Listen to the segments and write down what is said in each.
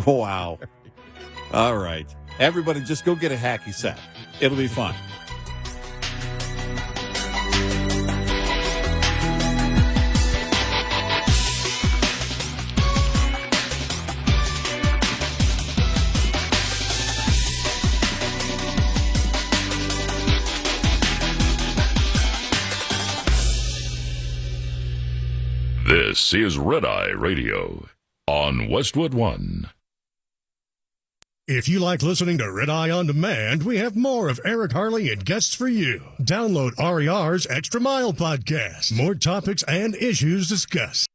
Wow. All right. Everybody just go get a hacky sack. It'll be fun. This is Red Eye Radio on Westwood One. If you like listening to Red Eye On Demand, we have more of Eric Harley and guests for you. Download RER's Extra Mile podcast. More topics and issues discussed.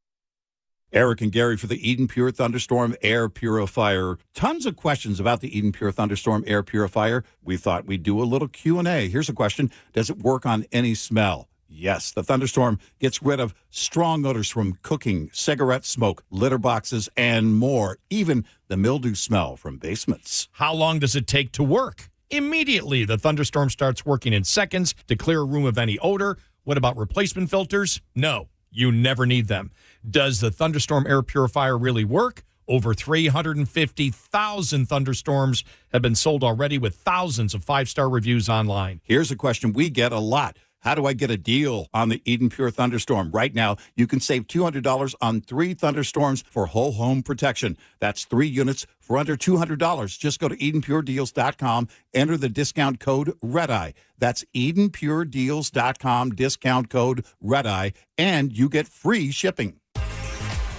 Eric and Gary for the Eden Pure Thunderstorm Air Purifier. Tons of questions about the Eden Pure Thunderstorm Air Purifier. We thought we'd do a little Q&A. Here's a question. Does it work on any smell? Yes, the Thunderstorm gets rid of strong odors from cooking, cigarette smoke, litter boxes, and more, even the mildew smell from basements. How long does it take to work? Immediately. The Thunderstorm starts working in seconds to clear a room of any odor. What about replacement filters? No, you never need them. Does the Thunderstorm Air Purifier really work? Over 350,000 Thunderstorms have been sold already with thousands of five-star reviews online. Here's a question we get a lot. How do I get a deal on the Eden Pure Thunderstorm? Right now, you can save $200 on 3 Thunderstorms for whole home protection. That's 3 units for under $200. Just go to EdenPureDeals.com, enter the discount code REDEYE. That's EdenPureDeals.com, discount code REDEYE, and you get free shipping.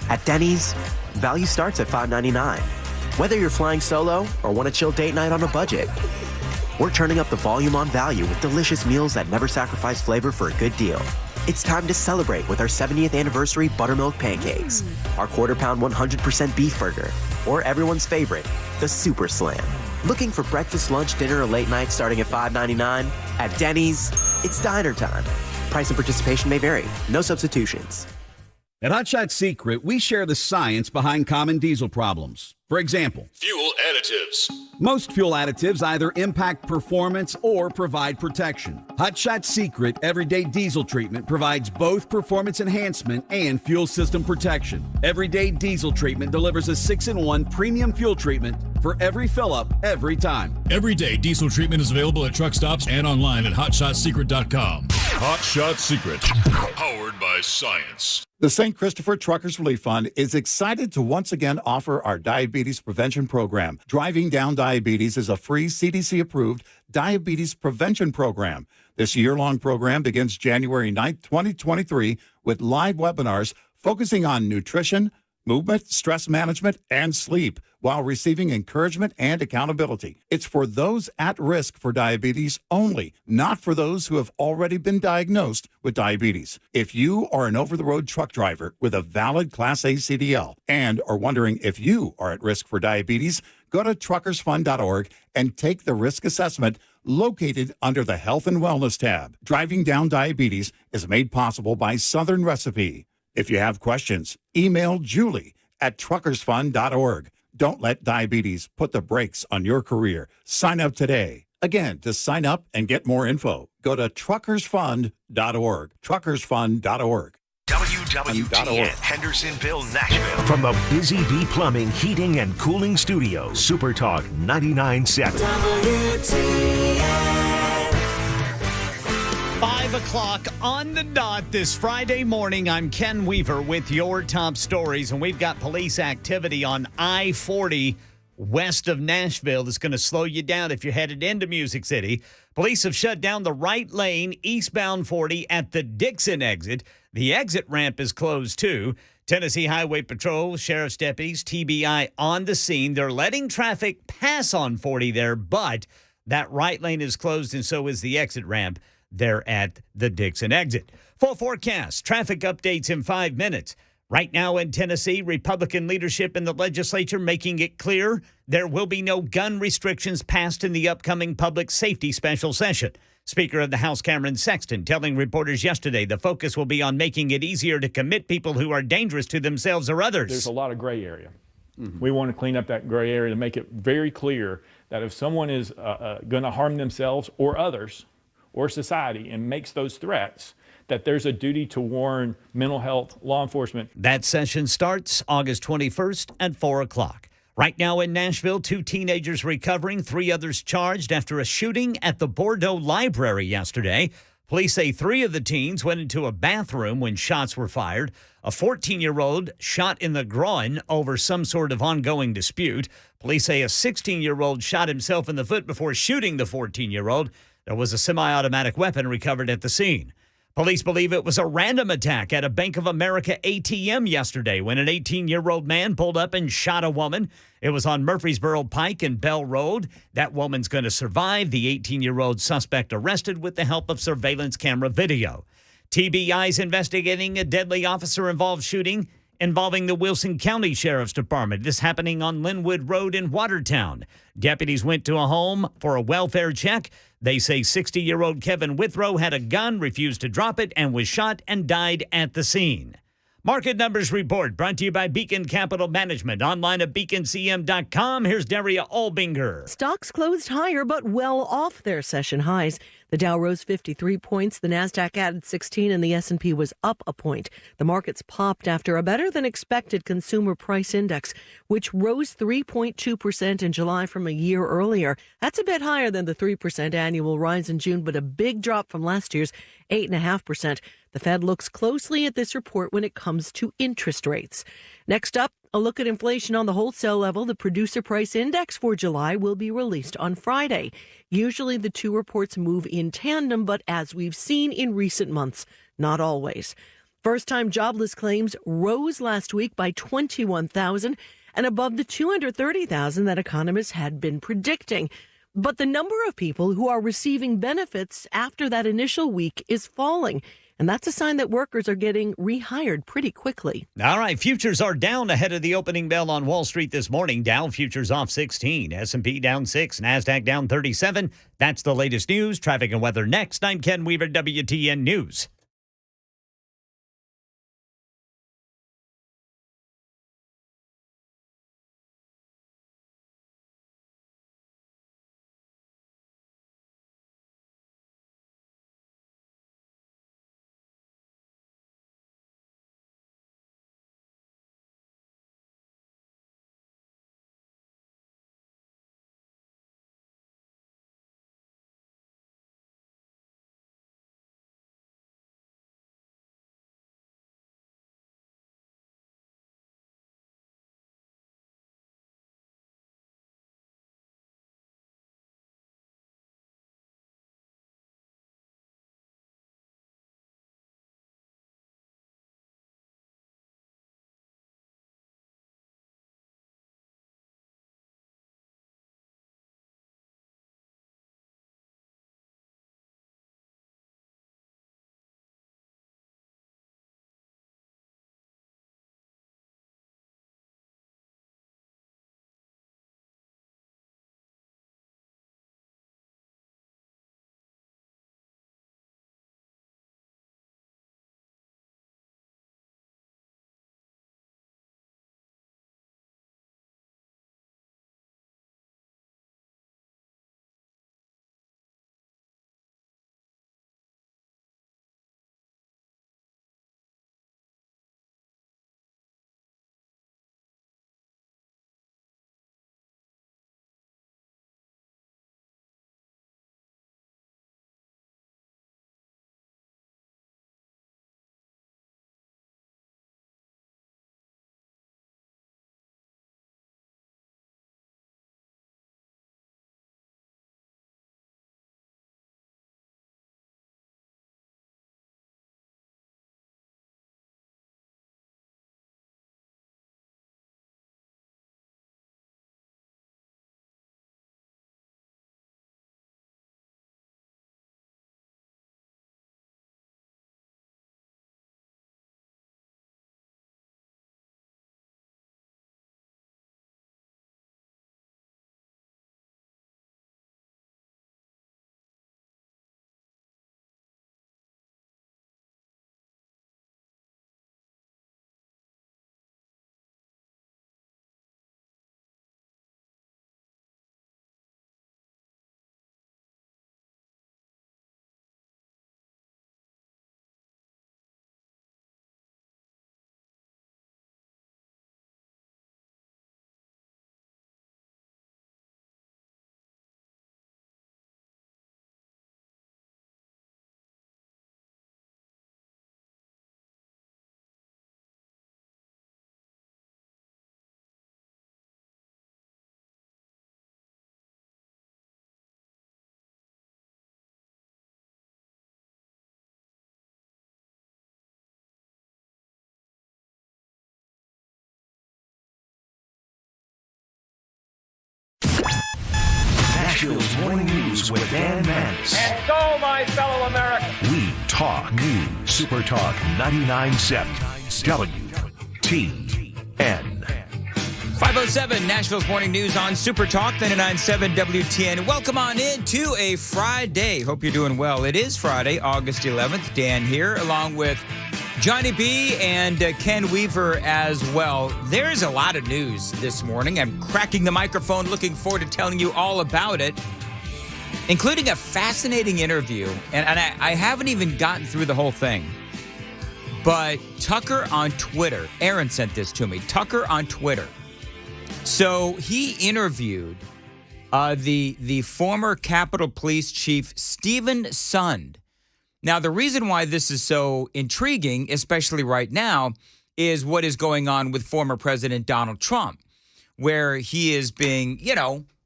At Denny's, value starts at $5.99. Whether you're flying solo or want a chill date night on a budget, we're turning up the volume on value with delicious meals that never sacrifice flavor for a good deal. It's time to celebrate with our 70th anniversary buttermilk pancakes, our quarter-pound 100% beef burger, or everyone's favorite, the Super Slam. Looking for breakfast, lunch, dinner, or late night starting at $5.99? At Denny's, it's diner time. Price and participation may vary. No substitutions. At Hot Shot Secret, we share the science behind common diesel problems. For example, Fuel additives. most fuel additives either impact performance or provide protection. Hot Shot Secret Everyday Diesel Treatment provides both performance enhancement and fuel system protection. Everyday Diesel Treatment delivers a 6-in-1 premium fuel treatment for every fill-up, every time. Everyday diesel treatment is available at truck stops and online at hotshotsecret.com. Hot Shot Secret. Powered by science. The St. Christopher Truckers Relief Fund is excited to once again offer our diabetes prevention program. Driving Down Diabetes is a free CDC-approved diabetes prevention program. This year-long program begins January 9th, 2023, with live webinars focusing on nutrition, movement, stress management, and sleep, while receiving encouragement and accountability. It's for those at risk for diabetes only, not for those who have already been diagnosed with diabetes. If you are an over-the-road truck driver with a valid Class A CDL and are wondering if you are at risk for diabetes, go to truckersfund.org and take the risk assessment located under the Health and Wellness tab. Driving Down Diabetes is made possible by Southern Recipe. If you have questions, email Julie at truckersfund.org. Don't let diabetes put the brakes on your career. Sign up today. Again, to sign up and get more info, go to truckersfund.org. Truckersfund.org. WWTN Hendersonville, Nashville. From the Busy Bee Plumbing, Heating, and Cooling Studios, Super Talk 99.7. WTN. 5 o'clock on the dot this Friday morning. I'm Ken Weaver with your top stories, and we've got police activity on I-40 west of Nashville that's going to slow you down if you're headed into Music City. Police have shut down the right lane eastbound 40 at the Dixon exit. The exit ramp is closed too. Tennessee Highway Patrol, sheriff's deputies, TBI on the scene. They're letting traffic pass on 40 there, but that right lane is closed, and so is the exit ramp there at the Dixon exit. Full forecast, traffic updates in 5 minutes. Right now in Tennessee, Republican leadership in the legislature making it clear there will be no gun restrictions passed in the upcoming public safety special session. Speaker of the House Cameron Sexton telling reporters yesterday the focus will be on making it easier to commit people who are dangerous to themselves or others. There's a lot of gray area. We want to clean up that gray area to make it very clear that if someone is going to harm themselves or others or society and makes those threats, that there's a duty to warn mental health, law enforcement. That session starts August 21st at 4 o'clock. Right now in Nashville, 2 teenagers recovering, 3 others charged after a shooting at the Bordeaux Library yesterday. Police say 3 of the teens went into a bathroom when shots were fired. A 14-year-old shot in the groin over some sort of ongoing dispute. Police say a 16-year-old shot himself in the foot before shooting the 14-year-old. There was a semi-automatic weapon recovered at the scene. Police believe it was a random attack at a Bank of America ATM yesterday when an 18-year-old man pulled up and shot a woman. It was on Murfreesboro Pike and Bell Road. That woman's going to survive. The 18-year-old suspect arrested with the help of surveillance camera video. TBI's investigating a deadly officer-involved shooting involving the Wilson County Sheriff's Department. This happening on Linwood Road in Watertown. Deputies went to a home for a welfare check. They say 60-year-old Kevin Withrow had a gun, refused to drop it, and was shot and died at the scene. Market Numbers Report brought to you by Beacon Capital Management. Online at beaconcm.com. Here's Daria Olbinger. Stocks closed higher, but well off their session highs. The Dow rose 53 points, the Nasdaq added 16, and the S&P was up a point. The markets popped after a better-than-expected consumer price index, which rose 3.2% in July from a year earlier. That's a bit higher than the 3% annual rise in June, but a big drop from last year's 8.5%. The Fed looks closely at this report when it comes to interest rates. Next up, a look at inflation on the wholesale level. The Producer Price Index for July will be released on Friday. Usually the 2 reports move in tandem, but as we've seen in recent months, not always. First-time jobless claims rose last week by 21,000 and above the 230,000 that economists had been predicting. But the number of people who are receiving benefits after that initial week is falling. And that's a sign that workers are getting rehired pretty quickly. All right, futures are down ahead of the opening bell on Wall Street this morning. Dow futures off 16, S&P down 6, NASDAQ down 37. That's the latest news. Traffic and weather next. I'm Ken Weaver, WTN News. Nashville's morning news with Dan Mandis. And so, my fellow Americans, we talk news. Super Talk 99.7 WTN. 5:07 Nashville's morning news on Super Talk 99.7 WTN. Welcome on in to a Friday. Hope you're doing well. It is Friday, August 11th. Dan here, along with Johnny B and Ken Weaver as well. There's a lot of news this morning. I'm cracking the microphone, looking forward to telling you all about it, including a fascinating interview. And I haven't even gotten through the whole thing. But Tucker on Twitter, Aaron sent this to me. Tucker on Twitter. So he interviewed the former Capitol Police Chief Stephen Sund. Now, the reason why this is so intriguing, especially right now, is what is going on with former President Donald Trump, where he is being,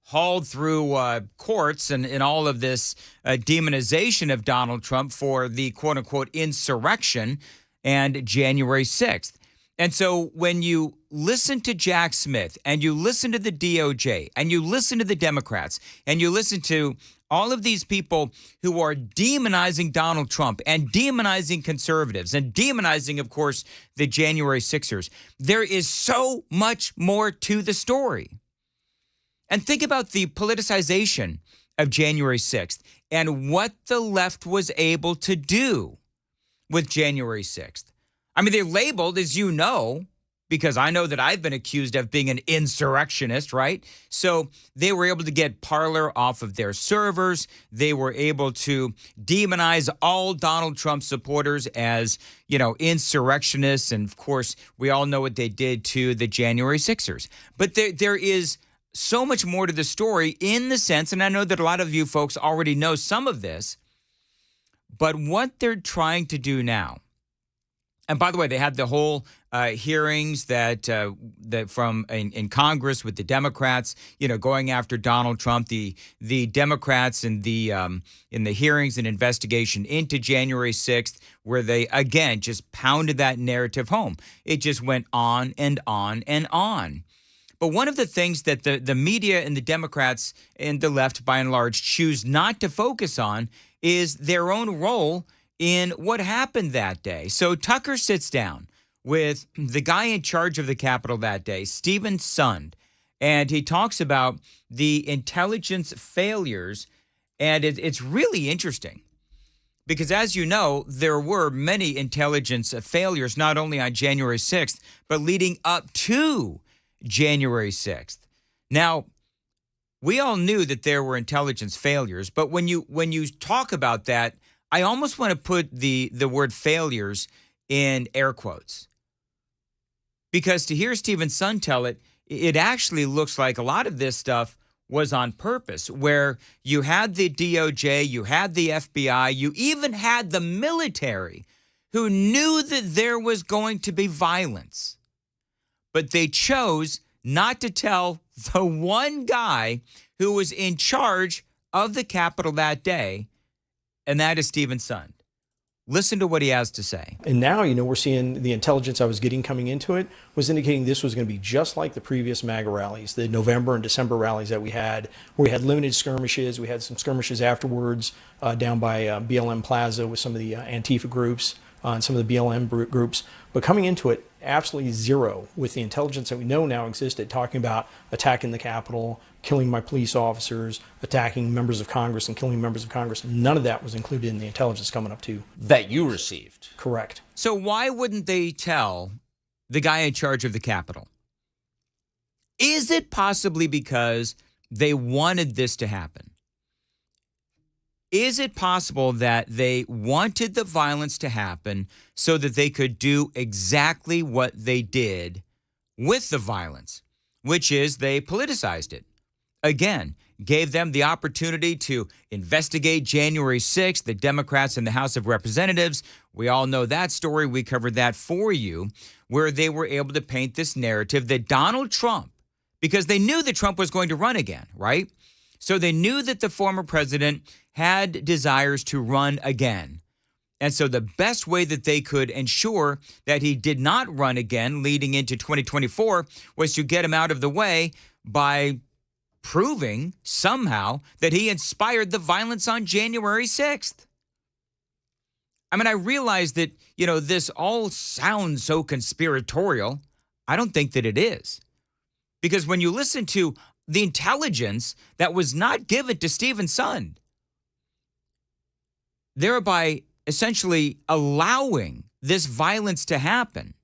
hauled through courts and all of this demonization of Donald Trump for the quote-unquote insurrection and January 6th. And so when you listen to Jack Smith and you listen to the DOJ and you listen to the Democrats and you listen to all of these people who are demonizing Donald Trump and demonizing conservatives and demonizing, of course, the January 6ers, there is so much more to the story. And think about the politicization of January 6th and what the left was able to do with January 6th. I mean, they're labeled, as you know, because I know that I've been accused of being an insurrectionist, right? So they were able to get Parler off of their servers. They were able to demonize all Donald Trump supporters as, insurrectionists. And, of course, we all know what they did to the January 6ers. But there is so much more to the story in the sense, and I know that a lot of you folks already know some of this, but what they're trying to do now. And by the way, they had the whole hearings that from in Congress with the Democrats, going after Donald Trump. The Democrats in the hearings and investigation into January 6th, where they again just pounded that narrative home. It just went on and on and on. But one of the things that the media and the Democrats and the left, by and large, choose not to focus on is their own role in what happened that day. So Tucker sits down with the guy in charge of the Capitol that day, Stephen Sund, and he talks about the intelligence failures. And it's really interesting because, as you know, there were many intelligence failures, not only on January 6th, but leading up to January 6th. Now, we all knew that there were intelligence failures, but when you talk about that, I almost want to put the word failures in air quotes. Because to hear Stephen Sund tell it, it actually looks like a lot of this stuff was on purpose, where you had the DOJ, you had the FBI, you even had the military who knew that there was going to be violence. But they chose not to tell the one guy who was in charge of the Capitol that day, and that is Stephen Sund. Listen to what he has to say. And now, we're seeing the intelligence I was getting coming into it was indicating this was going to be just like the previous MAGA rallies, the November and December rallies that we had, where we had limited skirmishes. We had some skirmishes afterwards down by BLM Plaza with some of the Antifa groups and some of the BLM groups. But coming into it, absolutely zero with the intelligence that we know now existed, talking about attacking the Capitol, killing my police officers, attacking members of Congress and killing members of Congress. None of that was included in the intelligence coming up to. That you received. Correct. So why wouldn't they tell the guy in charge of the Capitol? Is it possibly because they wanted this to happen? Is it possible that they wanted the violence to happen so that they could do exactly what they did with the violence, which is they politicized it? Again, gave them the opportunity to investigate January 6th, the Democrats in the House of Representatives. We all know that story. We covered that for you, where they were able to paint this narrative that Donald Trump, because they knew that Trump was going to run again, right? So they knew that the former president had desires to run again. And so the best way that they could ensure that he did not run again leading into 2024 was to get him out of the way by proving somehow that he inspired the violence on January 6th. I mean, I realize that, this all sounds so conspiratorial. I don't think that it is. Because when you listen to the intelligence that was not given to Stephen Sund, thereby essentially allowing this violence to happen,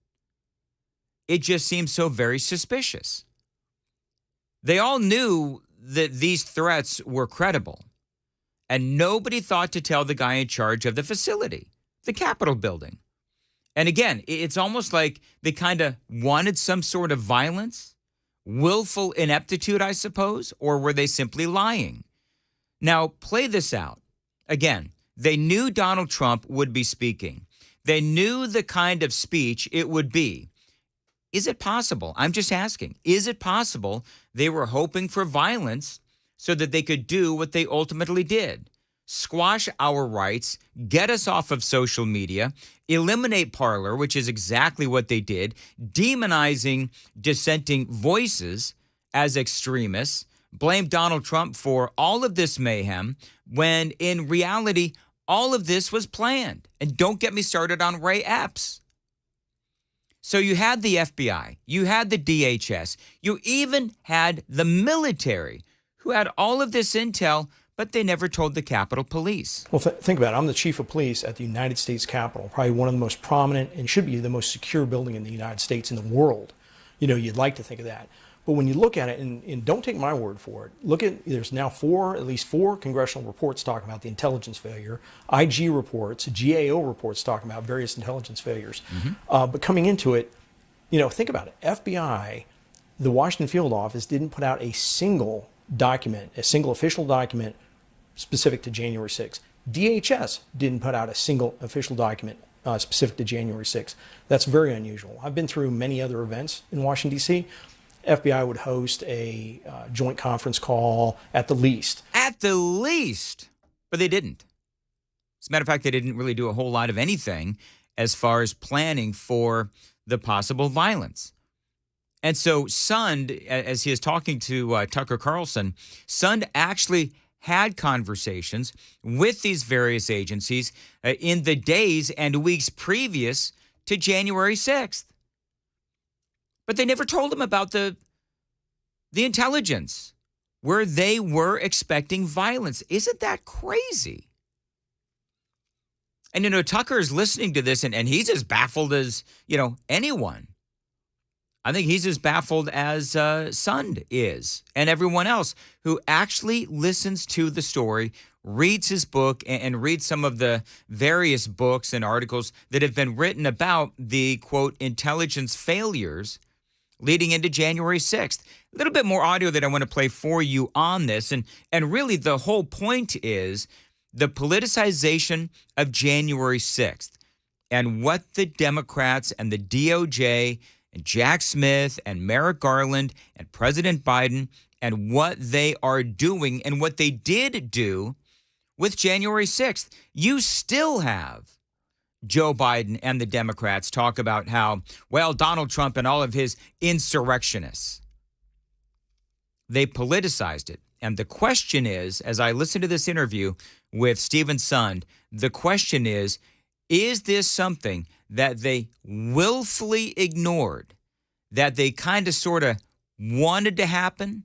it just seems so very suspicious. They all knew that these threats were credible, and nobody thought to tell the guy in charge of the facility, the Capitol building. And again, it's almost like they kind of wanted some sort of violence, willful ineptitude, I suppose, or were they simply lying? Now, play this out. Again, they knew Donald Trump would be speaking. They knew the kind of speech it would be. Is it possible? I'm just asking. Is it possible they were hoping for violence so that they could do what they ultimately did? Squash our rights, get us off of social media, eliminate Parler, which is exactly what they did, demonizing dissenting voices as extremists, blame Donald Trump for all of this mayhem, when in reality, all of this was planned. And don't get me started on Ray Epps. So you had the FBI, you had the DHS, you even had the military who had all of this intel, but they never told the Capitol Police. Well, think about it. I'm the chief of police at the United States Capitol, probably one of the most prominent and should be the most secure building in the United States, in the world. You'd like to think of that. But when you look at it, and don't take my word for it, there's now at least four congressional reports talking about the intelligence failure, IG reports, GAO reports talking about various intelligence failures. But coming into it, think about it. FBI, the Washington field office didn't put out a single document, a single official document specific to January 6th. DHS didn't put out a single official document specific to January 6th. That's very unusual. I've been through many other events in Washington, D.C. FBI would host a joint conference call at the least. At the least. But they didn't. As a matter of fact, they didn't really do a whole lot of anything as far as planning for the possible violence. And so Sund, as he is talking to Tucker Carlson, Sund actually had conversations with these various agencies in the days and weeks previous to January 6th. But they never told him about the intelligence, where they were expecting violence. Isn't that crazy? And, Tucker is listening to this, and he's as baffled as, anyone. I think he's as baffled as Sund is, and everyone else who actually listens to the story, reads his book, and reads some of the various books and articles that have been written about the, quote, intelligence failures leading into January 6th. A little bit more audio that I want to play for you on this. And really the whole point is the politicization of January 6th and what the Democrats and the DOJ and Jack Smith and Merrick Garland and President Biden and what they are doing and what they did do with January 6th. You still have Joe Biden and the Democrats talk about how, Donald Trump and all of his insurrectionists, they politicized it. And the question is, as I listen to this interview with Stephen Sund, the question is this something that they willfully ignored, that they kind of sort of wanted to happen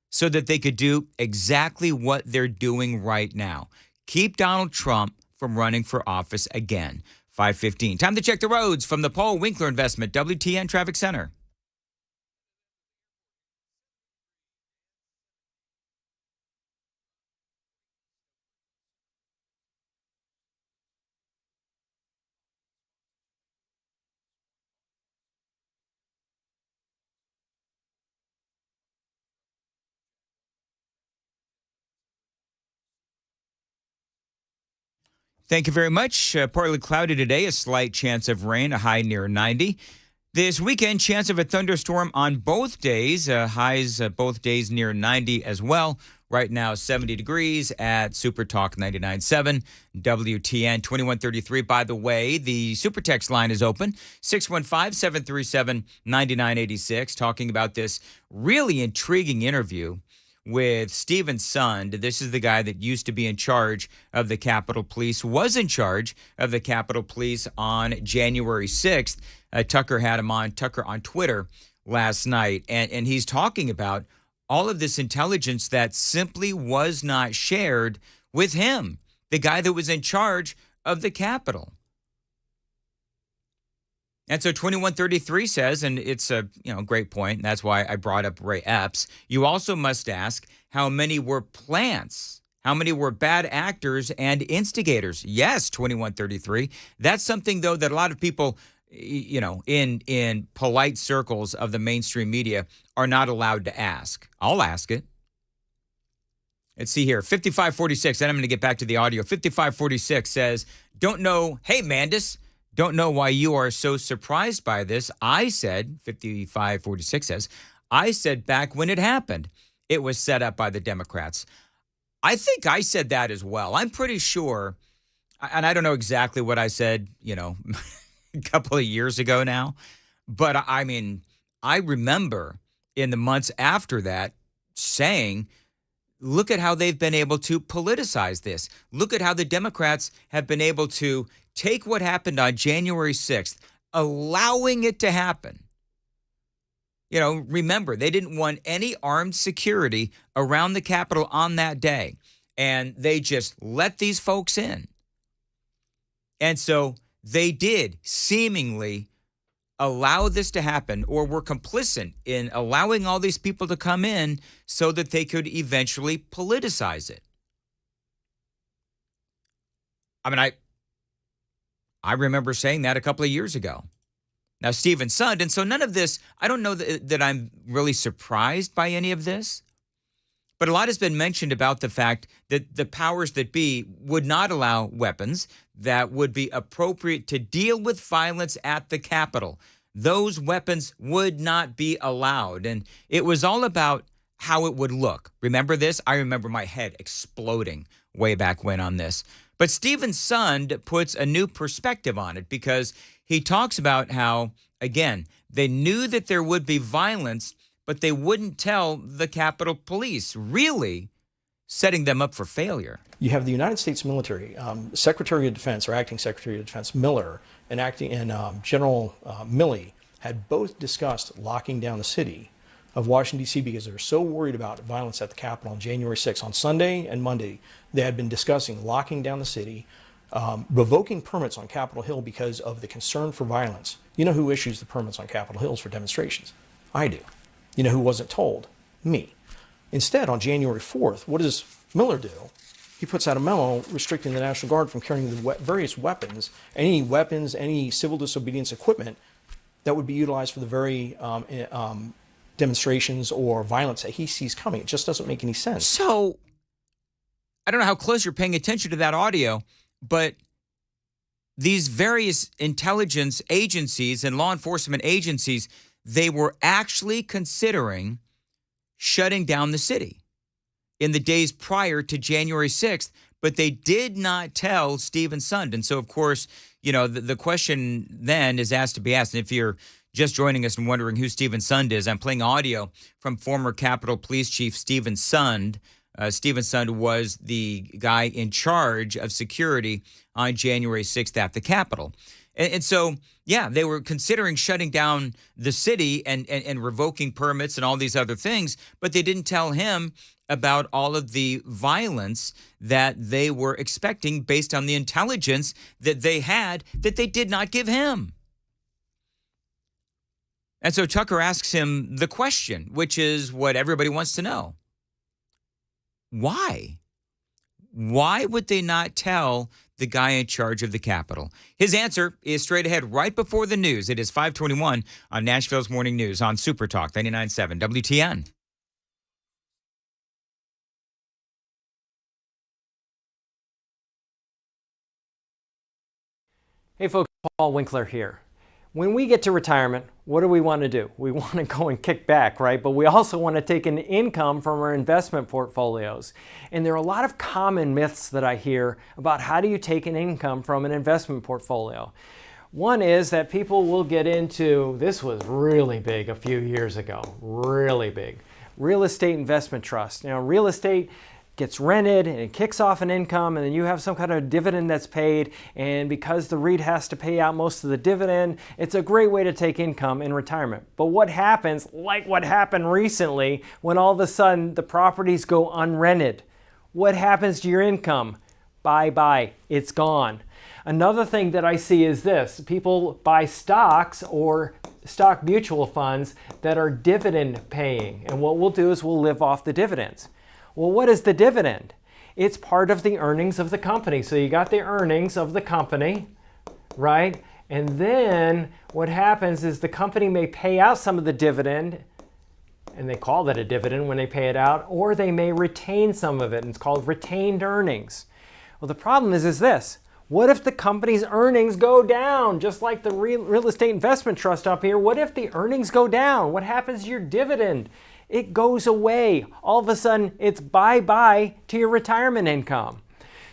so that they could do exactly what they're doing right now? Keep Donald Trump from running for office again. 5:15. Time to check the roads from the Paul Winkler Investment WTN Traffic Center. Thank you very much. Partly cloudy today, a slight chance of rain, a high near 90. This weekend, chance of a thunderstorm on both days, highs both days near 90 as well. Right now, 70 degrees at Super Talk 99.7, WTN 2133. By the way, the Super Text line is open, 615-737-9986, talking about this really intriguing interview with Stephen Sund. This is the guy that used to be in charge of the Capitol Police, was in charge of the Capitol Police on January 6th. Tucker had him on, Tucker on Twitter last night, and he's talking about all of this intelligence that simply was not shared with him, the guy that was in charge of the Capitol. And so 2133 says, and it's a great point, and that's why I brought up Ray Epps, you also must ask how many were plants, how many were bad actors and instigators. Yes, 2133. That's something, though, that a lot of people, in polite circles of the mainstream media are not allowed to ask. I'll ask it. Let's see here, 5546, then I'm going to get back to the audio. 5546 says, don't know, hey, Mandis, don't know why you are so surprised by this. I said, 5546 says, I said back when it happened, it was set up by the Democrats. I think I said that as well. I'm pretty sure, and I don't know exactly what I said, a couple of years ago now, but I mean, I remember in the months after that saying, look at how they've been able to politicize this. Look at how the Democrats have been able to take what happened on January 6th, allowing it to happen. Remember, they didn't want any armed security around the Capitol on that day, and they just let these folks in. And so they did seemingly allow this to happen, or were complicit in allowing all these people to come in so that they could eventually politicize it. I mean, I remember saying that a couple of years ago. Now, Stephen Sund, and so none of this, I don't know that I'm really surprised by any of this, but a lot has been mentioned about the fact that the powers that be would not allow weapons that would be appropriate to deal with violence at the Capitol. Those weapons would not be allowed, and it was all about how it would look. Remember this? I remember my head exploding way back when on this. But Stephen Sund puts a new perspective on it because he talks about how, again, they knew that there would be violence, but they wouldn't tell the Capitol Police, really setting them up for failure. You have the United States military, Secretary of Defense or Acting Secretary of Defense Miller and General Milley had both discussed locking down the city of Washington, D.C. because they were so worried about violence at the Capitol on January 6th. On Sunday and Monday, they had been discussing locking down the city, revoking permits on Capitol Hill because of the concern for violence. You know who issues the permits on Capitol Hills for demonstrations? I do. You know who wasn't told? Me. Instead, on January 4th, what does Miller do? He puts out a memo restricting the National Guard from carrying the various weapons, any civil disobedience equipment that would be utilized for the very demonstrations or violence that he sees coming. It just doesn't make any sense. So, I don't know how close you're paying attention to that audio, but these various intelligence agencies and law enforcement agencies, they were actually considering shutting down the city in the days prior to January 6th, but they did not tell Stephen Sund. And so, of course, the question then is asked to be asked. And if you're just joining us and wondering who Stephen Sund is, I'm playing audio from former Capitol Police Chief Stephen Sund. Stephen Sund was the guy in charge of security on January 6th at the Capitol. And so, yeah, they were considering shutting down the city and revoking permits and all these other things, but they didn't tell him about all of the violence that they were expecting based on the intelligence that they had that they did not give him. And so Tucker asks him the question, which is what everybody wants to know. Why? Why would they not tell the guy in charge of the Capitol? His answer is straight ahead right before the news. It is 5:21 on Nashville's Morning News on Super Talk 99.7 WTN. Hey folks, Paul Winkler here. When we get to retirement, what do we want to do? We want to go and kick back, right? But we also want to take an income from our investment portfolios. And there are a lot of common myths that I hear about how do you take an income from an investment portfolio. One is that people will get into, this was really big a few years ago, really big. real estate investment trust. Real estate gets rented and it kicks off an income, and then you have some kind of dividend that's paid, and because the REIT has to pay out most of the dividend, it's a great way to take income in retirement. But what happens, like what happened recently, when all of a sudden the properties go unrented? What happens to your income? Bye-bye, it's gone. Another thing that I see is this: people buy stocks or stock mutual funds that are dividend paying, and what we'll do is we'll live off the dividends. Well, what is the dividend? It's part of the earnings of the company. So you got the earnings of the company, right? And then what happens is the company may pay out some of the dividend, and they call that a dividend when they pay it out, or they may retain some of it, and it's called retained earnings. Well, the problem is this: what if the company's earnings go down? Just like the real estate investment trust up here, what if the earnings go down? What happens to your dividend? It goes away. All of a sudden, it's bye-bye to your retirement income.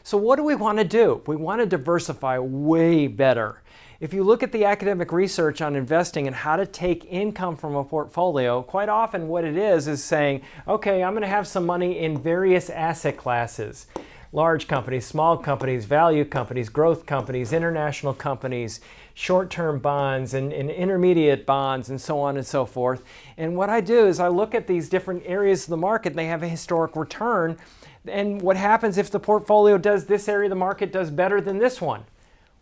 So what do we want to do? We want to diversify way better. If you look at the academic research on investing and how to take income from a portfolio, quite often what it is saying, okay, I'm going to have some money in various asset classes. Large companies, small companies, value companies, growth companies, international companies, short-term bonds and intermediate bonds, and so on and so forth. And what I do is I look at these different areas of the market, and they have a historic return. And what happens if the portfolio does this area of the market does better than this one?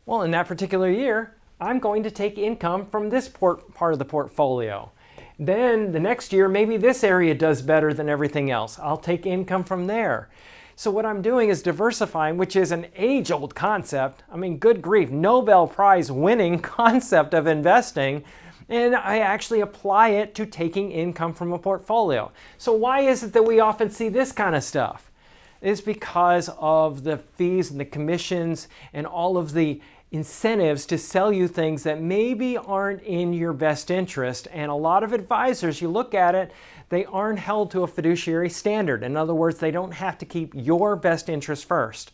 Well, in that particular year, I'm going to take income from this part of the portfolio. Then the next year, maybe this area does better than everything else. I'll take income from there. So what I'm doing is diversifying, which is an age-old concept. I mean, good grief, Nobel Prize winning concept of investing, and I actually apply it to taking income from a portfolio. So why is it that we often see this kind of stuff? It's because of the fees and the commissions and all of the incentives to sell you things that maybe aren't in your best interest. And a lot of advisors, you look at it, they aren't held to a fiduciary standard. In other words, they don't have to keep your best interest first.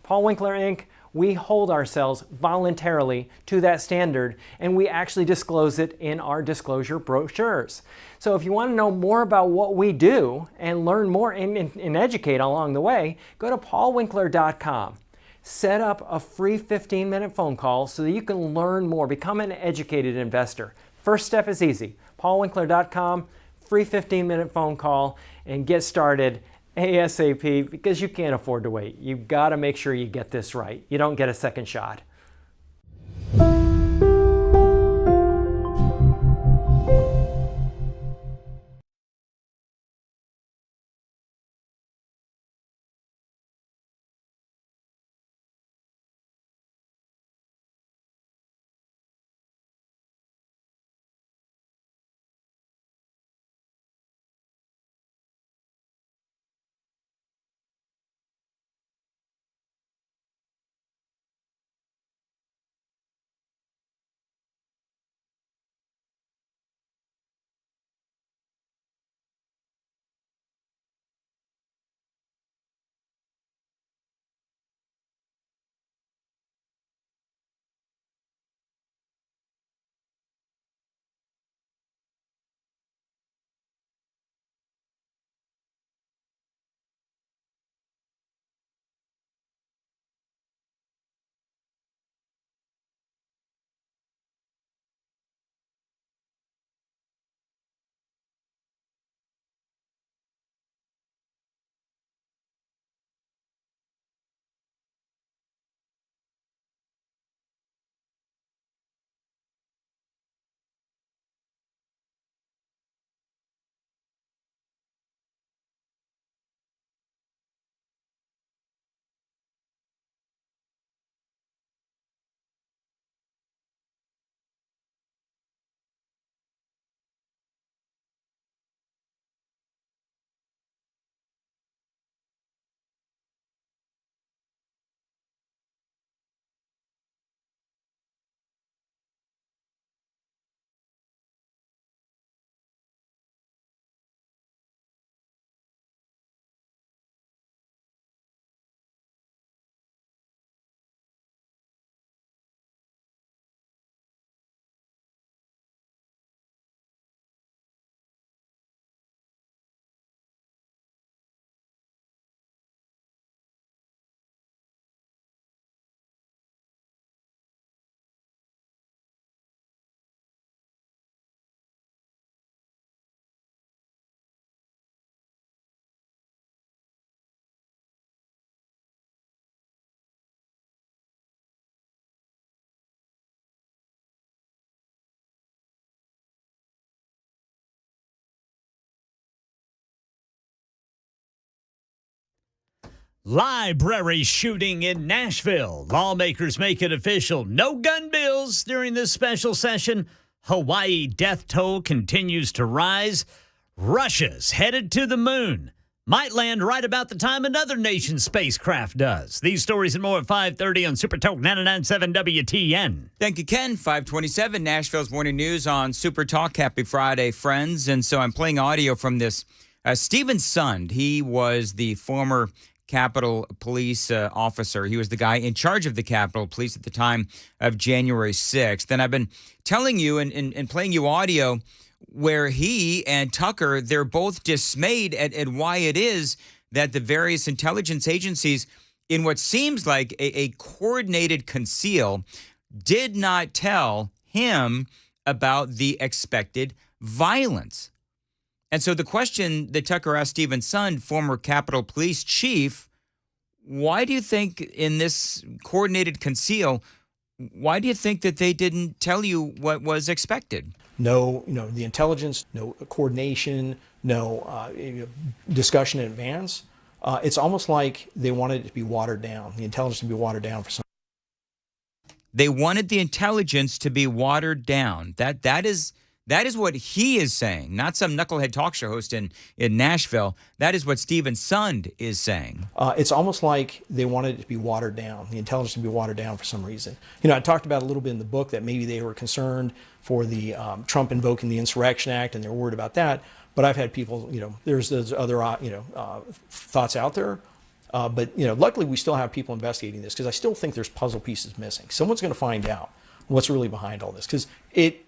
Paul Winkler, Inc., we hold ourselves voluntarily to that standard, and we actually disclose it in our disclosure brochures. So if you want to know more about what we do and learn more and educate along the way, go to paulwinkler.com. Set up a free 15-minute phone call so that you can learn more, become an educated investor. First step is easy. paulwinkler.com, free 15-minute phone call, and get started ASAP, because you can't afford to wait. You've got to make sure you get this right. You don't get a second shot. Library shooting in Nashville. Lawmakers make it official. No gun bills during this special session. Hawaii death toll continues to rise. Russia's headed to the moon. Might land right about the time another nation's spacecraft does. These stories and more at 5:30 on Super Talk 99.7 WTN. Thank you, Ken. 527, Nashville's Morning News on Super Talk. Happy Friday, friends. And so I'm playing audio from this. Stephen Sund, he was the former Capitol Police officer. He was the guy in charge of the Capitol Police at the time of January 6th. And I've been telling you and playing you audio where he and Tucker, they're both dismayed at why it is that the various intelligence agencies, in what seems like a coordinated conceal, did not tell him about the expected violence. And so the question that Tucker asked Stephen Sund, former Capitol Police chief, why do you think in this coordinated conceal, why do you think that they didn't tell you what was expected? No, the intelligence, no coordination, no discussion in advance. It's almost like they wanted it to be watered down, the intelligence to be watered down for some. They wanted the intelligence to be watered down. That is what he is saying, not some knucklehead talk show host in Nashville. That is what Stephen Sund is saying. It's almost like they wanted it to be watered down, the intelligence to be watered down for some reason. I talked about a little bit in the book that maybe they were concerned for the Trump invoking the Insurrection Act, and they're worried about that. But I've had people, there's other, thoughts out there. But luckily we still have people investigating this because I still think there's puzzle pieces missing. Someone's going to find out what's really behind all this because it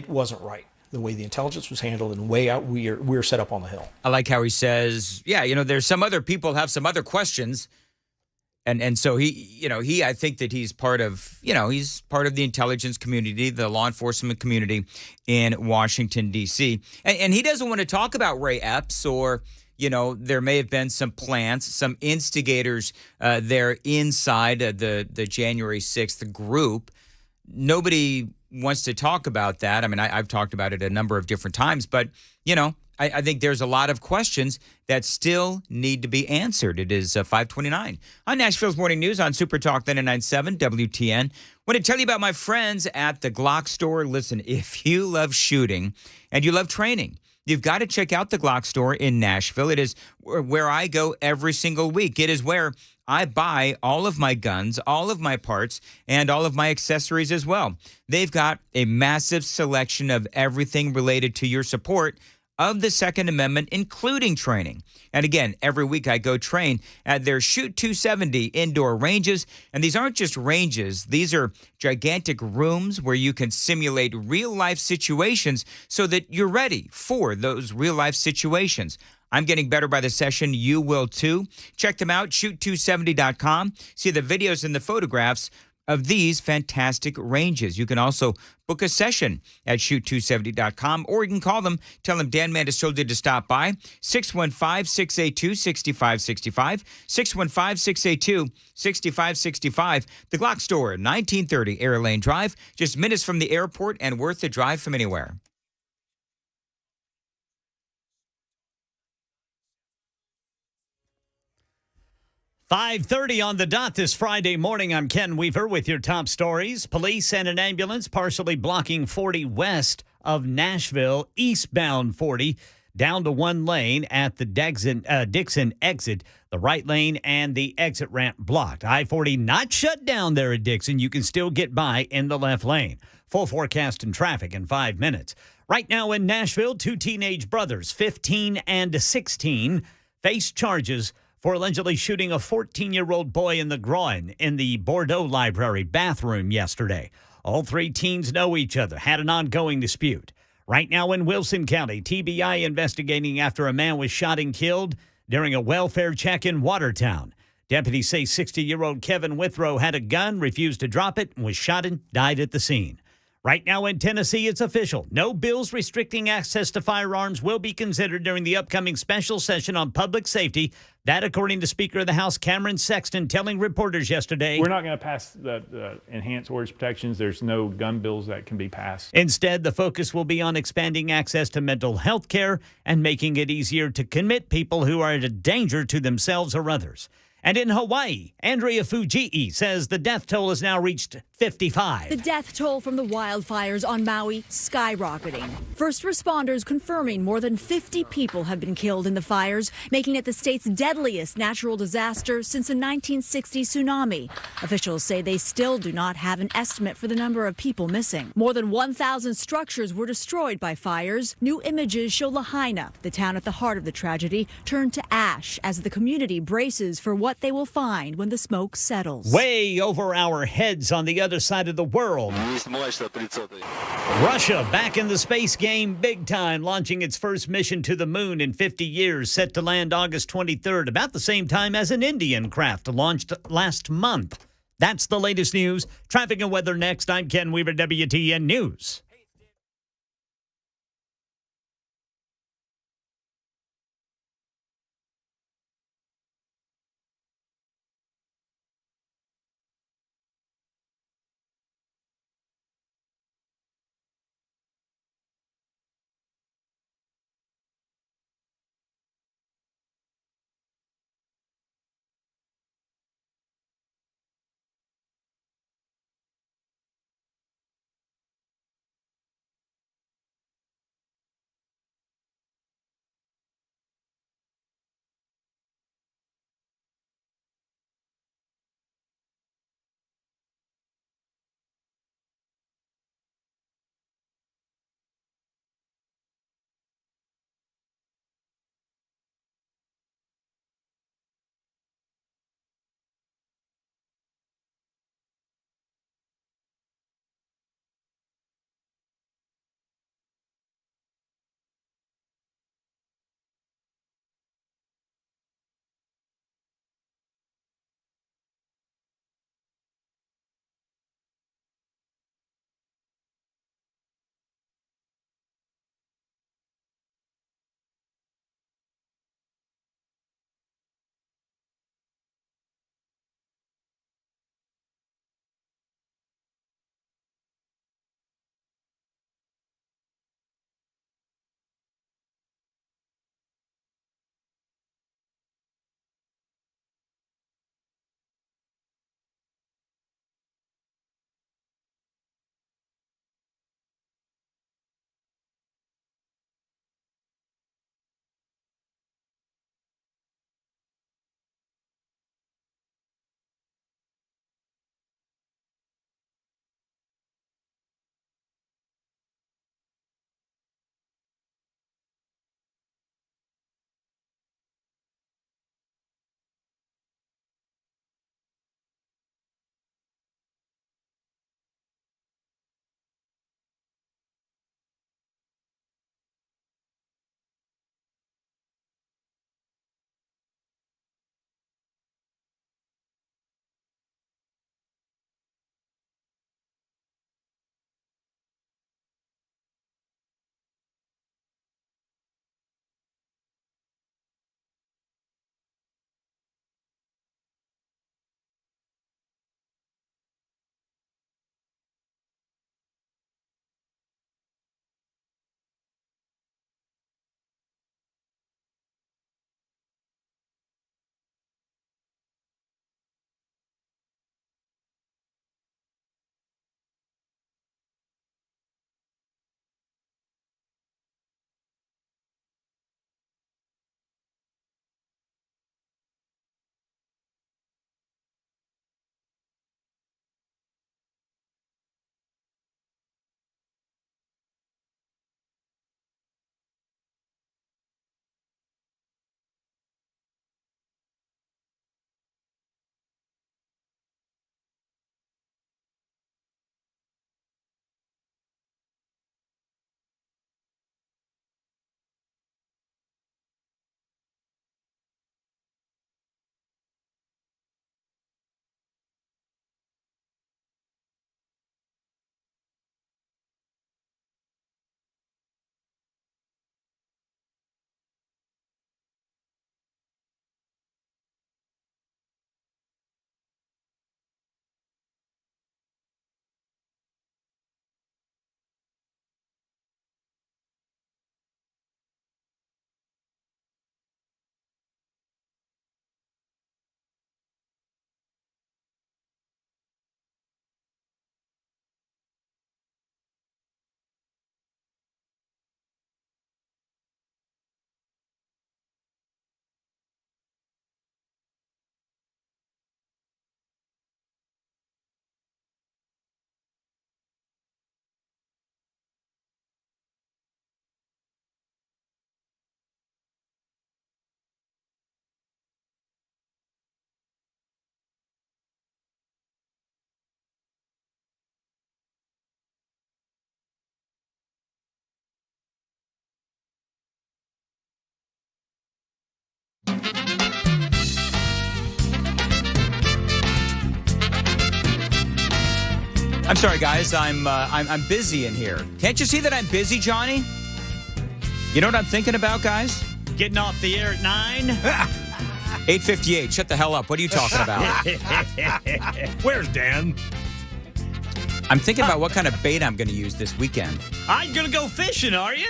wasn't right, the way the intelligence was handled and the way out we're set up on the Hill. I like how he says, there's some other people have some other questions. And so he I think that he's part of the intelligence community, the law enforcement community in Washington, D.C. And he doesn't want to talk about Ray Epps or, there may have been some plants, some instigators there inside the January 6th group. Nobody wants to talk about that. I mean, I've talked about it a number of different times, but, I think there's a lot of questions that still need to be answered. It is 5:29 on Nashville's Morning News on Super Talk 99.7 WTN. Want to tell you about my friends at the Glock store. Listen, if you love shooting and you love training, you've got to check out the Glock store in Nashville. It is where I go every single week. It is where I buy all of my guns, all of my parts, and all of my accessories as well. They've got a massive selection of everything related to your support of the Second Amendment, including training. And again, every week I go train at their Shoot 270 indoor ranges. And these aren't just ranges. These are gigantic rooms where you can simulate real-life situations so that you're ready for those real-life situations. I'm getting better by the session. You will too. Check them out, shoot270.com. See the videos and the photographs of these fantastic ranges. You can also book a session at shoot270.com, or you can call them. Tell them Dan Mandis told you to stop by. 615-682-6565. 615-682-6565. The Glock Store, 1930 Air Lane Drive, just minutes from the airport and worth the drive from anywhere. .30 on the dot this Friday morning. I'm Ken Weaver with your top stories. Police and an ambulance partially blocking 40 west of Nashville, eastbound 40, down to one lane at the Dixon exit. The right lane and the exit ramp blocked. I-40 not shut down there at Dixon. You can still get by in the left lane. Full forecast and traffic in 5 minutes. Right now in Nashville, two teenage brothers, 15 and 16, face charges for allegedly shooting a 14-year-old boy in the groin in the Bordeaux Library bathroom yesterday. All three teens know each other, had an ongoing dispute. Right now in Wilson County, TBI investigating after a man was shot and killed during a welfare check in Watertown. Deputies say 60-year-old Kevin Withrow had a gun, refused to drop it, and was shot and died at the scene. Right now in Tennessee, it's official. No bills restricting access to firearms will be considered during the upcoming special session on public safety. That, according to Speaker of the House Cameron Sexton, telling reporters yesterday. We're not going to pass the enhanced orders protections. There's no gun bills that can be passed. Instead, the focus will be on expanding access to mental health care and making it easier to commit people who are a danger to themselves or others. And in Hawaii, Andrea Fujii says the death toll has now reached 55. The death toll from the wildfires on Maui skyrocketing. First responders confirming more than 50 people have been killed in the fires, making it the state's deadliest natural disaster since the 1960 tsunami. Officials say they still do not have an estimate for the number of people missing. More than 1,000 structures were destroyed by fires. New images show Lahaina, the town at the heart of the tragedy, turned to ash as the community braces for what they will find when the smoke settles. Way over our heads on the other side of the world. Russia back in the space game big time, launching its first mission to the moon in 50 years, set to land August 23rd, about the same time as an Indian craft launched last month. That's the latest news. Traffic and weather next. I'm Ken Weaver, WTN News. I'm sorry, guys. I'm busy in here. Can't you see that I'm busy, Johnny? You know what I'm thinking about, guys? Getting off the air at 9. 8:58. Shut the hell up. What are you talking about? Where's Dan? I'm thinking about what kind of bait I'm going to use this weekend. I'm going to go fishing, are you?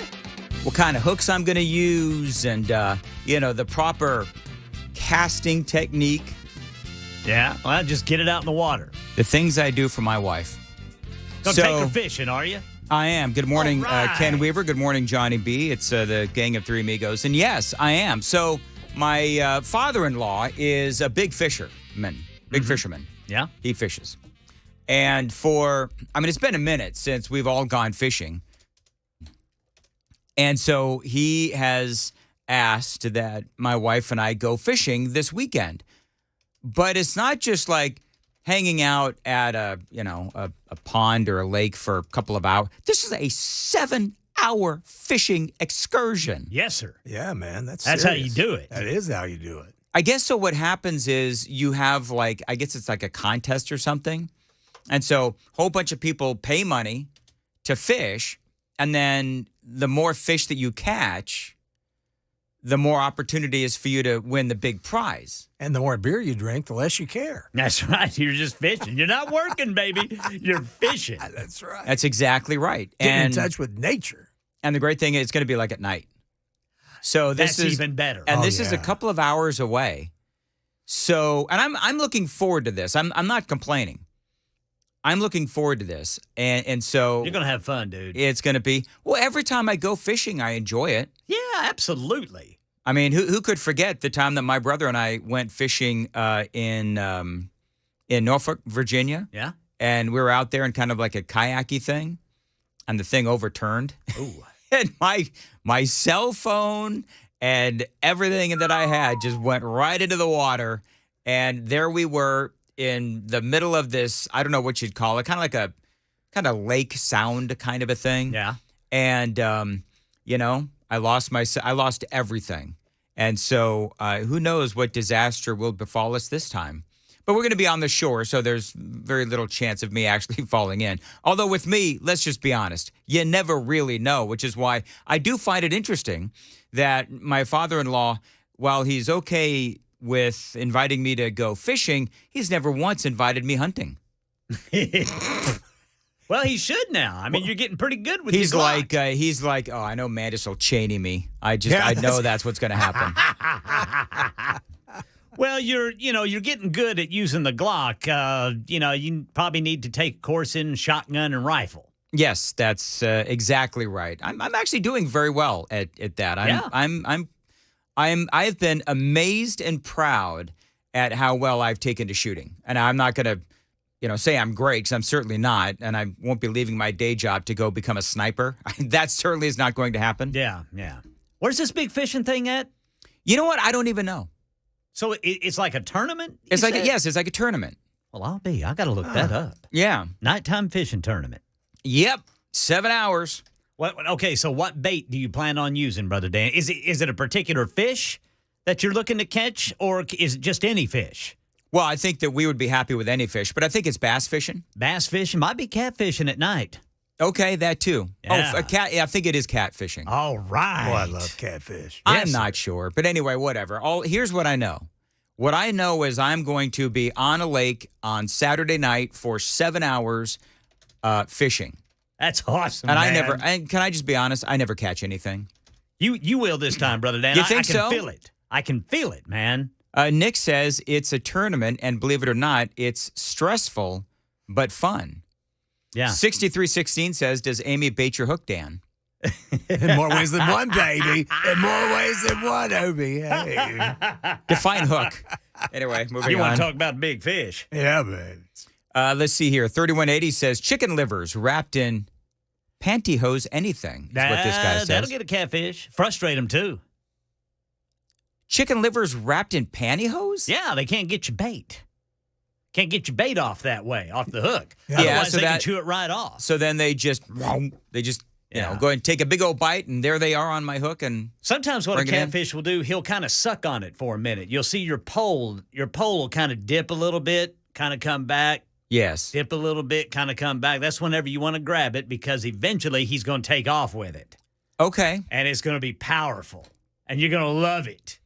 What kind of hooks I'm going to use and, the proper casting technique. Yeah, well, just get it out in the water. The things I do for my wife. Don't take her fishing, are you? I am. Good morning, right. Ken Weaver. Good morning, Johnny B. It's the gang of three amigos. And yes, I am. So my father-in-law is a big fisherman. Fisherman. Yeah. He fishes. And it's been a minute since we've all gone fishing. And so he has asked that my wife and I go fishing this weekend. But it's not just like hanging out at a pond or a lake for a couple of hours. This is a 7-hour fishing excursion. Yes, sir. Yeah, man. That's how you do it. That is how you do it. I guess so. What happens is you have it's like a contest or something. And so a whole bunch of people pay money to fish. And then the more fish that you catch, the more opportunity is for you to win the big prize. And the more beer you drink, the less you care. That's right. You're just fishing. You're not working, baby. You're fishing. That's right. That's exactly right. Getting in touch with nature. And the great thing is it's going to be like at night. So this That's is even better. And this is a couple of hours away. So, and I'm looking forward to this. I'm not complaining. I'm looking forward to this. And so you're going to have fun, dude. It's going to be, every time I go fishing, I enjoy it. Yeah, absolutely. I mean, who could forget the time that my brother and I went fishing in Norfolk, Virginia? Yeah. And we were out there in kind of like a kayaky thing, and the thing overturned. Ooh. And my cell phone and everything that I had just went right into the water. And there we were in the middle of this, I don't know what you'd call it, kind of like a kind of lake sound kind of a thing. Yeah. And, I lost everything. And so who knows what disaster will befall us this time. But we're going to be on the shore, so there's very little chance of me actually falling in. Although with me, let's just be honest, you never really know, which is why I do find it interesting that my father-in-law, while he's okay with inviting me to go fishing, he's never once invited me hunting. Well, he should now. I mean, you're getting pretty good with he's your like, oh, I know Mandis will chainy me. I know that's what's going to happen. Well, you're getting good at using the Glock. You probably need to take a course in shotgun and rifle. Yes, that's exactly right. I'm actually doing very well at that. I've been amazed and proud at how well I've taken to shooting. And I'm not going to, say I'm great, because I'm certainly not. And I won't be leaving my day job to go become a sniper. That certainly is not going to happen. Yeah. Where's this big fishing thing at? You know what? I don't even know. So it's like a tournament? It's like a tournament. Well, I got to look that up. Yeah. Nighttime fishing tournament. Yep. 7 hours. Okay, so what bait do you plan on using, Brother Dan? Is it a particular fish that you're looking to catch, or is it just any fish? Well, I think that we would be happy with any fish, but I think it's bass fishing. Bass fishing might be catfishing at night. Okay, that too. Yeah. Oh, I think it is catfishing. All right. Oh, I love catfish. I'm not sure, but anyway, whatever. Here's what I know. What I know is I'm going to be on a lake on Saturday night for 7 hours fishing. That's awesome, and man. And can I just be honest? I never catch anything. You will this time, Brother Dan. You think I can so? feel it. I can feel it, man. Nick says it's a tournament, and believe it or not, it's stressful but fun. Yeah. 6316 says, does Amy bait your hook, Dan? In more ways than one, baby. In more ways than one, Obi. Hey. Define hook. Anyway, moving on. You want to talk about big fish. Yeah, man. Let's see here. 3180 says, chicken livers wrapped in pantyhose anything is what this guy says. That'll get a catfish. Frustrate them, too. Chicken livers wrapped in pantyhose? Yeah, they can't get your bait. Can't get your bait off that way, off the hook. Yeah, Otherwise, so they can chew it right off. So then they just go and take a big old bite, and there they are on my hook. And sometimes what a catfish will do, he'll kind of suck on it for a minute. You'll see your pole will kind of dip a little bit, kind of come back, Yes. Dip a little bit, kind of come back. That's whenever you want to grab it because eventually he's going to take off with it. Okay. And it's going to be powerful. And you're going to love it.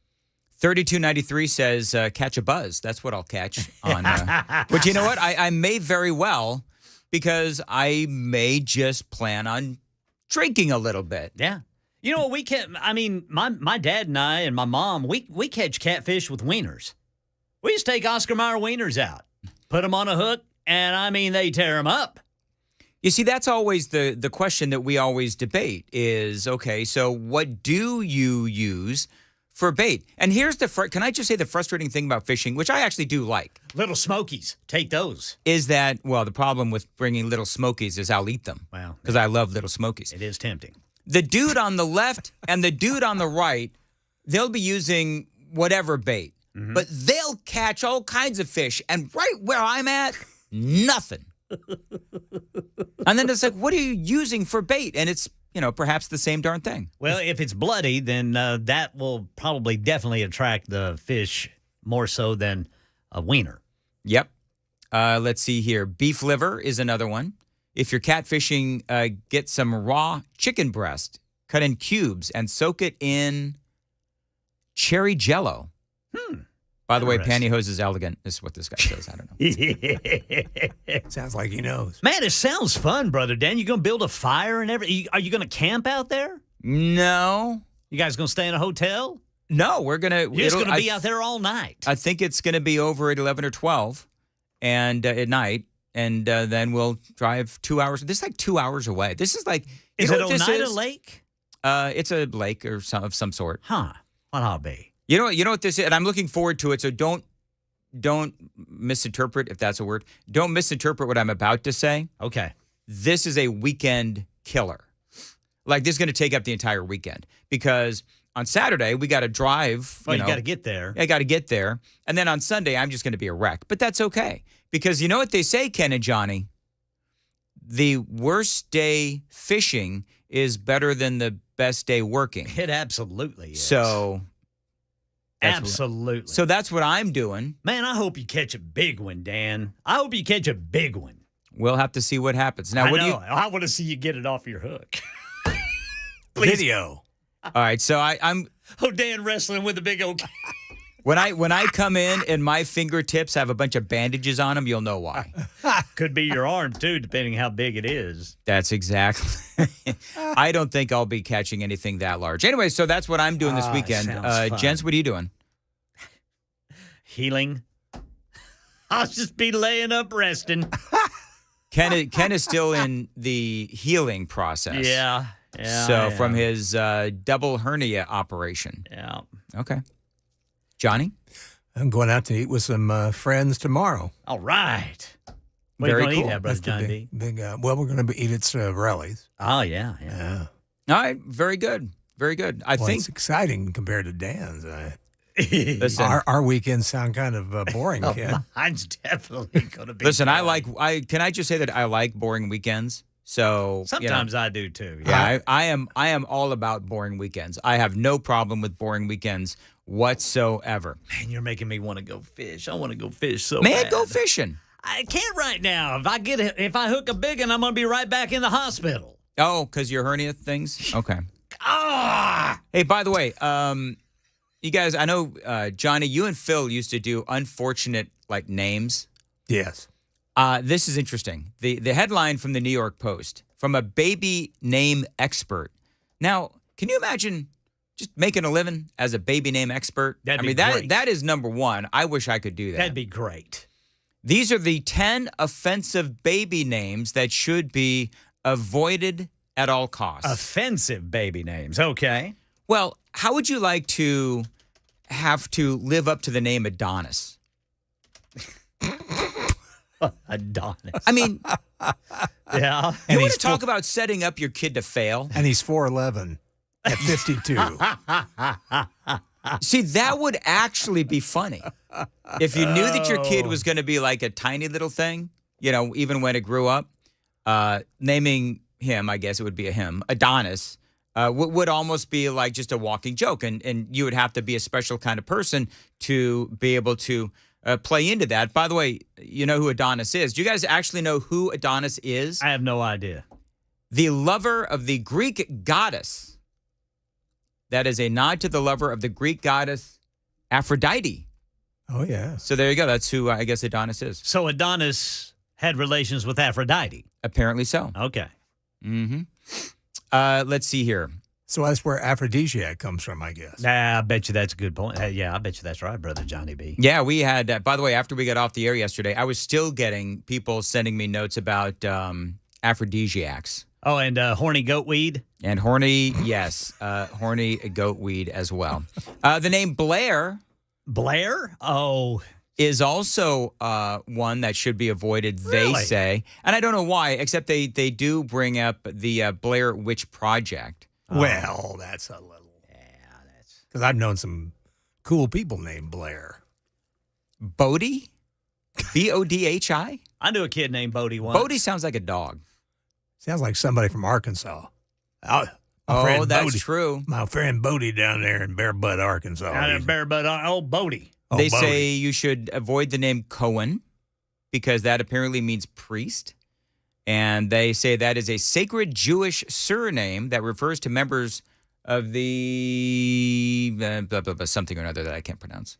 3293 says, catch a buzz. That's what I'll catch on. But you know what? I may very well, because I may just plan on drinking a little bit. Yeah. You know what we can? I mean, my dad and I and my mom, we catch catfish with wieners. We just take Oscar Mayer wieners out, put them on a hook, and I mean, they tear them up. You see, that's always the question that we always debate is, okay, so what do you use for bait? And here's can I just say the frustrating thing about fishing, which I actually do like. Little smokies. Take those. Is that, well, the problem with bringing little smokies is I'll eat them. Wow. Because I love little smokies. It is tempting. The dude on the left and the dude on the right, they'll be using whatever bait. Mm-hmm. But they'll catch all kinds of fish. And right where I'm at, nothing. And then it's like, what are you using for bait? And it's, perhaps the same darn thing. Well, if it's bloody, then that will probably definitely attract the fish more so than a wiener. Yep. Let's see here. Beef liver is another one. If you're catfishing, get some raw chicken breast, cut in cubes, and soak it in cherry jello. By the way, pantyhose is elegant. This is what this guy says. I don't know. Sounds like he knows. Man, it sounds fun, Brother Dan. You going to build a fire and everything? Are you going to camp out there? No. You guys going to stay in a hotel? No, we're going to. You're just going to be out there all night. I think it's going to be over at 11 or 12 and at night. And then we'll drive 2 hours. This is like 2 hours away. This is like. Is it Oneida Lake? It's a lake of some sort. Huh. What I'll be. You know what this is, and I'm looking forward to it. So don't misinterpret, if that's a word. Don't misinterpret what I'm about to say. Okay. This is a weekend killer. Like, this is going to take up the entire weekend because on Saturday we got to drive. Well, you got to get there. I got to get there, and then on Sunday I'm just going to be a wreck. But that's okay because you know what they say, Ken and Johnny. The worst day fishing is better than the best day working. It absolutely is. So. Absolutely. So that's what I'm doing. Man, I hope you catch a big one, Dan. I hope you catch a big one. We'll have to see what happens. Now, I want to see you get it off your hook. Video. All right, so I'm. Oh, Dan wrestling with a big old. When I come in and my fingertips have a bunch of bandages on them, you'll know why. Could be your arm too, depending how big it is. That's exactly. I don't think I'll be catching anything that large. Anyway, so that's what I'm doing this weekend. Jens, what are you doing? Healing. I'll just be laying up resting. Ken is still in the healing process. Yeah. So from his double hernia operation. Yeah. Okay. Johnny? I'm going out to eat with some friends tomorrow. All right. What are you going to eat, Brother John D? Well, we're going to eat at Relly's. Oh, yeah. All right. Very good. Very good. I think it's exciting compared to Dan's. Listen, our weekends sound kind of boring, Ken. Mine's definitely going to be. Listen, can I just say that I like boring weekends? So sometimes I do too. Yeah, I am all about boring weekends. I have no problem with boring weekends whatsoever. Man, you're making me want to go fish. I want to go fish so Man, bad. go fishing. I can't right now. If I hook a big one, I'm going to be right back in the hospital. Oh, because your hernia things? Okay. Ah! Hey, by the way, you guys, I know, Johnny, you and Phil used to do unfortunate, names. Yes. This is interesting. The headline from the New York Post, from a baby name expert. Now, can you imagine just making a living as a baby name expert? That is number one. I wish I could do that. That'd be great. These are the 10 offensive baby names that should be avoided at all costs. Offensive baby names. Okay. Well, how would you like to have to live up to the name Adonis? Adonis. I mean, yeah. You want to talk about setting up your kid to fail? And he's 4'11" at 52. See, that would actually be funny. If you knew that your kid was going to be like a tiny little thing, even when it grew up, naming him, I guess it would be a him, Adonis, would almost be like just a walking joke. And you would have to be a special kind of person to be able to play into that. By the way, you know who Adonis is. Do you guys actually know who Adonis is? I have no idea. The lover of the Greek goddess. That is a nod to the lover of the Greek goddess Aphrodite. Oh, yeah. So there you go. That's who I guess Adonis is. So Adonis had relations with Aphrodite. Apparently so. Okay. Mm-hmm. Let's see here. So that's where aphrodisiac comes from, I guess. Nah, I bet you that's a good point. Yeah, I bet you that's right, Brother Johnny B. Yeah, we had, by the way, after we got off the air yesterday, I was still getting people sending me notes about aphrodisiacs. Oh, and horny goatweed? And horny, yes, horny goatweed as well. The name Blair. Blair? Oh. Is also one that should be avoided, Really? they say. And I don't know why, except they do bring up the Blair Witch Project. Well, that's a little. Yeah, that's. Because I've known some cool people named Blair. Bodie? B-O-D-H-I? I knew a kid named Bodie once. Bodie sounds like a dog. Sounds like somebody from Arkansas. Oh, that's true. My friend Bodie down there in Bear Butt, Arkansas. Down in Bear Butt, old Bodie. They say you should avoid the name Cohen because that apparently means priest. And they say that is a sacred Jewish surname that refers to members of the blah, blah, blah, something or another that I can't pronounce.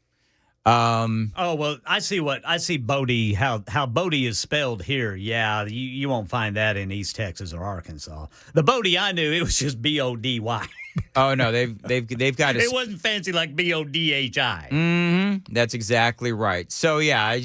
Oh, well, I see Bodie, how Bodie is spelled here. Yeah, you won't find that in East Texas or Arkansas. The Bodie I knew, it was just B-O-D-Y. Oh, no, they've got it wasn't fancy like B-O-D-H-I. Mm-hmm. That's exactly right. So, yeah,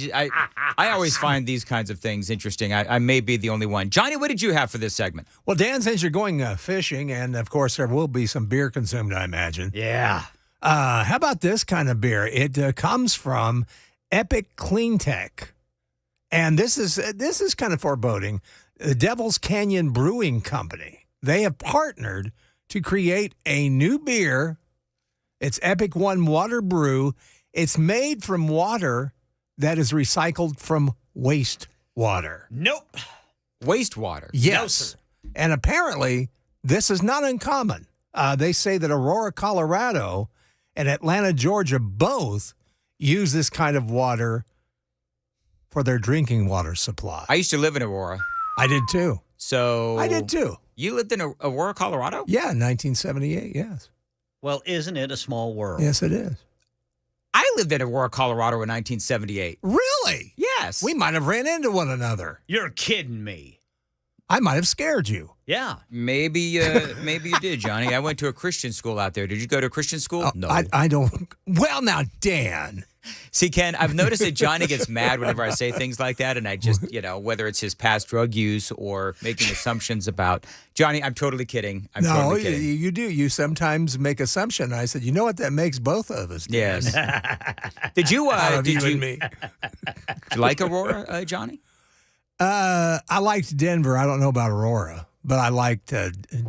I always find these kinds of things interesting. I may be the only one. Johnny, what did you have for this segment? Well, Dan, since you're going fishing, and, of course, there will be some beer consumed, I imagine. Yeah. How about this kind of beer? It comes from Epic Clean Tech. And this is kind of foreboding. The Devil's Canyon Brewing Company. They have partnered to create a new beer. It's Epic One Water Brew. It's made from water that is recycled from wastewater. Nope. Wastewater? Yes. No, sir. And apparently, this is not uncommon. They say that Aurora, Colorado, and Atlanta, Georgia both use this kind of water for their drinking water supply. I used to live in Aurora. I did too. So I did too. You lived in Aurora, Colorado? Yeah, 1978, yes. Well, isn't it a small world? Yes, it is. I lived in Aurora, Colorado in 1978. Really? Yes. We might have ran into one another. You're kidding me. I might have scared you. Yeah. Maybe you did, Johnny. I went to a Christian school out there. Did you go to a Christian school? No. I don't. Well, now, Dan. See, Ken, I've noticed that Johnny gets mad whenever I say things like that, and I just, whether it's his past drug use or making assumptions about Johnny, I'm totally kidding. Totally kidding. You do. You sometimes make assumption. I said, you know what? That makes both of us. Dan. Yes. Did you? And me. Did you like Aurora, Johnny? I liked Denver. I don't know about Aurora, but I liked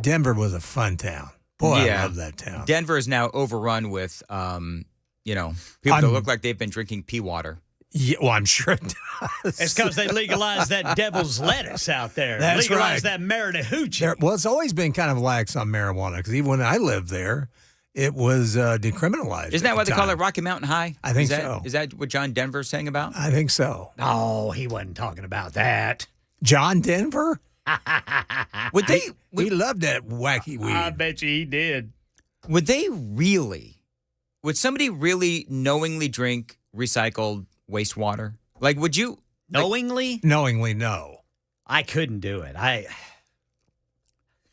Denver. Was a fun town. Boy, I love that town. Denver is now overrun with, people that look like they've been drinking pea water. Yeah, well, I'm sure it does. It's because they legalized that devil's lettuce out there. That's legalized right. that Maritahoochie. Well, it's always been kind of lax on marijuana because even when I lived there, it was decriminalized. Isn't that why they call it Rocky Mountain High? I think so. Is that what John Denver's saying about? I think so. No, he wasn't talking about that. John Denver? He loved that wacky weed. I bet you he did. Would somebody really knowingly drink recycled wastewater? Like, would you? Knowingly? Knowingly, no. I couldn't do it.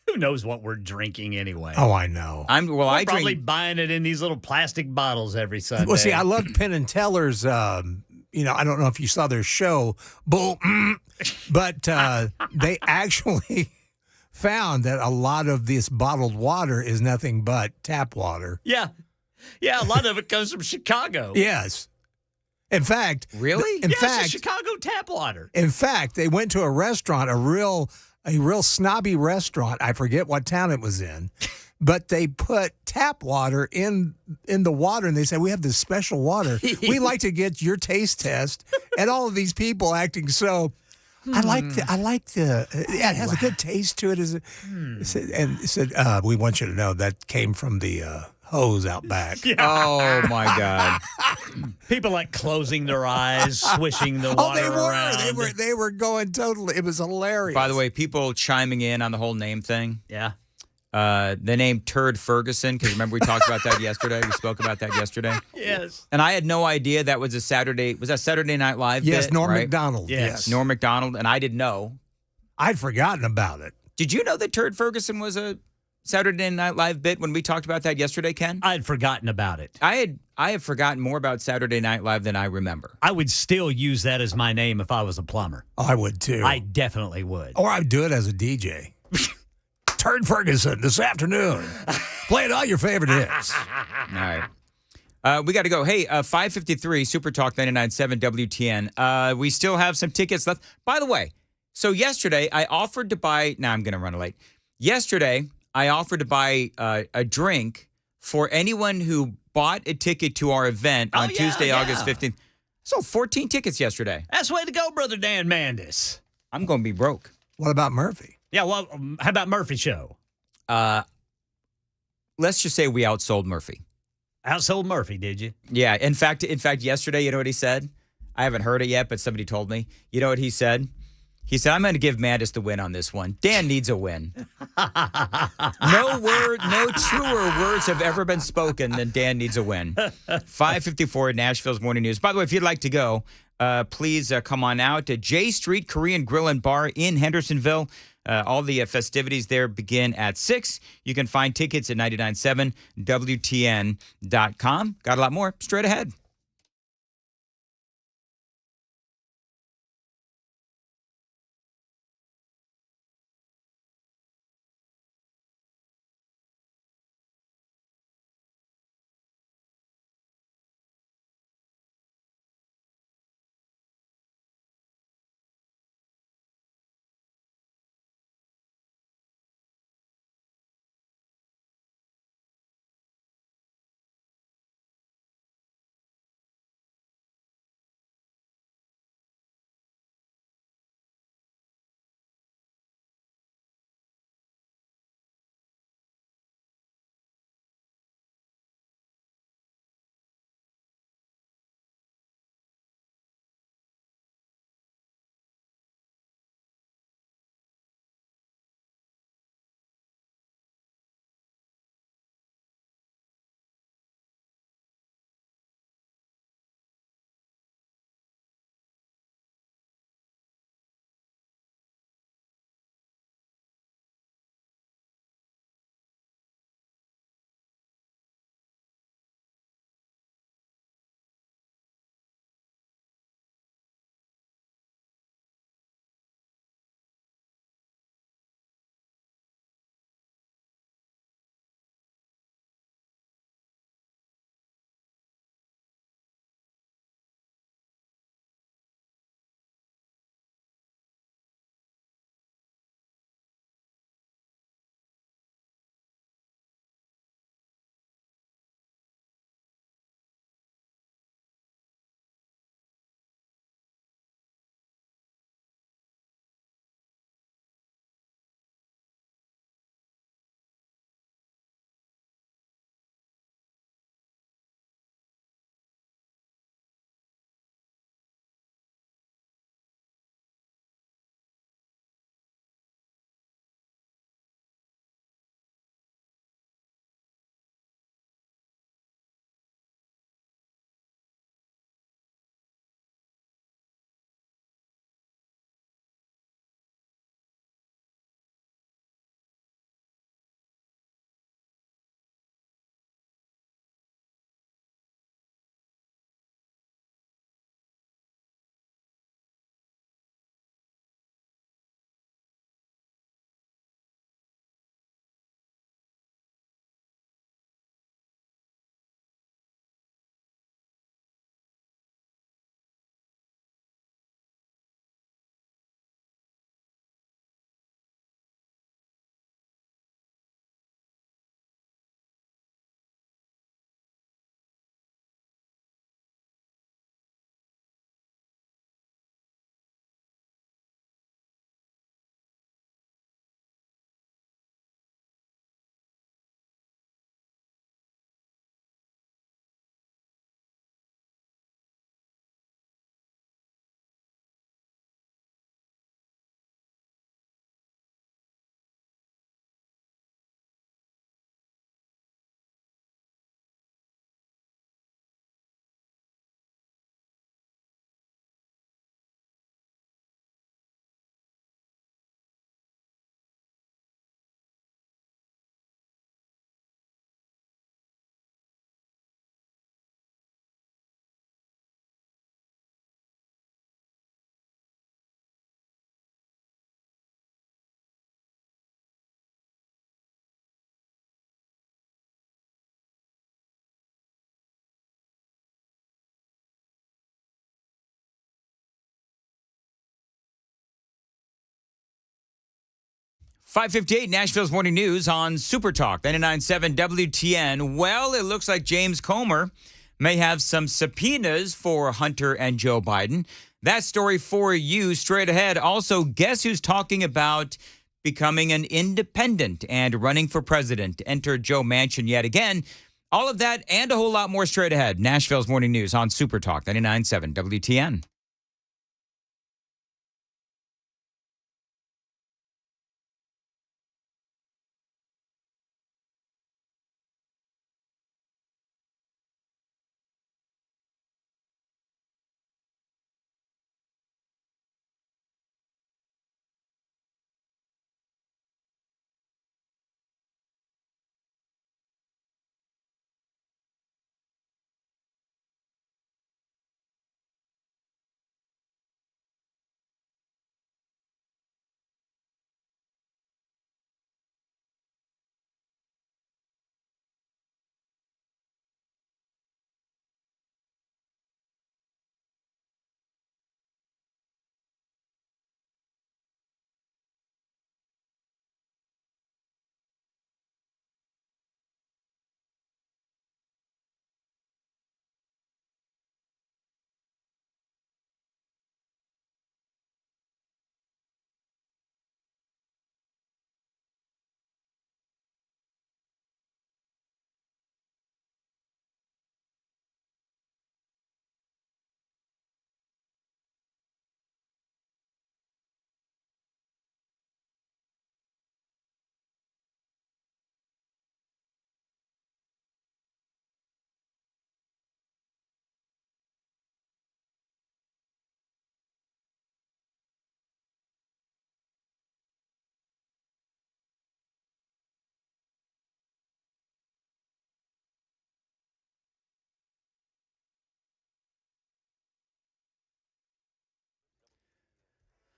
Who knows what we're drinking anyway? Oh, I know. We're probably buying it in these little plastic bottles every Sunday. Well, see, I love Penn and Teller's. I don't know if you saw their show, but they actually found that a lot of this bottled water is nothing but tap water. Yeah, a lot of it comes from Chicago. Yes. In fact, really? It's Chicago tap water. In fact, they went to a restaurant, a real snobby restaurant. I forget what town it was in, but they put tap water in the water, and they said, "We have this special water. We'd like to get your taste test." And all of these people acting so. I like the. Yeah, it has a good taste to it. And it said, "We want you to know that came from the hose out back. Oh, my God. People like closing their eyes, swishing the water around. They were going totally. It was hilarious. By the way, people chiming in on the whole name thing. Yeah. The name Turd Ferguson, because remember we talked about that yesterday? We spoke about that yesterday. Yes. And I had no idea that was a Saturday. Was that Saturday Night Live? Yes, bit, Norm right? Macdonald. Yes. Norm Macdonald, and I didn't know. I'd forgotten about it. Did you know that Turd Ferguson was a Saturday Night Live bit when we talked about that yesterday, Ken? I'd forgotten about it. I have forgotten more about Saturday Night Live than I remember. I would still use that as my name if I was a plumber. I would too. I definitely would. Or I'd do it as a DJ. Turd Ferguson this afternoon. Playing all your favorite hits. All right. We got to go. Hey, 5:53 Super Talk 99.7 WTN. We still have some tickets left. By the way, so yesterday I offered to buy. Now I'm going to run late. Yesterday I offered to buy a drink for anyone who bought a ticket to our event on Tuesday, August 15th. So 14 tickets yesterday. That's the way to go, Brother Dan Mandis. I'm going to be broke. What about Murphy? Yeah, well, how about Murphy Show? Let's just say we outsold Murphy. Outsold Murphy, did you? Yeah. In fact, yesterday, you know what he said? I haven't heard it yet, but somebody told me. You know what he said? He said, I'm going to give Mandis the win on this one. Dan needs a win. No truer words have ever been spoken than Dan needs a win. 5:54 Nashville's Morning News. By the way, if you'd like to go, please come on out to J Street Korean Grill and Bar in Hendersonville. All the festivities there begin at 6. You can find tickets at 997WTN.com. Got a lot more straight ahead. 5:58, Nashville's Morning News on Super Talk 99.7 WTN. Well, it looks like James Comer may have some subpoenas for Hunter and Joe Biden. That story for you straight ahead. Also, guess who's talking about becoming an independent and running for president? Enter Joe Manchin yet again. All of that and a whole lot more straight ahead. Nashville's Morning News on Super Talk 99.7 WTN.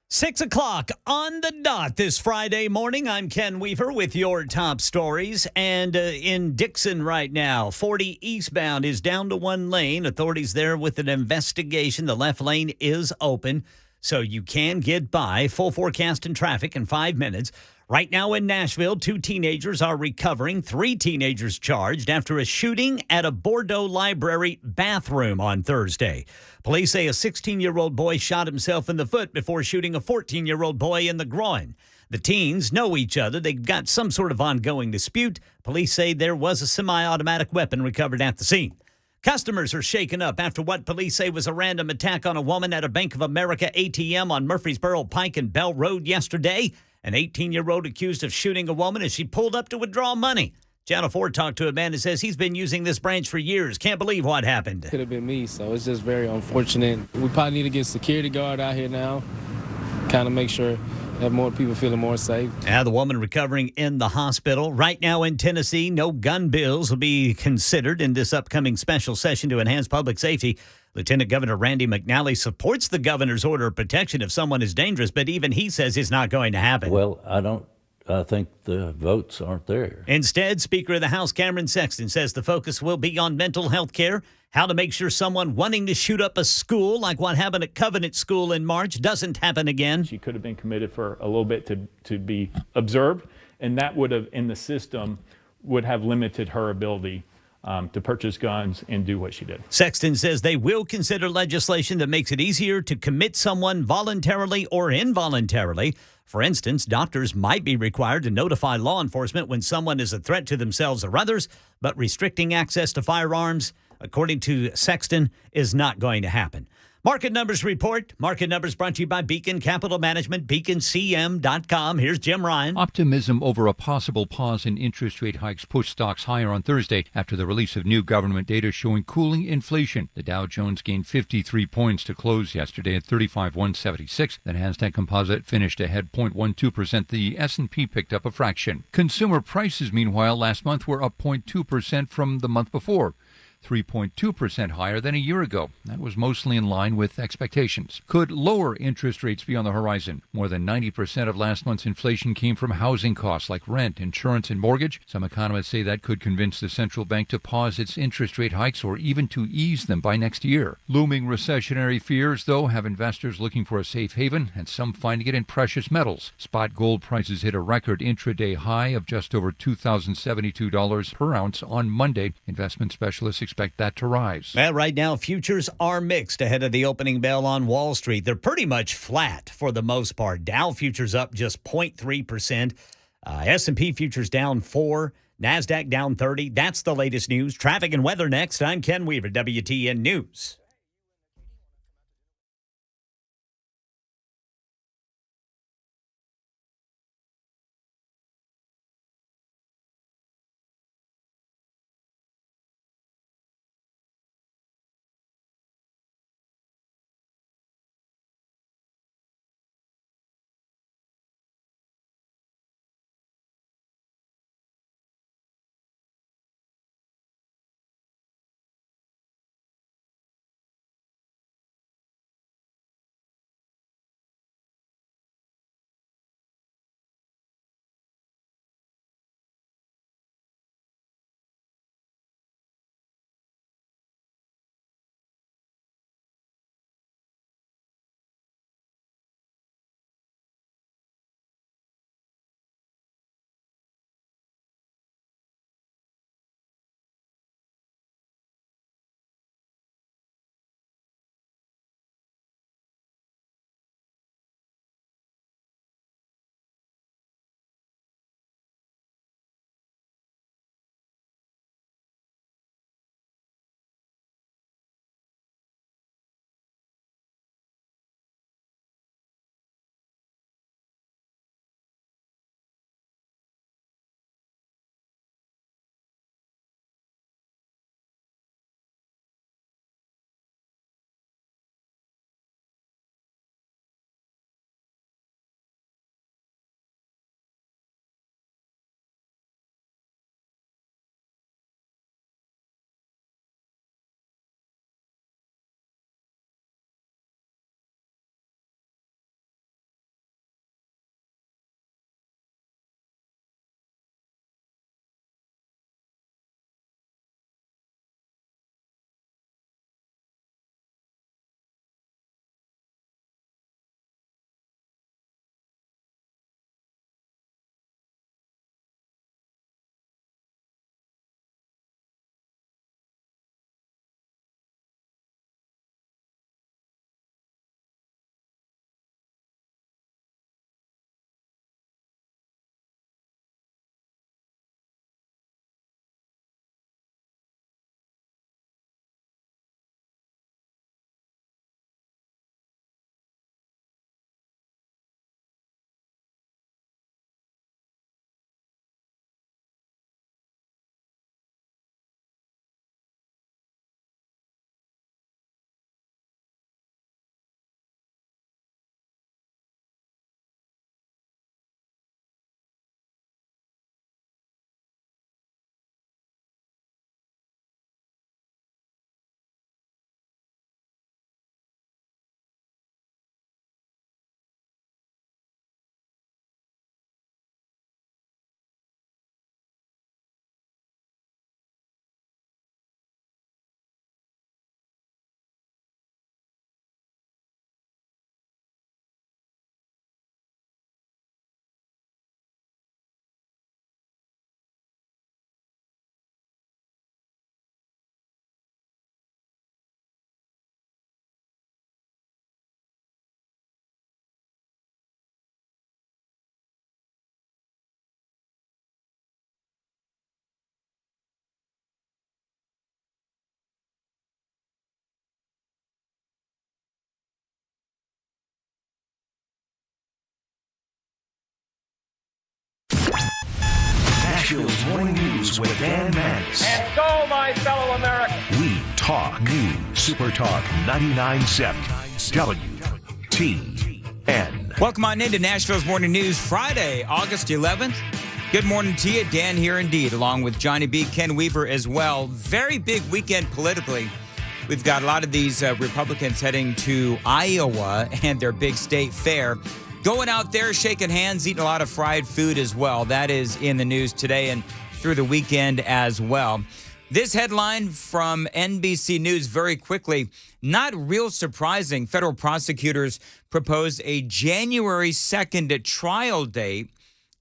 Six o'clock on the dot this Friday morning. I'm Ken Weaver with your top stories. And in Dixon right now, 40 eastbound is down to one lane. Authorities there with an investigation. The left lane is open, so you can get by. Full forecast and traffic in 5 minutes. Right now in Nashville, 2 teenagers are recovering. 3 teenagers charged after a shooting at a Bordeaux Library bathroom on Thursday. Police say a 16-year-old boy shot himself in the foot before shooting a 14-year-old boy in the groin. The teens know each other. They've got some sort of ongoing dispute. Police say there was a semi-automatic weapon recovered at the scene. Customers are shaken up after what police say was a random attack on a woman at a Bank of America ATM on Murfreesboro Pike and Bell Road yesterday. An 18-year-old accused of shooting a woman as she pulled up to withdraw money. Channel 4 talked to a man who says he's been using this branch for years. Can't believe what happened. Could have been me, so it's just very unfortunate. We probably need to get security guard out here now, kind of make sure that more people feeling more safe. The woman recovering in the hospital. Right now in Tennessee, no gun bills will be considered in this upcoming special session to enhance public safety. Lieutenant Governor Randy McNally supports the governor's order of protection if someone is dangerous, but even he says it's not going to happen. Well, I think the votes aren't there. Instead, Speaker of the House Cameron Sexton says the focus will be on mental health care, how to make sure someone wanting to shoot up a school like what happened at Covenant School in March doesn't happen again. She could have been committed for a little bit to be observed, and that would have, in the system, would have limited her ability to purchase guns and do what she did. Sexton says they will consider legislation that makes it easier to commit someone voluntarily or involuntarily. For instance, doctors might be required to notify law enforcement when someone is a threat to themselves or others, but restricting access to firearms, according to Sexton, is not going to happen. Market Numbers Report. Market Numbers brought to you by Beacon Capital Management, beaconcm.com. Here's Jim Ryan. Optimism over a possible pause in interest rate hikes pushed stocks higher on Thursday after the release of new government data showing cooling inflation. The Dow Jones gained 53 points to close yesterday at 35,176. The Nasdaq Composite finished ahead 0.12%. The S&P picked up a fraction. Consumer prices, meanwhile, last month were up 0.2% from the month before. 3.2% higher than a year ago. That was mostly in line with expectations. Could lower interest rates be on the horizon? More than 90% of last month's inflation came from housing costs like rent, insurance, and mortgage. Some economists say that could convince the central bank to pause its interest rate hikes or even to ease them by next year. Looming recessionary fears, though, have investors looking for a safe haven and some finding it in precious metals. Spot gold prices hit a record intraday high of just over $2,072 per ounce on Monday. Investment specialists expect that to rise. Well, right now, futures are mixed ahead of the opening bell on Wall Street. They're pretty much flat for the most part. Dow futures up just 0.3%. S&P futures down 4%. NASDAQ down 30%. That's the latest news. Traffic and weather next. I'm Ken Weaver, WTN News. Nashville's Morning News with Dan Mandis. And so, my fellow Americans, We talk news. Super Talk 99.7 WTN. Welcome on into Nashville's Morning News, Friday, August 11th. Good morning to you. Dan here indeed, along with Johnny B, Ken Weaver as well. Very big weekend politically. We've got a lot of these Republicans heading to Iowa and their big state fair. Going out there, shaking hands, eating a lot of fried food as well. That is in the news today and through the weekend as well. This headline from NBC News very quickly. Not real surprising. Federal prosecutors proposed a January 2nd trial date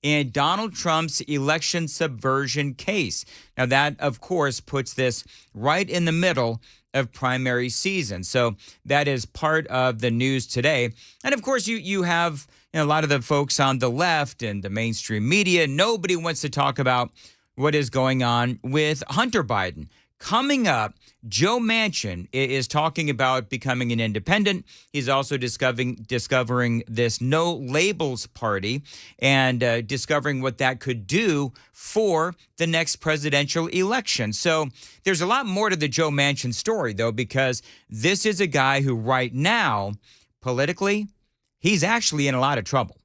in Donald Trump's election subversion case. Now, that, of course, puts this right in the middle of primary season. So that is part of the news today. And, of course, you have a lot of the folks on the left and the mainstream media. Nobody wants to talk about what is going on with Hunter Biden. Coming up, Joe Manchin is talking about becoming an independent. He's also discovering this no labels party and discovering what that could do for the next presidential election. So there's a lot more to the Joe Manchin story, though, because this is a guy who right now, politically, he's actually in a lot of trouble.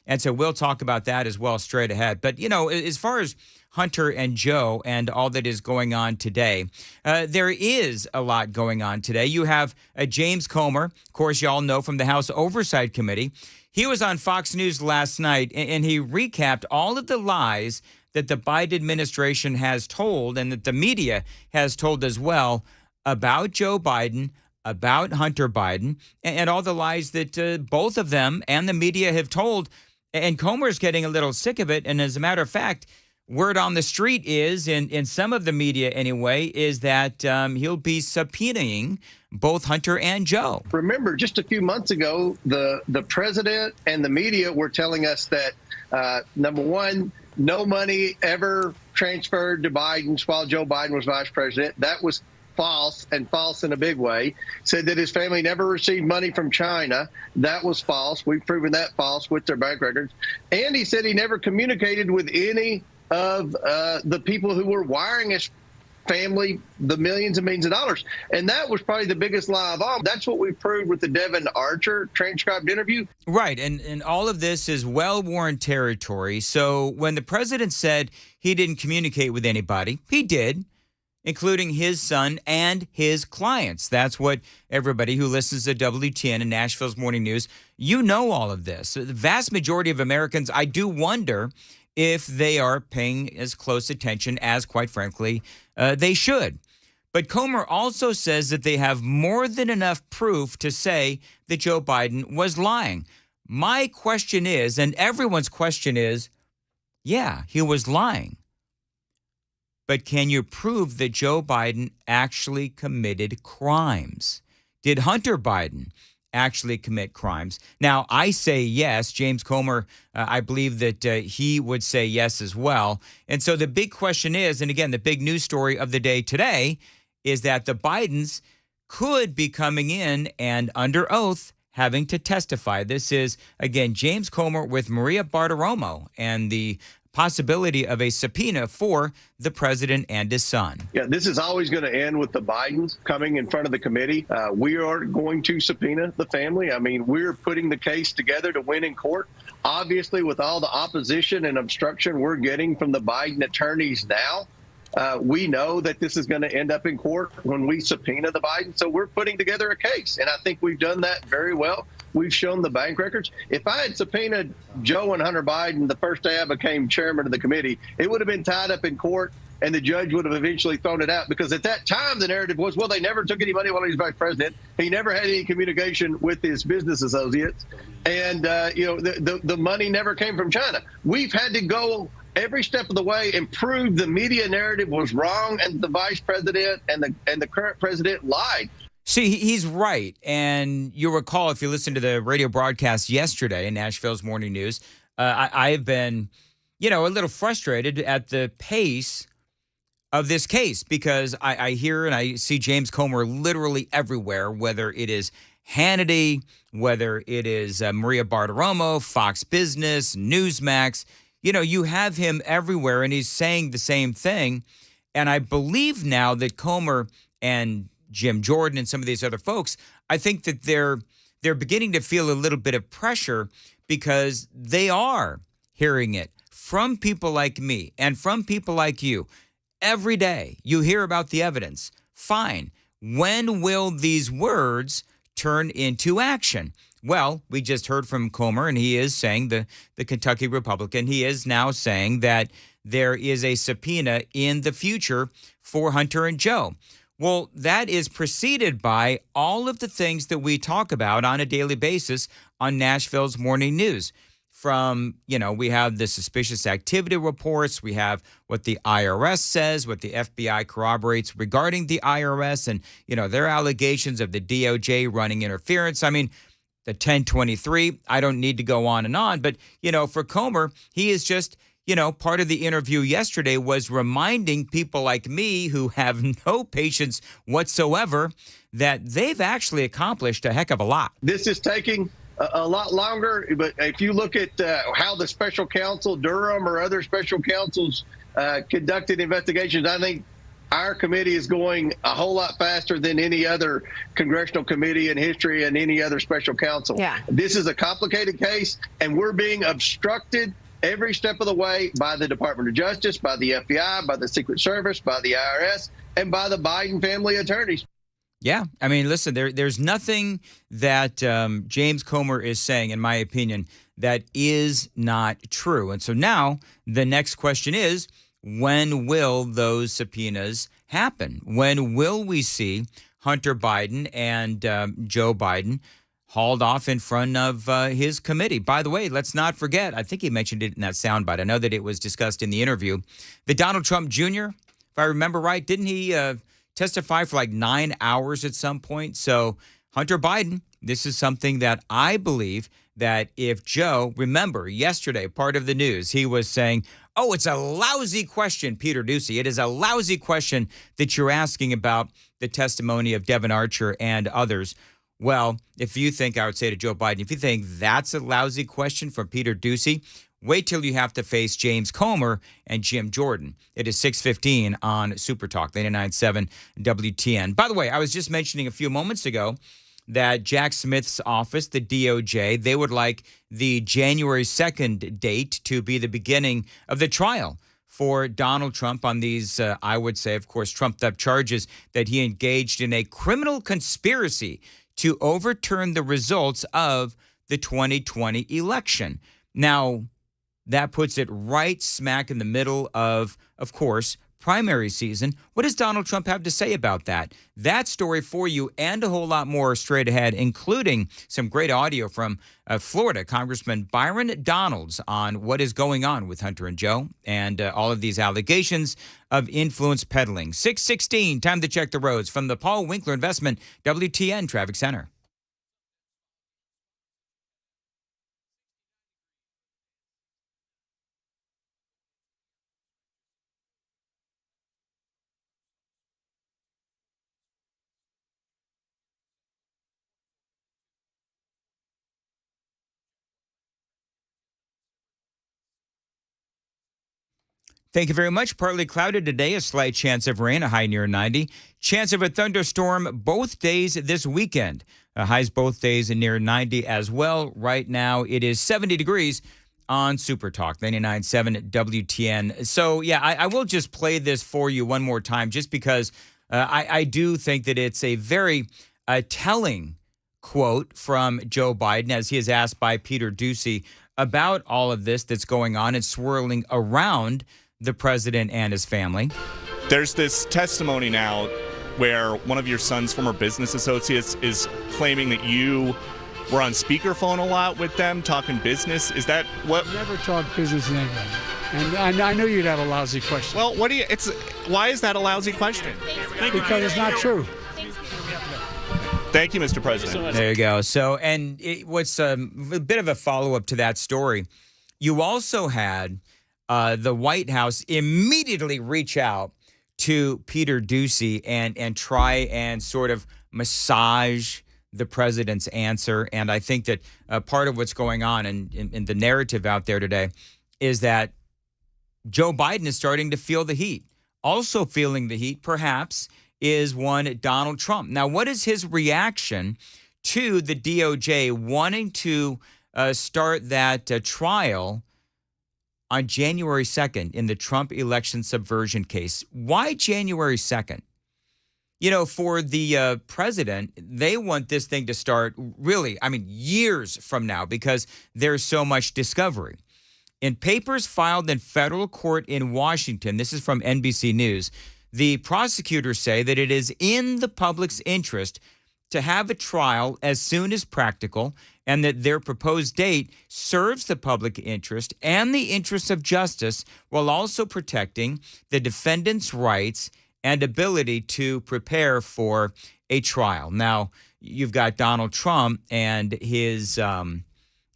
And so we'll talk about that as well straight ahead. But, as far as Hunter and Joe and all that is going on today, there is a lot going on today. You have James Comer, of course, you all know from the House Oversight Committee. He was on Fox News last night, and he recapped all of the lies that the Biden administration has told and that the media has told as well about Joe Biden, about Hunter Biden, and all the lies that both of them and the media have told. And Comer's getting a little sick of it. And as a matter of fact, word on the street is, in some of the media anyway, is that he'll be subpoenaing both Hunter and Joe. Remember, just a few months ago, the president and the media were telling us that, number one, no money ever transferred to Biden while Joe Biden was vice president. That was false, and false in a big way. Said that his family never received money from China. That was false. We've proven that false with their bank records. And he said he never communicated with any of the people who were wiring his family the millions and millions of dollars. And that was probably the biggest lie of all. That's what we proved with the Devin Archer transcribed interview. Right. And all of this is well-worn territory. So when the president said he didn't communicate with anybody, he did, including his son and his clients. That's what everybody who listens to WTN and Nashville's Morning News, all of this. The vast majority of Americans, I do wonder if they are paying as close attention as, quite frankly, they should. But Comer also says that they have more than enough proof to say that Joe Biden was lying. My question is, and everyone's question is, yeah, he was lying. But can you prove that Joe Biden actually committed crimes? Did Hunter Biden actually commit crimes? Now, I say yes. James Comer, I believe that he would say yes as well. And so the big question is, and again, the big news story of the day today is that the Bidens could be coming in and under oath having to testify. This is, again, James Comer with Maria Bartiromo and the possibility of a subpoena for the president and his son. Yeah, this is always going to end with the Bidens coming in front of the committee. We are going to subpoena the family. I mean, we're putting the case together to win in court. Obviously, with all the opposition and obstruction we're getting from the Biden attorneys now, we know that this is going to end up in court when we subpoena the Biden. So we're putting together a case, and I think we've done that very well. We've shown the bank records. If I had subpoenaed Joe and Hunter Biden the first day I became chairman of the committee, it would have been tied up in court, and the judge would have eventually thrown it out, because at that time the narrative was, well, they never took any money while he was vice president. He never had any communication with his business associates, and the money never came from China. We've had to go every step of the way and prove the media narrative was wrong, and the vice president and the current president lied. See, he's right. And you'll recall, if you listened to the radio broadcast yesterday in Nashville's Morning News, I've been, a little frustrated at the pace of this case, because I hear and I see James Comer literally everywhere, whether it is Hannity, whether it is Maria Bartiromo, Fox Business, Newsmax. You have him everywhere, and he's saying the same thing. And I believe now that Comer and Jim Jordan and some of these other folks, I think that they're beginning to feel a little bit of pressure, because they are hearing it from people like me and from people like you, every day you hear about the evidence. Fine. When will these words turn into action? Well, we just heard from Comer, and he is saying, the Kentucky Republican, he is now saying that there is a subpoena in the future for Hunter and Joe. Well, that is preceded by all of the things that we talk about on a daily basis on Nashville's Morning News. From, we have the suspicious activity reports, we have what the IRS says, what the FBI corroborates regarding the IRS and, their allegations of the DOJ running interference. I mean, the 1023, I don't need to go on, but, for Comer, he is just, part of the interview yesterday was reminding people like me who have no patience whatsoever that they've actually accomplished a heck of a lot. This is taking a lot longer, but if you look at how the special counsel, Durham or other special counsels conducted investigations, I think our committee is going a whole lot faster than any other congressional committee in history and any other special counsel. Yeah. This is a complicated case, and we're being obstructed every step of the way by the Department of Justice, by the FBI, by the Secret Service, by the IRS, and by the Biden family attorneys. Yeah. I mean, listen, there's nothing that James Comer is saying, in my opinion, that is not true. And so now the next question is, when will those subpoenas happen? When will we see Hunter Biden and Joe Biden hauled off in front of his committee? By the way, let's not forget, I think he mentioned it in that soundbite. I know that it was discussed in the interview. The Donald Trump Jr., if I remember right, didn't he testify for like 9 hours at some point? So Hunter Biden, this is something that I believe that if Joe, remember yesterday, part of the news, he was saying, oh, it's a lousy question, Peter Doocy. It is a lousy question that you're asking about the testimony of Devin Archer and others. Well, if you think, I would say to Joe Biden, if you think that's a lousy question from Peter Doocy, wait till you have to face James Comer and Jim Jordan. It is 6:15 on Super Talk, 99.7 WTN. By the way, I was just mentioning a few moments ago that Jack Smith's office, the DOJ, they would like the January 2nd date to be the beginning of the trial for Donald Trump on these, I would say, of course, trumped-up charges that he engaged in a criminal conspiracy to overturn the results of the 2020 election. Now, that puts it right smack in the middle of course, primary season. What does Donald Trump have to say about that? That story for you and a whole lot more straight ahead, including some great audio from Florida Congressman Byron Donalds on what is going on with Hunter and Joe and all of these allegations of influence peddling. 6:16, time to check the roads from the Paul Winkler Investment WTN Traffic Center. Thank you very much. Partly cloudy today, a slight chance of rain, a high near 90. Chance of a thunderstorm both days this weekend. Highs both days and near 90 as well. Right now, it is 70 degrees on Super Talk, 99.7 WTN. So, yeah, I will just play this for you one more time just because I do think that it's a very telling quote from Joe Biden as he is asked by Peter Doocy about all of this that's going on and swirling around the president and his family. There's this testimony now where one of your son's former business associates is claiming that you were on speakerphone a lot with them talking business. Is that what? Never talk business in anybody. And I knew you'd have a lousy question. Well, why is that a lousy question? Because it's not true. Thank you, Mr. President. There you go. So, and what's a bit of a follow-up to that story, you also had the White House immediately reach out to Peter Doocy and try and sort of massage the president's answer. And I think that part of what's going on in the narrative out there today is that Joe Biden is starting to feel the heat. Also feeling the heat, perhaps, is one Donald Trump. Now, what is his reaction to the DOJ wanting to start that trial on January 2nd in the Trump election subversion case. Why January 2nd? You know, for the president, they want this thing to start really, years from now because there's so much discovery. In papers filed in federal court in Washington, this is from NBC News, the prosecutors say that it is in the public's interest to have a trial as soon as practical and that their proposed date serves the public interest and the interests of justice while also protecting the defendant's rights and ability to prepare for a trial. Now, you've got Donald Trump and his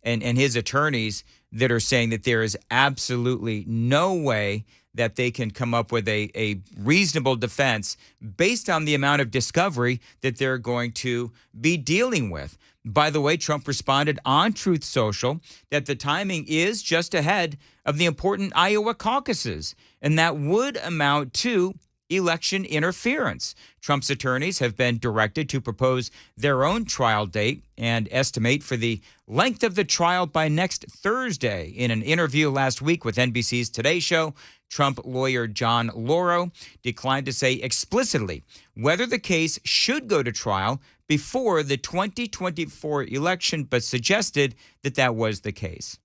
his attorneys that are saying that there is absolutely no way that they can come up with a reasonable defense based on the amount of discovery that they're going to be dealing with. By the way, Trump responded on Truth Social that the timing is just ahead of the important Iowa caucuses, and that would amount to election interference. Trump's attorneys have been directed to propose their own trial date and estimate for the length of the trial by next Thursday. In an interview last week with NBC's Today Show, Trump lawyer John Lauro declined to say explicitly whether the case should go to trial before the 2024 election, but suggested that that was the case.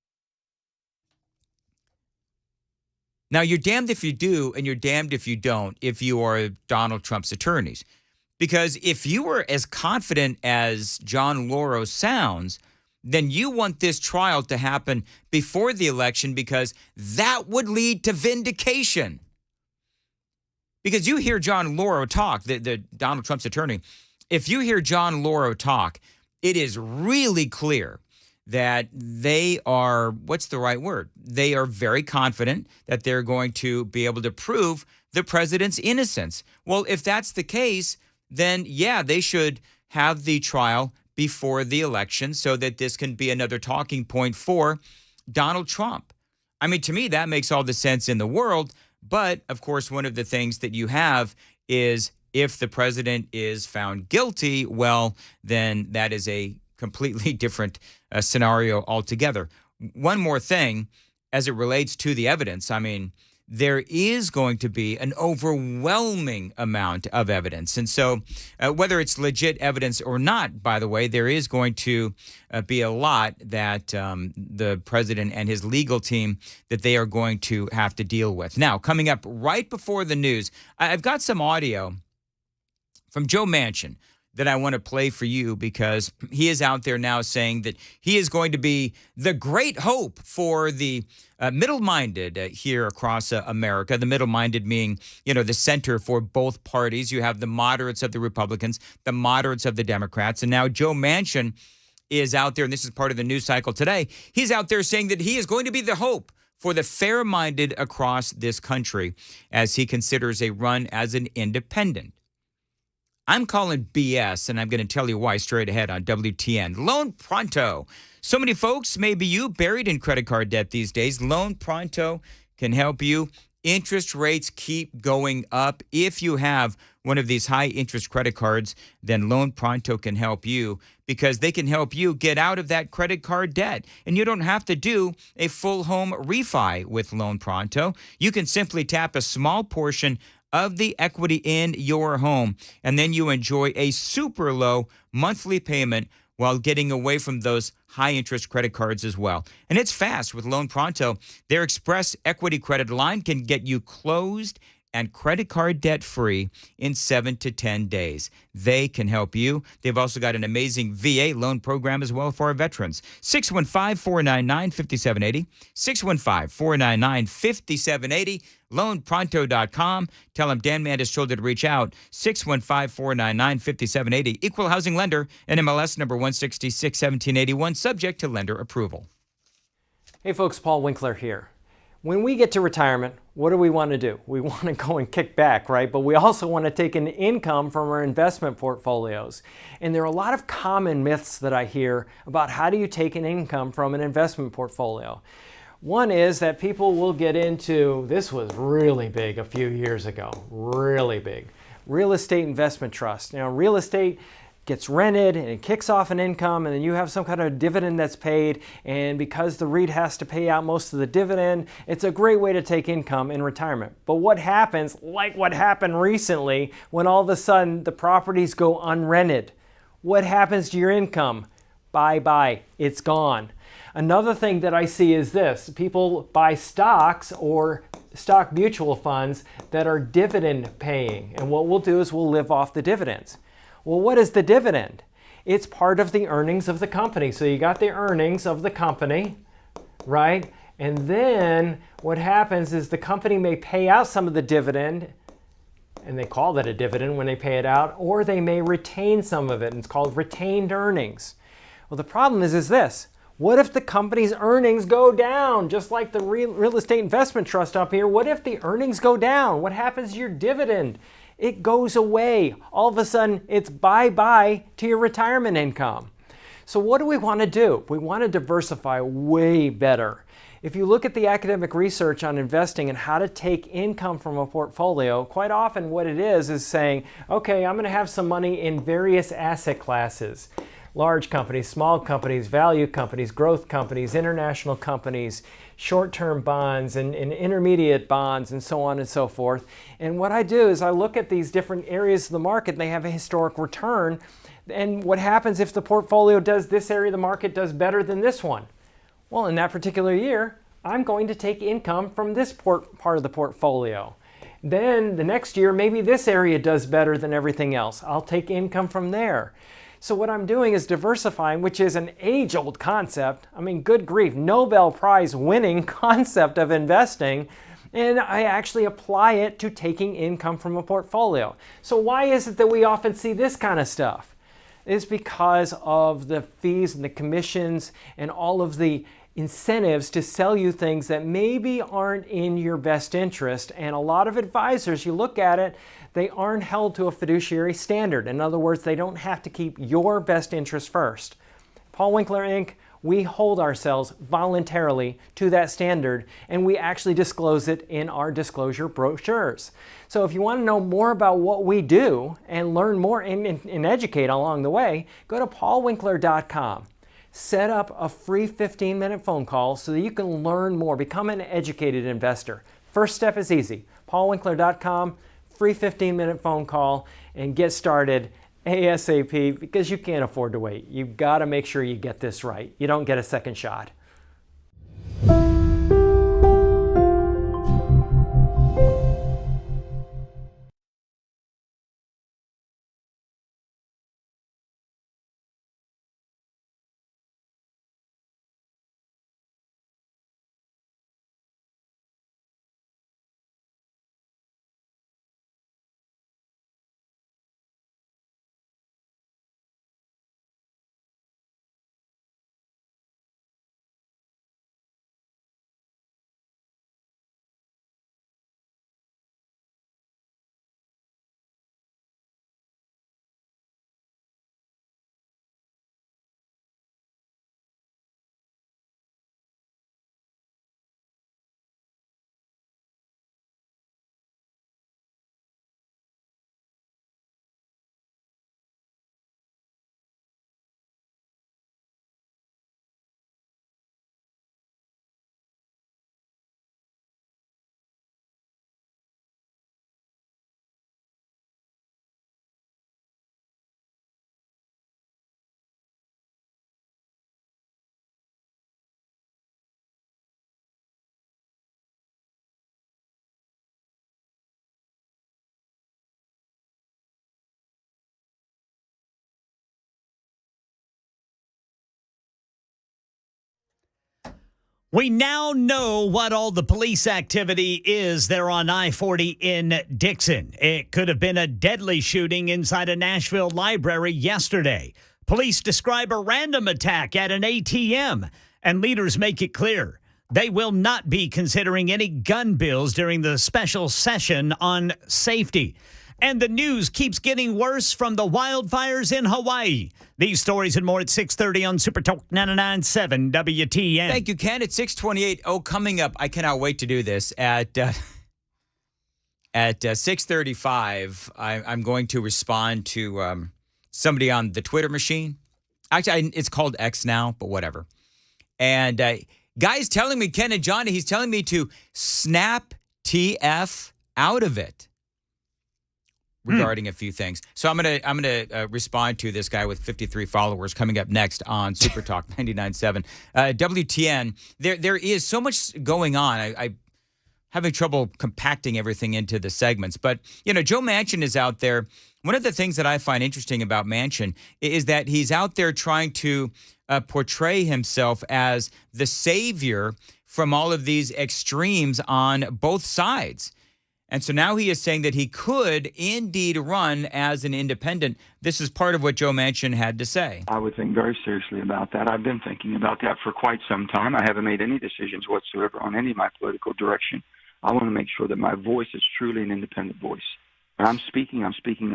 Now, you're damned if you do and you're damned if you don't if you are Donald Trump's attorneys. Because if you were as confident as John Lauro sounds, then you want this trial to happen before the election because that would lead to vindication. Because you hear John Lauro talk, the Donald Trump's attorney, if you hear John Lauro talk, it is really clear that they are, what's the right word? They are very confident that they're going to be able to prove the president's innocence. Well, if that's the case, then yeah, they should have the trial before the election so that this can be another talking point for Donald Trump. I mean, to me, that makes all the sense in the world. But of course, one of the things that you have is if the president is found guilty, well, then that is a completely different scenario altogether. One more thing, as it relates to the evidence, I mean, there is going to be an overwhelming amount of evidence. And so whether it's legit evidence or not, by the way, there is going to be a lot that the president and his legal team that they are going to have to deal with. Now, coming up right before the news, I've got some audio from Joe Manchin that I want to play for you because he is out there now saying that he is going to be the great hope for the middle-minded here across America. The middle-minded meaning, you know, the center for both parties. You have the moderates of the Republicans, the moderates of the Democrats. And now Joe Manchin is out there, and this is part of the news cycle today. He's out there saying that he is going to be the hope for the fair-minded across this country as he considers a run as an independent. I'm calling BS, and I'm going to tell you why straight ahead on WTN. Loan Pronto. So many folks, maybe you, buried in credit card debt these days. Loan Pronto can help you. Interest rates keep going up. If you have one of these high-interest credit cards, then Loan Pronto can help you because they can help you get out of that credit card debt. And you don't have to do a full home refi with Loan Pronto. You can simply tap a small portion of the equity in your home, and then you enjoy a super low monthly payment while getting away from those high-interest credit cards as well. And it's fast with Loan Pronto. Their Express Equity Credit Line can get you closed and credit card debt-free in 7 to 10 days. They can help you. They've also got an amazing VA loan program as well for our veterans. 615-499-5780. 615-499-5780. LoanPronto.com. Tell them Dan Mandis told you to reach out. 615-499-5780. Equal housing lender, NMLS number 166-1781, subject to lender approval. Hey folks, Paul Winkler here. When we get to retirement, what do we want to do? We want to go and kick back, right? But we also want to take an income from our investment portfolios. And there are a lot of common myths that I hear about how do you take an income from an investment portfolio. One is that people will get into, this was really big a few years ago, really big, real estate investment trust. Now, real estate gets rented and it kicks off an income, and then you have some kind of dividend that's paid, and because the REIT has to pay out most of the dividend, it's a great way to take income in retirement. But what happens, like what happened recently, when all of a sudden the properties go unrented? What happens to your income? Bye-bye, it's gone. Another thing that I see is this: people buy stocks or stock mutual funds that are dividend paying, and what we'll do is we'll live off the dividends. Well, what is the dividend? It's part of the earnings of the company. So you got the earnings of the company, right? And then what happens is the company may pay out some of the dividend, and they call that a dividend when they pay it out, or they may retain some of it, and it's called retained earnings. Well, the problem is this: what if the company's earnings go down? Just like the real estate investment trust up here, what if the earnings go down? What happens to your dividend? It goes away. All of a sudden, it's bye-bye to your retirement income. So what do we want to do? We want to diversify way better. If you look at the academic research on investing and how to take income from a portfolio, quite often what it is saying, okay, I'm going to have some money in various asset classes. Large companies, small companies, value companies, growth companies, international companies, short-term bonds and intermediate bonds, and so on and so forth. And what I do is I look at these different areas of the market, and they have a historic return. And what happens if the portfolio does this area of the market does better than this one? Well, in that particular year, I'm going to take income from this part of the portfolio. Then the next year, maybe this area does better than everything else. I'll take income from there. So what I'm doing is diversifying, which is an age-old concept. I mean, good grief, Nobel Prize winning concept of investing, and I actually apply it to taking income from a portfolio. So why is it that we often see this kind of stuff? It's because of the fees and the commissions and all of the incentives to sell you things that maybe aren't in your best interest. And a lot of advisors, you look at it, they aren't held to a fiduciary standard. In other words, they don't have to keep your best interest first. Paul Winkler, Inc., we hold ourselves voluntarily to that standard, and we actually disclose it in our disclosure brochures. So if you want to know more about what we do and learn more and educate along the way, go to paulwinkler.com. Set up a free 15-minute phone call so that you can learn more, become an educated investor. First step is easy. paulwinkler.com. Free 15-minute phone call, and get started ASAP, because you can't afford to wait. You've got to make sure you get this right. You don't get a second shot. We now know what all the police activity is there on I-40 in Dixon. It could have been a deadly shooting inside a Nashville library yesterday. Police describe a random attack at an ATM, and leaders make it clear they will not be considering any gun bills during the special session on safety. And the news keeps getting worse from the wildfires in Hawaii. These stories and more at 6:30 on Super Talk 99.7 WTN. Thank you, Ken. At 6:28, coming up, I cannot wait to do this. At 6:35, I'm going to respond to somebody on the Twitter machine. Actually, it's called X now, but whatever. And guy's telling me, Ken and Johnny, he's telling me to snap TF out of it regarding a few things. So I'm gonna respond to this guy with 53 followers coming up next on Super Talk 99.7 WTN. There is so much going on. I having trouble compacting everything into the segments, but Joe Manchin is out there. One of the things that I find interesting about Manchin is that he's out there trying to portray himself as the savior from all of these extremes on both sides. And so now he is saying that he could indeed run as an independent. This is part of what Joe Manchin had to say. I would think very seriously about that. I've been thinking about that for quite some time. I haven't made any decisions whatsoever on any of my political direction. I want to make sure that my voice is truly an independent voice. When I'm speaking of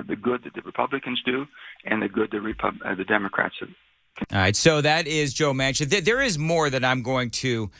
the good that the Republicans do and the good that the Democrats do. All right, so that is Joe Manchin. There is more that I'm going to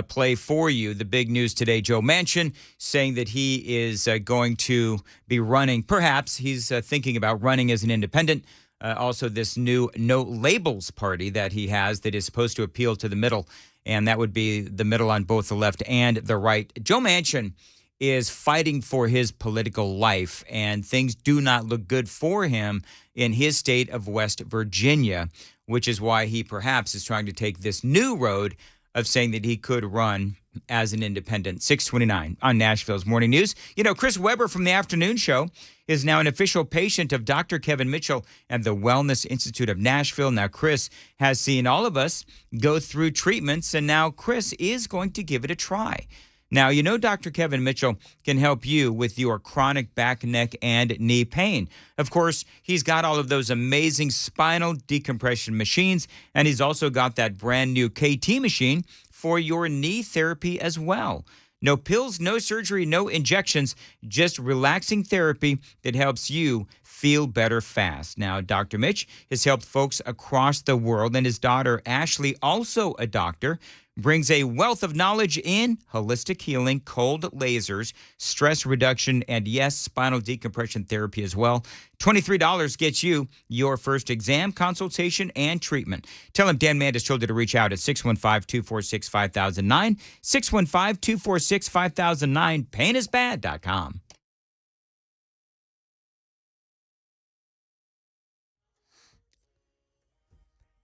play for you. The big news today, Joe Manchin saying that he is going to be running. Perhaps he's thinking about running as an independent. Also, this new No Labels party that he has that is supposed to appeal to the middle, and that would be the middle on both the left and the right. Joe Manchin is fighting for his political life, and things do not look good for him in his state of West Virginia, which is why he perhaps is trying to take this new road of saying that he could run as an independent. 6:29 on Nashville's Morning News. Chris Webber from the afternoon show is now an official patient of Dr. Kevin Mitchell at the Wellness Institute of Nashville. Now, Chris has seen all of us go through treatments, and now Chris is going to give it a try. Now, Dr. Kevin Mitchell can help you with your chronic back, neck, and knee pain. Of course, he's got all of those amazing spinal decompression machines, and he's also got that brand new KT machine for your knee therapy as well. No pills, no surgery, no injections, just relaxing therapy that helps you feel better fast. Now, Dr. Mitch has helped folks across the world, and his daughter, Ashley, also a doctor, brings a wealth of knowledge in holistic healing, cold lasers, stress reduction, and yes, spinal decompression therapy as well. $23 gets you your first exam, consultation, and treatment. Tell him Dan Mandis told you to reach out at 615-246-5009, 615-246-5009, painisbad.com.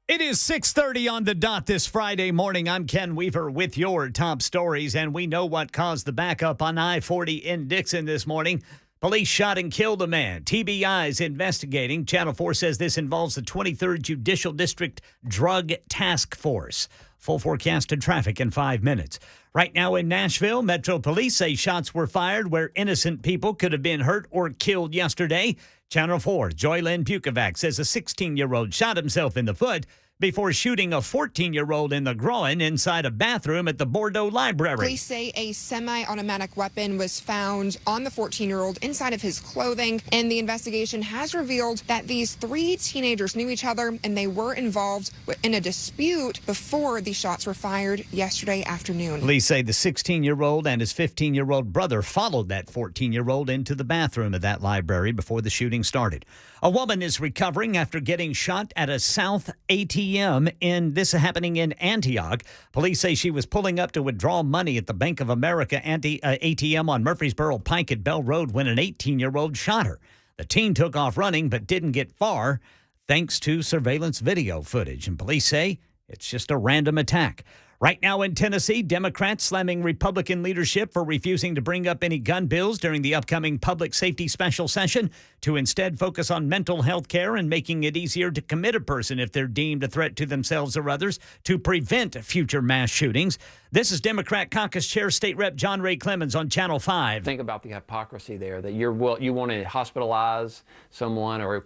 It is 6:30 on the dot this Friday morning. I'm Ken Weaver with your top stories, and we know what caused the backup on I-40 in Dixon this morning. Police shot and killed a man. TBI's investigating. Channel 4 says this involves the 23rd Judicial District Drug Task Force. Full forecasted traffic in 5 minutes. Right now in Nashville, Metro Police say shots were fired where innocent people could have been hurt or killed yesterday. Channel 4, Joylyn Bukovac says a 16-year-old shot himself in the foot before shooting a 14-year-old in the groin inside a bathroom at the Bordeaux Library. Police say a semi-automatic weapon was found on the 14-year-old inside of his clothing, and the investigation has revealed that these 3 teenagers knew each other and they were involved in a dispute before the shots were fired yesterday afternoon. Police say the 16-year-old and his 15-year-old brother followed that 14-year-old into the bathroom of that library before the shooting started. A woman is recovering after getting shot at a South ATM, and this is happening in Antioch. Police say she was pulling up to withdraw money at the Bank of America ATM on Murfreesboro Pike at Bell Road when an 18-year-old shot her. The teen took off running but didn't get far thanks to surveillance video footage, and police say it's just a random attack. Right now in Tennessee, Democrats slamming Republican leadership for refusing to bring up any gun bills during the upcoming public safety special session to instead focus on mental health care and making it easier to commit a person if they're deemed a threat to themselves or others to prevent future mass shootings. This is Democrat Caucus Chair State Rep John Ray Clemens on Channel 5. Think about the hypocrisy there, that you want to hospitalize someone or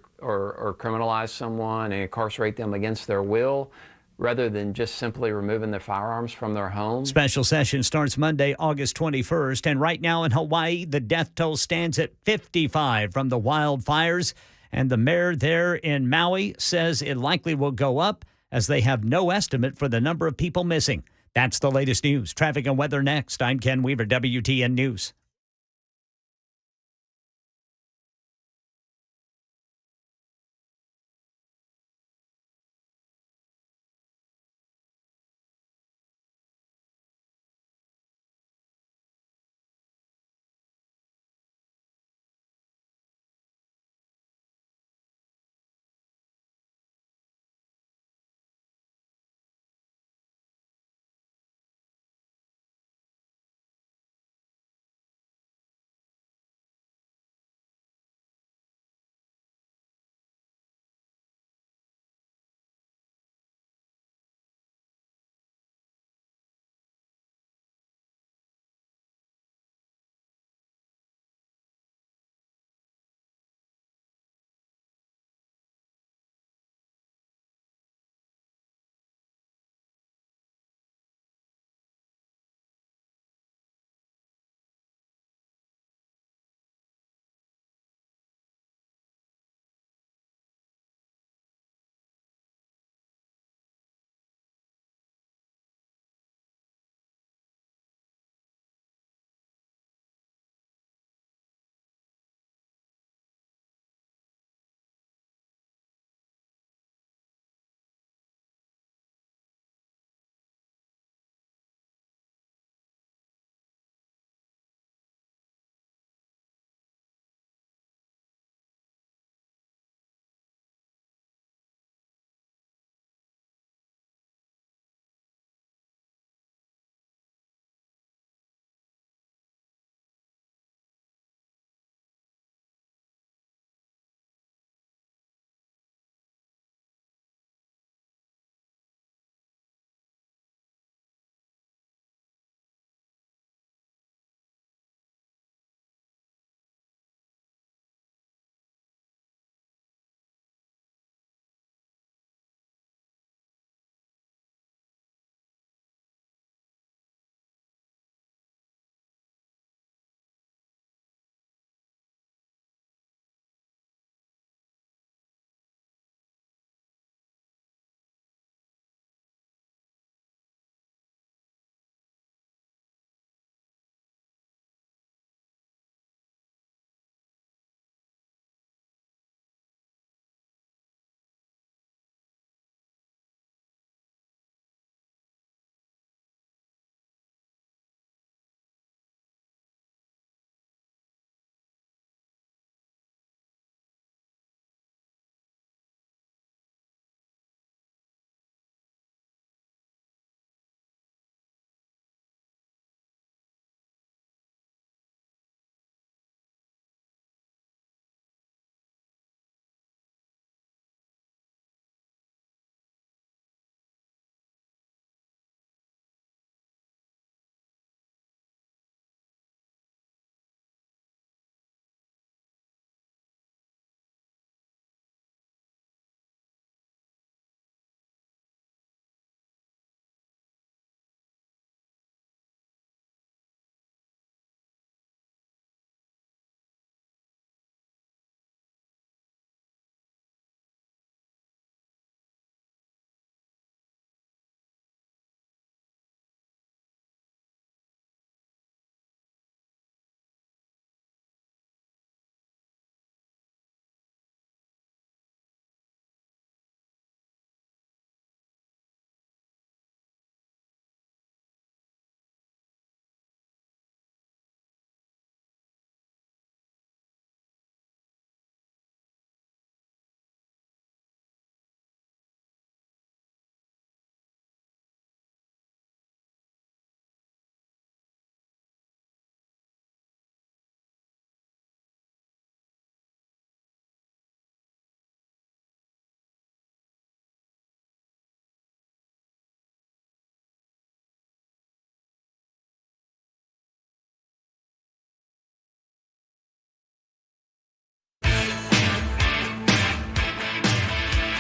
criminalize someone and incarcerate them against their will, rather than just simply removing their firearms from their home. Special session starts Monday, August 21st. And right now in Hawaii, the death toll stands at 55 from the wildfires. And the mayor there in Maui says it likely will go up as they have no estimate for the number of people missing. That's the latest news. Traffic and weather next. I'm Ken Weaver, WTN News.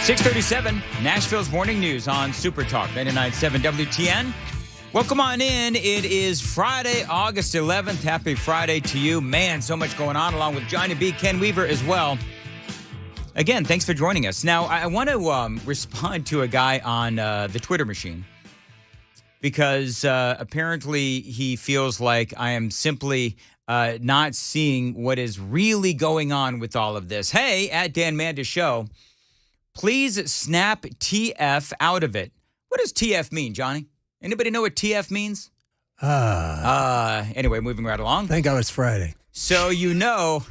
6:37, Nashville's Morning News on Super Talk 99.7 WTN. Welcome on in. It is Friday, August 11th. Happy Friday to you. Man, so much going on, along with Johnny B, Ken Weaver as well. Again, thanks for joining us. Now, I want to respond to a guy on the Twitter machine because apparently he feels like I am simply not seeing what is really going on with all of this. Hey, at Dan Mandis Show, please snap TF out of it. What does TF mean, Johnny? Anybody know what TF means? Anyway, moving right along. Thank God it's Friday. So you know.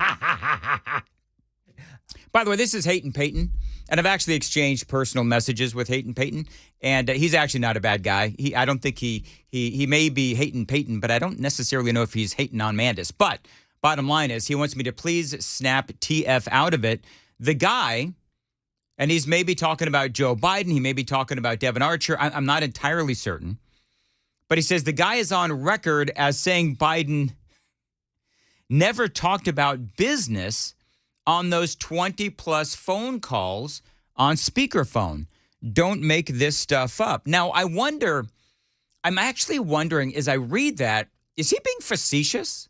By the way, this is Hayden Payton, and I've actually exchanged personal messages with Hayden Payton, and he's actually not a bad guy. I don't think he may be Hayden Payton, but I don't necessarily know if he's hating on Mandis. But bottom line is he wants me to please snap TF out of it. The guy, and he's maybe talking about Joe Biden, he may be talking about Devin Archer, I'm not entirely certain. But he says the guy is on record as saying Biden never talked about business on those 20-plus phone calls on speakerphone. Don't make this stuff up. Now, I'm actually wondering, as I read that, is he being facetious?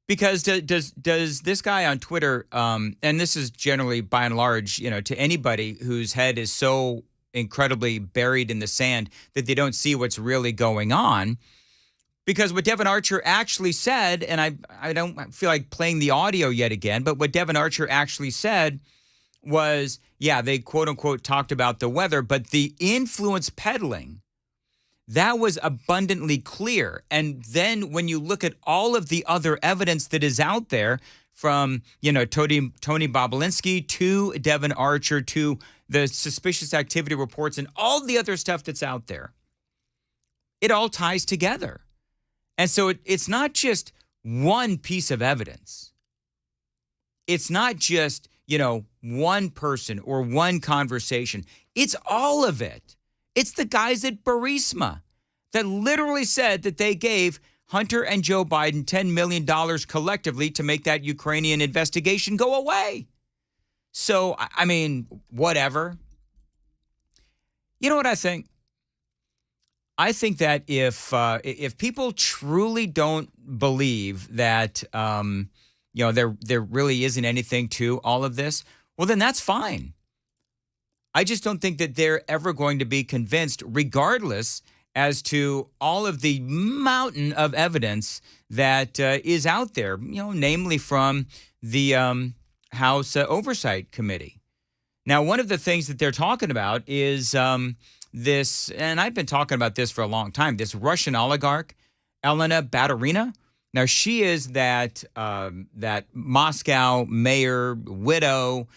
Because does this guy on Twitter, and this is generally by and large, to anybody whose head is so incredibly buried in the sand that they don't see what's really going on. Because what Devin Archer actually said, and I don't feel like playing the audio yet again, but what Devin Archer actually said was, yeah, they quote unquote talked about the weather, but the influence peddling, that was abundantly clear. And then when you look at all of the other evidence that is out there, from, Tony Bobulinski to Devin Archer to the suspicious activity reports and all the other stuff that's out there, it all ties together. And so it's not just one piece of evidence. It's not just, one person or one conversation. It's all of it. It's the guys at Burisma that literally said that they gave Hunter and Joe Biden $10 million collectively to make that Ukrainian investigation go away. So, I mean, whatever. You know what I think? I think that if people truly don't believe that, there really isn't anything to all of this, well, then that's fine. I just don't think that they're ever going to be convinced, regardless as to all of the mountain of evidence that is out there, namely from the House Oversight Committee. Now, one of the things that they're talking about is this, and I've been talking about this for a long time, this Russian oligarch, Elena Baturina. Now, she is that Moscow mayor widow.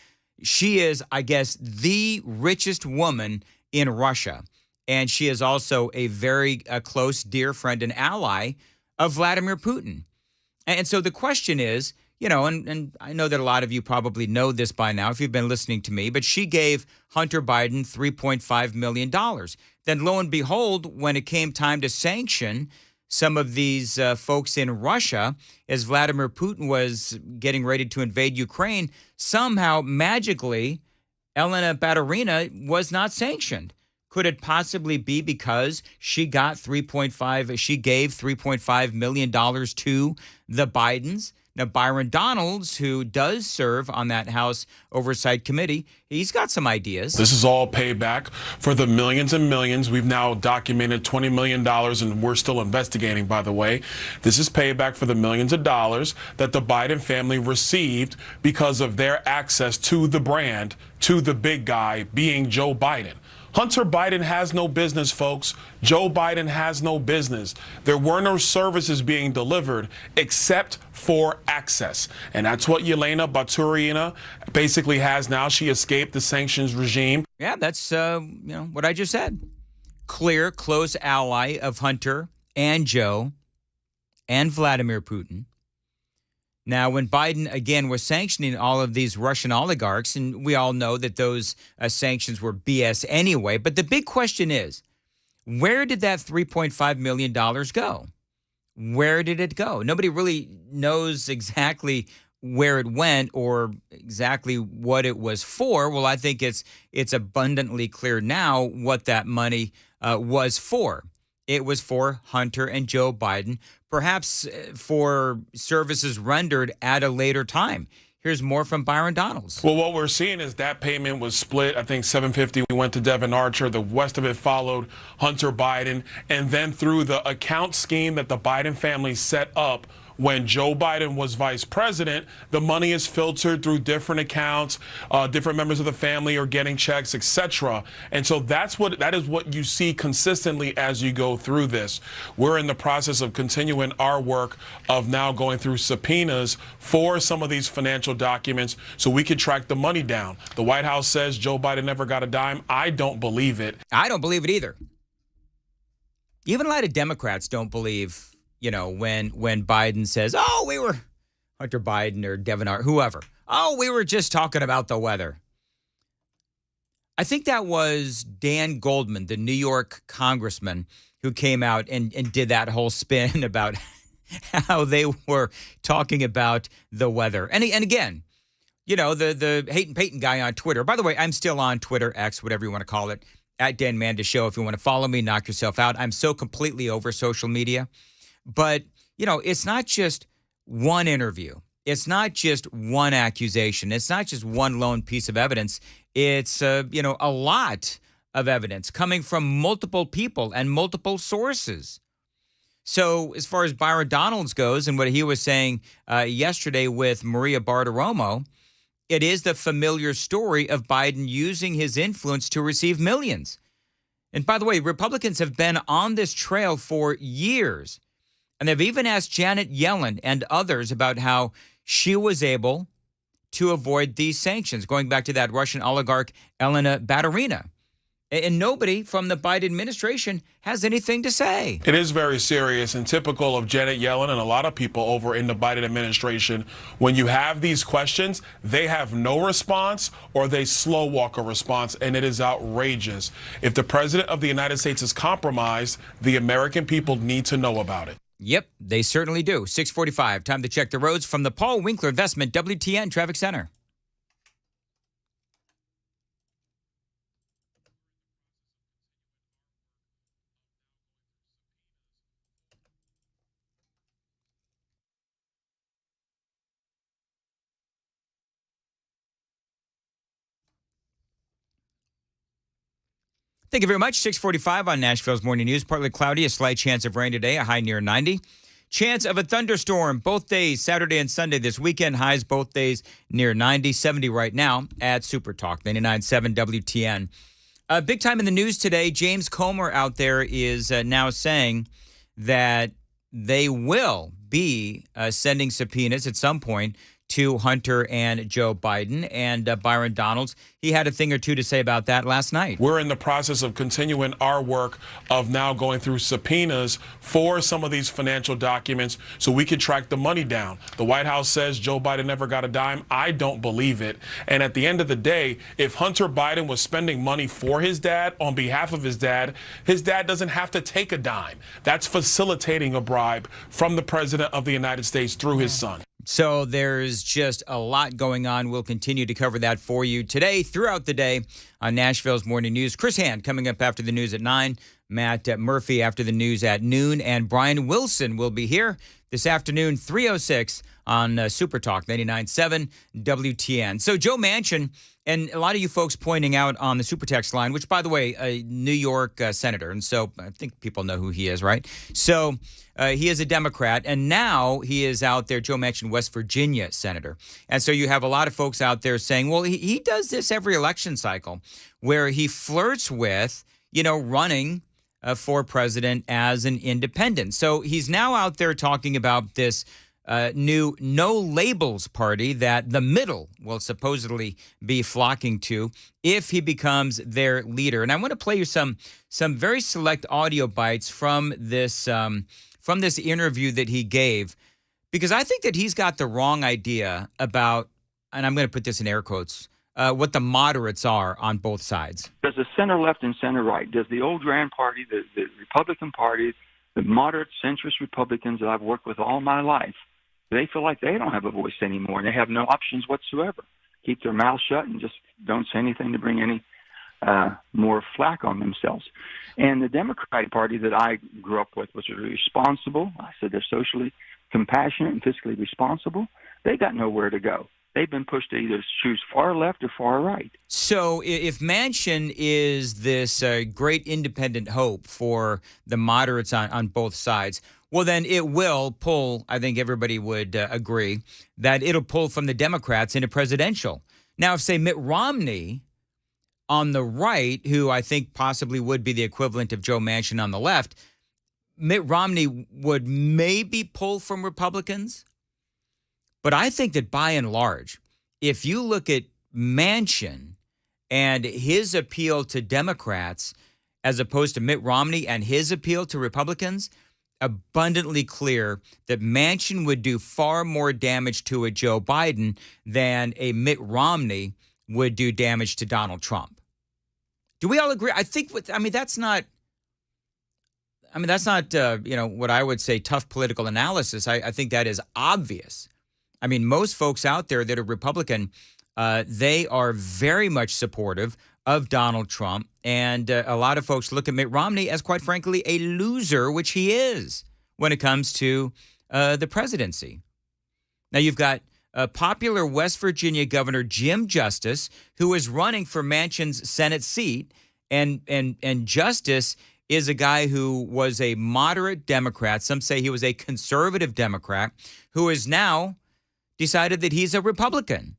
She is, I guess, the richest woman in Russia. And she is also a very close, dear friend and ally of Vladimir Putin. And so the question is, and I know that a lot of you probably know this by now if you've been listening to me, but she gave Hunter Biden $3.5 million. Then lo and behold, when it came time to sanction some of these folks in Russia, as Vladimir Putin was getting ready to invade Ukraine, somehow, magically, Elena Baturina was not sanctioned. Could it possibly be because she gave $3.5 million to the Bidens? Now, Byron Donalds, who does serve on that House Oversight Committee, he's got some ideas. This is all payback for the millions and millions. We've now documented $20 million, and we're still investigating, by the way. This is payback for the millions of dollars that the Biden family received because of their access to the brand, to the big guy being Joe Biden. Hunter Biden has no business, folks. Joe Biden has no business. There were no services being delivered except for access. And that's what Elena Baturina basically has now. She escaped the sanctions regime. Yeah, that's what I just said. Clear, close ally of Hunter and Joe and Vladimir Putin. Now, when Biden, again, was sanctioning all of these Russian oligarchs, and we all know that those sanctions were BS anyway, but the big question is, where did that $3.5 million go? Where did it go? Nobody really knows exactly where it went or exactly what it was for. Well, I think it's abundantly clear now what that money was for. It was for Hunter and Joe Biden, perhaps for services rendered at a later time. Here's more from Byron Donalds. Well, what we're seeing is that payment was split. I think $750 went to Devin Archer. The rest of it followed Hunter Biden. And then through the account scheme that the Biden family set up when Joe Biden was vice president, the money is filtered through different accounts. Different members of the family are getting checks, etc. And so that is what you see consistently as you go through this. We're in the process of continuing our work of now going through subpoenas for some of these financial documents so we can track the money down. The White House says Joe Biden never got a dime. I don't believe it. I don't believe it either. Even a lot of Democrats don't believe, when Biden says, oh, we were Hunter Biden or Devin Archer, whoever. Oh, we were just talking about the weather. I think that was Dan Goldman, the New York congressman, who came out and did that whole spin about how they were talking about the weather. And again, the Hayden Payton guy on Twitter. By the way, I'm still on Twitter, X, whatever you want to call it, at Dan Mandis Show. If you want to follow me, knock yourself out. I'm so completely over social media. But, it's not just one interview. It's not just one accusation. It's not just one lone piece of evidence. It's, a lot of evidence coming from multiple people and multiple sources. So as far as Byron Donalds goes and what he was saying yesterday with Maria Bartiromo, it is the familiar story of Biden using his influence to receive millions. And by the way, Republicans have been on this trail for years. And they've even asked Janet Yellen and others about how she was able to avoid these sanctions, going back to that Russian oligarch, Elena Baturina. And nobody from the Biden administration has anything to say. It is very serious and typical of Janet Yellen and a lot of people over in the Biden administration. When you have these questions, they have no response or they slow walk a response, and it is outrageous. If the president of the United States is compromised, the American people need to know about it. Yep, they certainly do. 6:45, time to check the roads from the Paul Winkler Investment WTN Traffic Center. Thank you very much. 6:45 on Nashville's Morning News. Partly cloudy, a slight chance of rain today, a high near 90. Chance of a thunderstorm both days, Saturday and Sunday this weekend. Highs both days near 90, 70 right now at Super Talk 99.7 WTN. Big time in the news today. James Comer out there is now saying that they will be sending subpoenas at some point to Hunter and Joe Biden. And Byron Donalds, he had a thing or two to say about that last night. We're in the process of continuing our work of now going through subpoenas for some of these financial documents so we can track the money down. The White House says Joe Biden never got a dime. I don't believe it. And at the end of the day, if Hunter Biden was spending money for his dad on behalf of his dad doesn't have to take a dime. That's facilitating a bribe from the president of the United States through his son. So there's just a lot going on. We'll continue to cover that for you today, throughout the day on Nashville's Morning News. Chris Hand coming up after the news at 9, Matt Murphy after the news at noon, and Brian Wilson will be here this afternoon, 3:06 on Super Talk 99.7 WTN. So Joe Manchin, and a lot of you folks pointing out on the Super Text line, which, by the way, a New York senator, and so I think people know who he is, right? So he is a Democrat, and now he is out there, Joe Manchin, West Virginia senator. And so you have a lot of folks out there saying, well, he does this every election cycle where he flirts with, running for president as an independent. So he's now out there talking about this new no labels party that the middle will supposedly be flocking to if he becomes their leader. And I want to play you some very select audio bites from this interview that he gave, because I think that he's got the wrong idea about, and I'm going to put this in air quotes, what the moderates are on both sides. Does the center left and center right, does the old Grand Party, the Republican Party, the moderate centrist Republicans that I've worked with all my life, They feel like they don't have a voice anymore, and they have no options whatsoever. Keep their mouths shut and just don't say anything to bring any more flack on themselves. And the Democratic Party that I grew up with was responsible. I said they're socially compassionate and fiscally responsible. They got nowhere to go. They've been pushed to either choose far left or far right. So if Manchin is this great independent hope for the moderates on both sides, well, then it will pull, I think everybody would agree, that it'll pull from the Democrats into presidential. Now, if, say, Mitt Romney on the right, who I think possibly would be the equivalent of Joe Manchin on the left, Mitt Romney would maybe pull from Republicans. But I think that by and large, if you look at Manchin and his appeal to Democrats as opposed to Mitt Romney and his appeal to Republicans, abundantly clear that Manchin would do far more damage to a Joe Biden than a Mitt Romney would do damage to Donald Trump. Do we all agree? I think, that's not what I would say tough political analysis. I think that is obvious. I mean, most folks out there that are Republican, they are very much supportive of Donald Trump. And a lot of folks look at Mitt Romney as, quite frankly, a loser, which he is when it comes to the presidency. Now, you've got popular West Virginia Governor Jim Justice, who is running for Manchin's Senate seat. And Justice is a guy who was a moderate Democrat. Some say he was a conservative Democrat who is now decided that he's a Republican.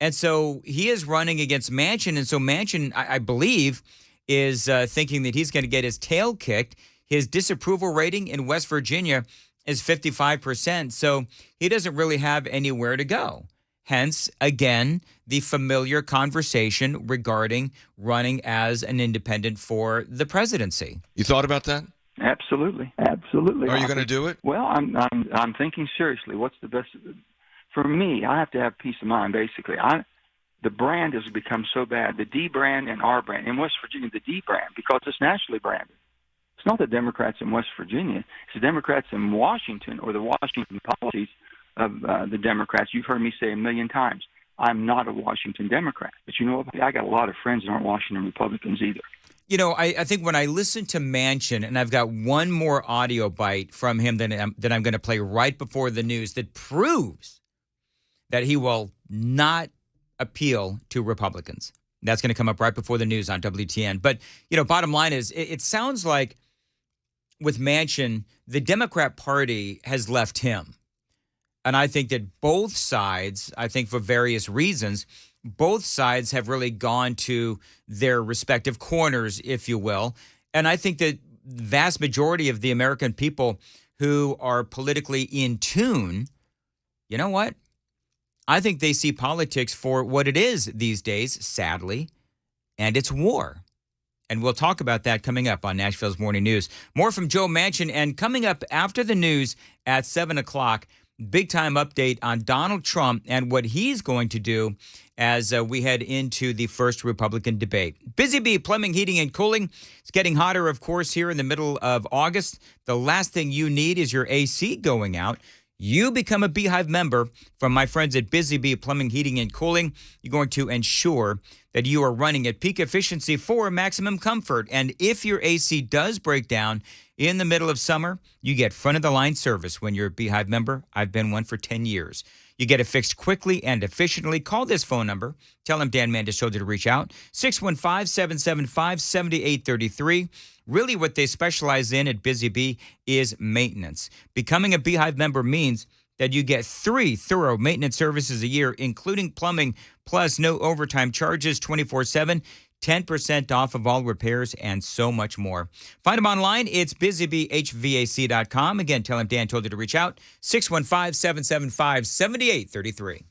And so he is running against Manchin. And so Manchin, I believe, is thinking that he's going to get his tail kicked. His disapproval rating in West Virginia is 55%. So he doesn't really have anywhere to go. Hence, again, the familiar conversation regarding running as an independent for the presidency. You thought about that? Absolutely. Absolutely. Are you going to do it? Well, I'm thinking seriously. What's the best? For me, I have to have peace of mind, basically. The brand has become so bad, the D brand and R brand. In West Virginia, the D brand, because it's nationally branded. It's not the Democrats in West Virginia. It's the Democrats in Washington or the Washington policies of the Democrats. You've heard me say a million times, I'm not a Washington Democrat. But you know what? I got a lot of friends that aren't Washington Republicans either. You know, I think when I listen to Manchin, and I've got one more audio bite from him that I'm going to play right before the news that proves that he will not appeal to Republicans. That's going to come up right before the news on WTN. But, bottom line is, it sounds like with Manchin, the Democrat Party has left him. And I think that both sides, I think for various reasons, both sides have really gone to their respective corners, if you will. And I think that the vast majority of the American people who are politically in tune, you know what? I think they see politics for what it is these days, sadly, and it's war. And we'll talk about that coming up on Nashville's Morning News. More from Joe Manchin, and coming up after the news at 7 o'clock, big-time update on Donald Trump and what he's going to do as we head into the first Republican debate. Busy Bee Plumbing, Heating, and Cooling. It's getting hotter, of course, here in the middle of August. The last thing you need is your AC going out. You become a Beehive member from my friends at Busy Bee Plumbing, Heating, and Cooling. You're going to ensure that you are running at peak efficiency for maximum comfort. And if your AC does break down in the middle of summer, you get front-of-the-line service when you're a Beehive member. I've been one for 10 years. You get it fixed quickly and efficiently. Call this phone number. Tell them Dan Mandis told you to reach out. 615-775-7833. Really what they specialize in at Busy Bee is maintenance. Becoming a Beehive member means that you get 3 thorough maintenance services a year, including plumbing, plus no overtime charges 24/7, 10% off of all repairs, and so much more. Find them online. It's busybeehvac.com. Again, tell them Dan told you to reach out. 615-775-7833.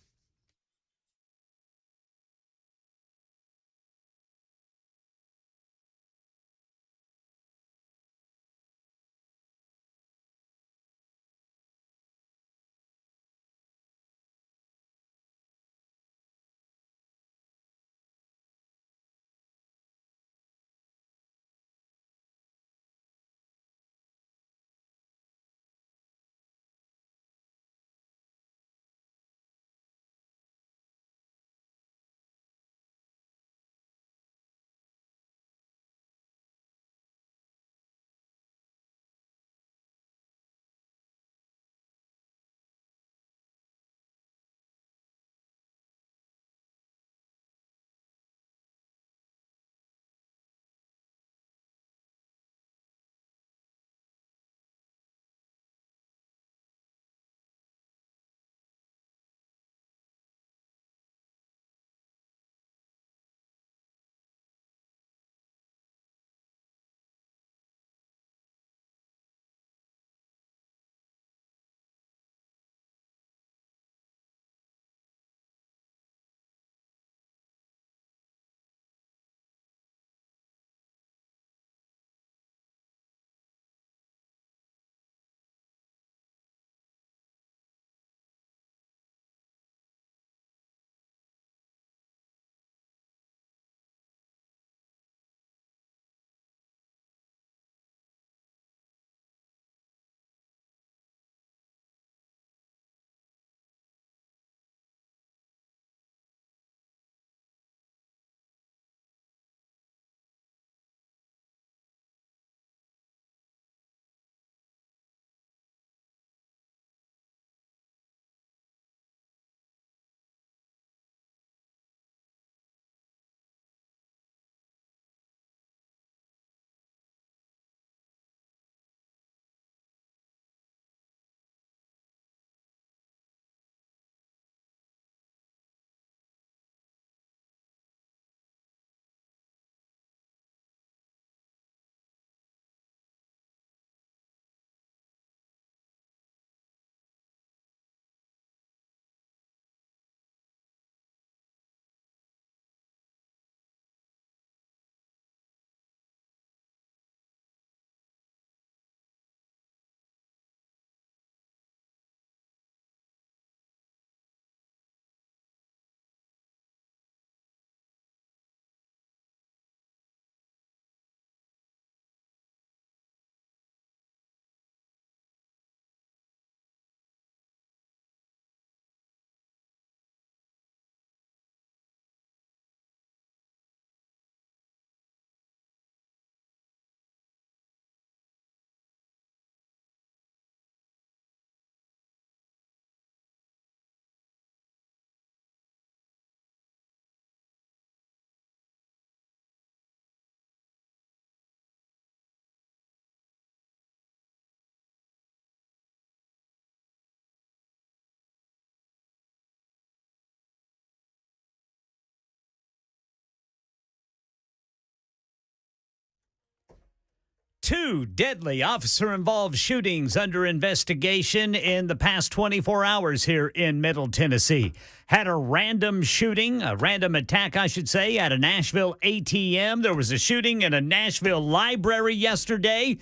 2 deadly officer-involved shootings under investigation in the past 24 hours here in Middle Tennessee. Had a random attack, I should say, at a Nashville ATM. There was a shooting in a Nashville library yesterday.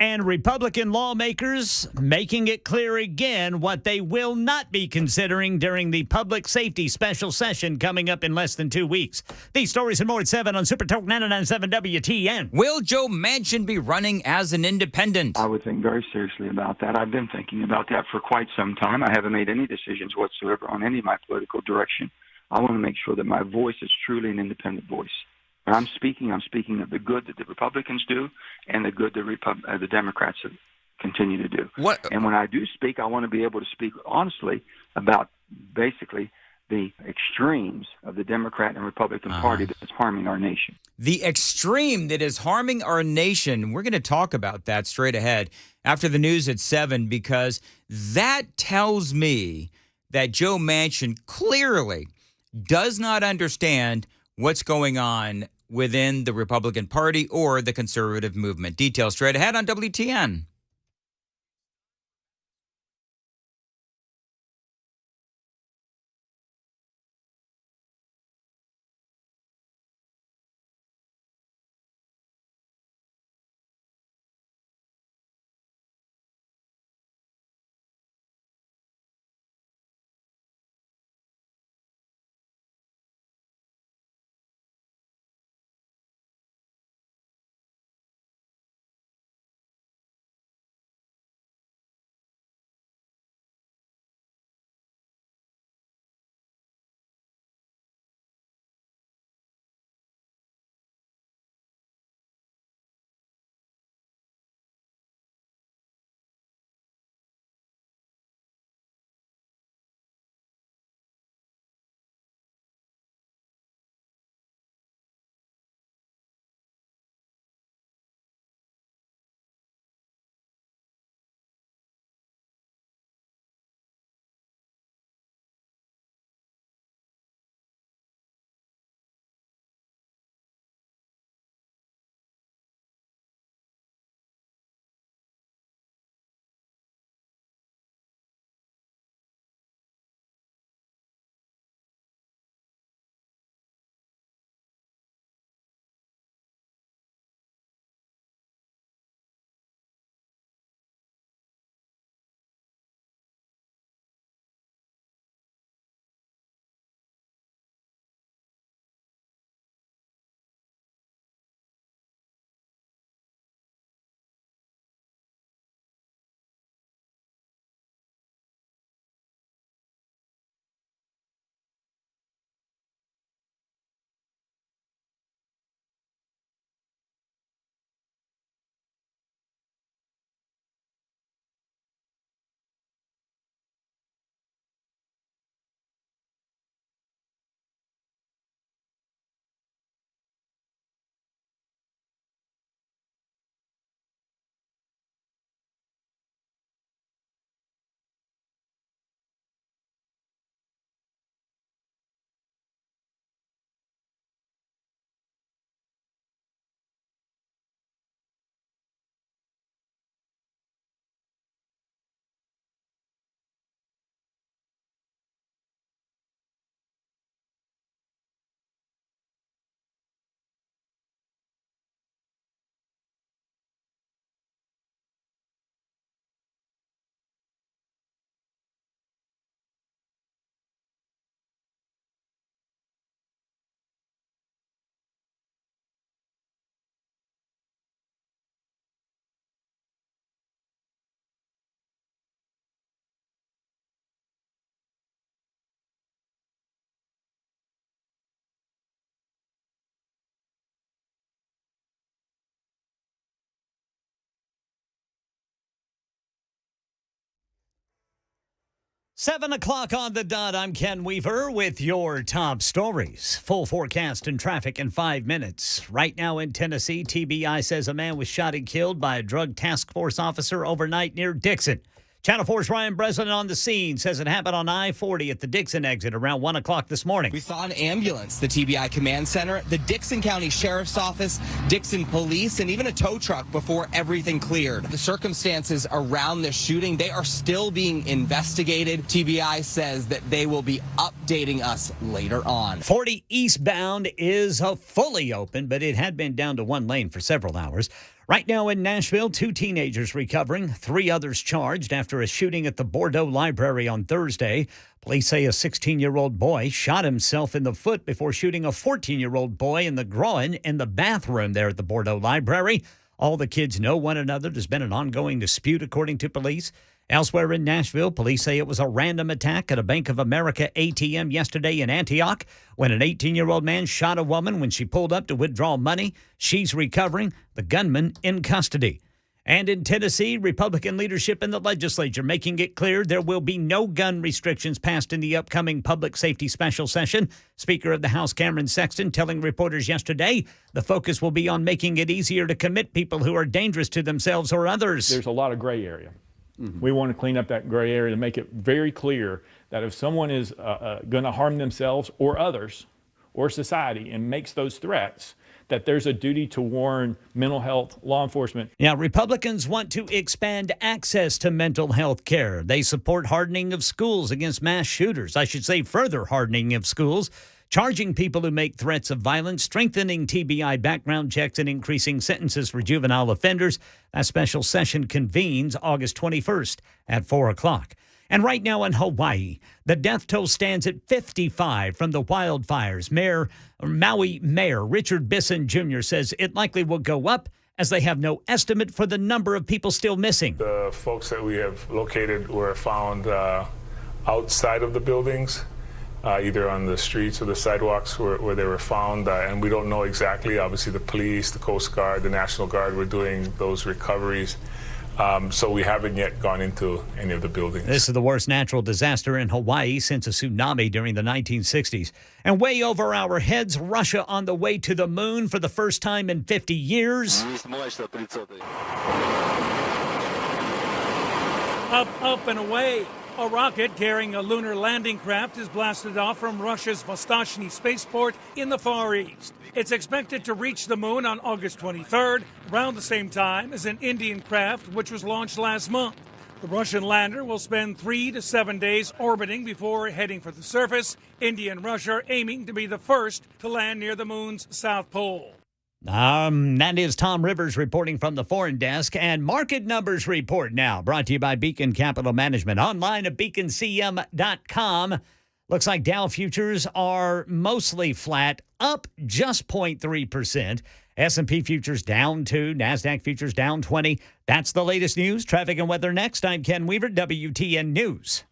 And Republican lawmakers making it clear again what they will not be considering during the public safety special session coming up in less than 2 weeks. These stories and more at 7 on Super Talk 99.7 WTN. Will Joe Manchin be running as an independent? I would think very seriously about that. I've been thinking about that for quite some time. I haven't made any decisions whatsoever on any of my political direction. I want to make sure that my voice is truly an independent voice. When I'm speaking of the good that the Republicans do and the good the Democrats continue to do. And when I do speak, I want to be able to speak honestly about basically the extremes of the Democrat and Republican Party that's harming our nation. The extreme that is harming our nation. We're going to talk about that straight ahead after the news at 7, because that tells me that Joe Manchin clearly does not understand what's going on within the Republican Party or the conservative movement. Details straight ahead on WTN. Seven o'clock on the dot. I'm Ken Weaver with your top stories. Full forecast and traffic in 5 minutes. Right now in Tennessee, TBI says a man was shot and killed by a drug task force officer overnight near Dixon. Channel 4's Ryan Breslin on the scene says it happened on I-40 at the Dixon exit around 1 o'clock this morning. We saw an ambulance, the TBI Command Center, the Dixon County Sheriff's Office, Dixon Police, and even a tow truck before everything cleared. The circumstances around this shooting, they are still being investigated. TBI says that they will be updating us later on. 40 eastbound is fully open, but it had been down to one lane for several hours. Right now in Nashville, 2 teenagers recovering, 3 others charged after a shooting at the Bordeaux Library on Thursday. Police say a 16-year-old boy shot himself in the foot before shooting a 14-year-old boy in the groin in the bathroom there at the Bordeaux Library. All the kids know one another. There's been an ongoing dispute, according to police. Elsewhere in Nashville, police say it was a random attack at a Bank of America ATM yesterday in Antioch when an 18-year-old man shot a woman when she pulled up to withdraw money. She's recovering. The gunman in custody. And in Tennessee, Republican leadership in the legislature making it clear there will be no gun restrictions passed in the upcoming public safety special session. Speaker of the House Cameron Sexton telling reporters yesterday the focus will be on making it easier to commit people who are dangerous to themselves or others. There's a lot of gray area. We want to clean up that gray area to make it very clear that if someone is going to harm themselves or others or society and makes those threats, that there's a duty to warn mental health, law enforcement. Now, Republicans want to expand access to mental health care. They support hardening of schools against mass shooters. I should say further hardening of schools, charging people who make threats of violence, strengthening TBI background checks, and increasing sentences for juvenile offenders. That special session convenes August 21st at 4 o'clock. And right now in Hawaii, the death toll stands at 55 from the wildfires. Maui Mayor Richard Bisson Jr. says it likely will go up as they have no estimate for the number of people still missing. The folks that we have located were found outside of the buildings, either on the streets or the sidewalks where they were found, and we don't know exactly. Obviously, the police, the Coast Guard, the National Guard were doing those recoveries. So we haven't yet gone into any of the buildings. This is the worst natural disaster in Hawaii since a tsunami during the 1960s. And way over our heads, Russia on the way to the moon for the first time in 50 years. Up and away. A rocket carrying a lunar landing craft is blasted off from Russia's Vostochny spaceport in the Far East. It's expected to reach the moon on August 23rd, around the same time as an Indian craft which was launched last month. The Russian lander will spend 3 to 7 days orbiting before heading for the surface. India and Russia are aiming to be the first to land near the moon's south pole. That is Tom Rivers reporting from the Foreign Desk. And Market Numbers Report now, brought to you by Beacon Capital Management. Online at beaconcm.com. Looks like Dow futures are mostly flat, up just 0.3%. S&P futures down 2, NASDAQ futures down 20. That's the latest news. Traffic and weather next. I'm Ken Weaver, WTN News.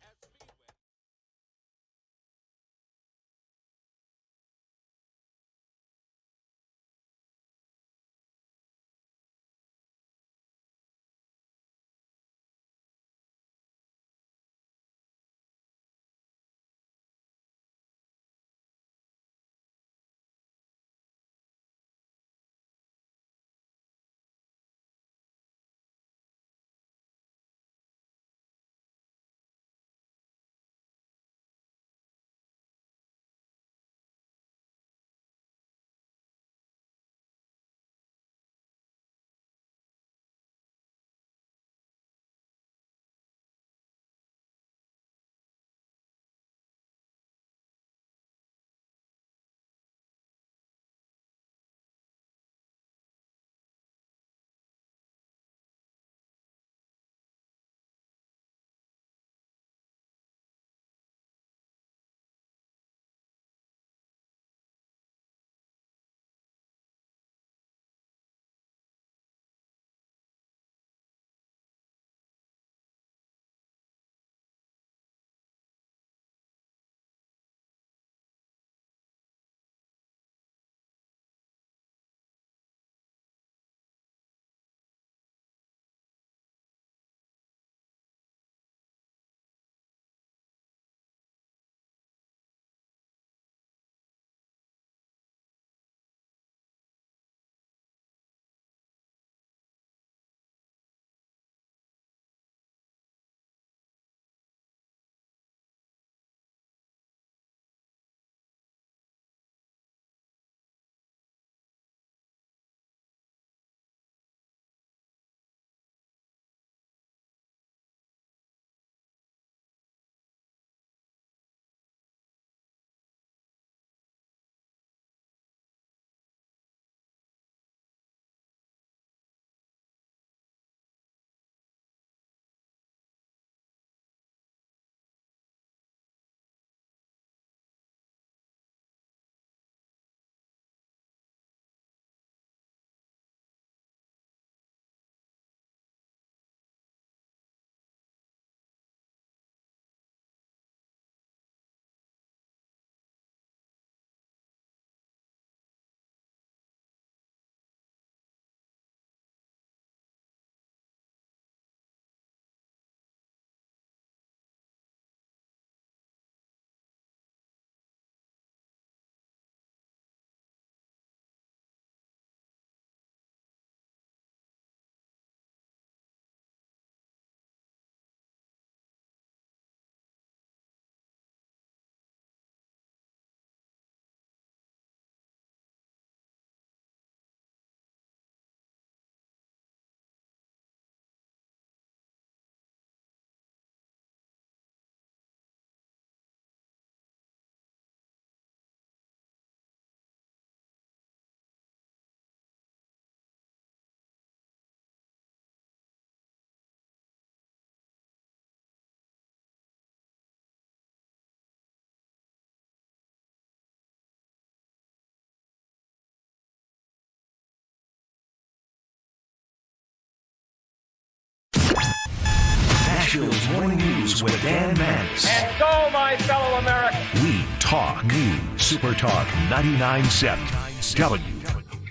Morning News with Dan Mandis. And so, my fellow Americans, We talk news. Super Talk 99.7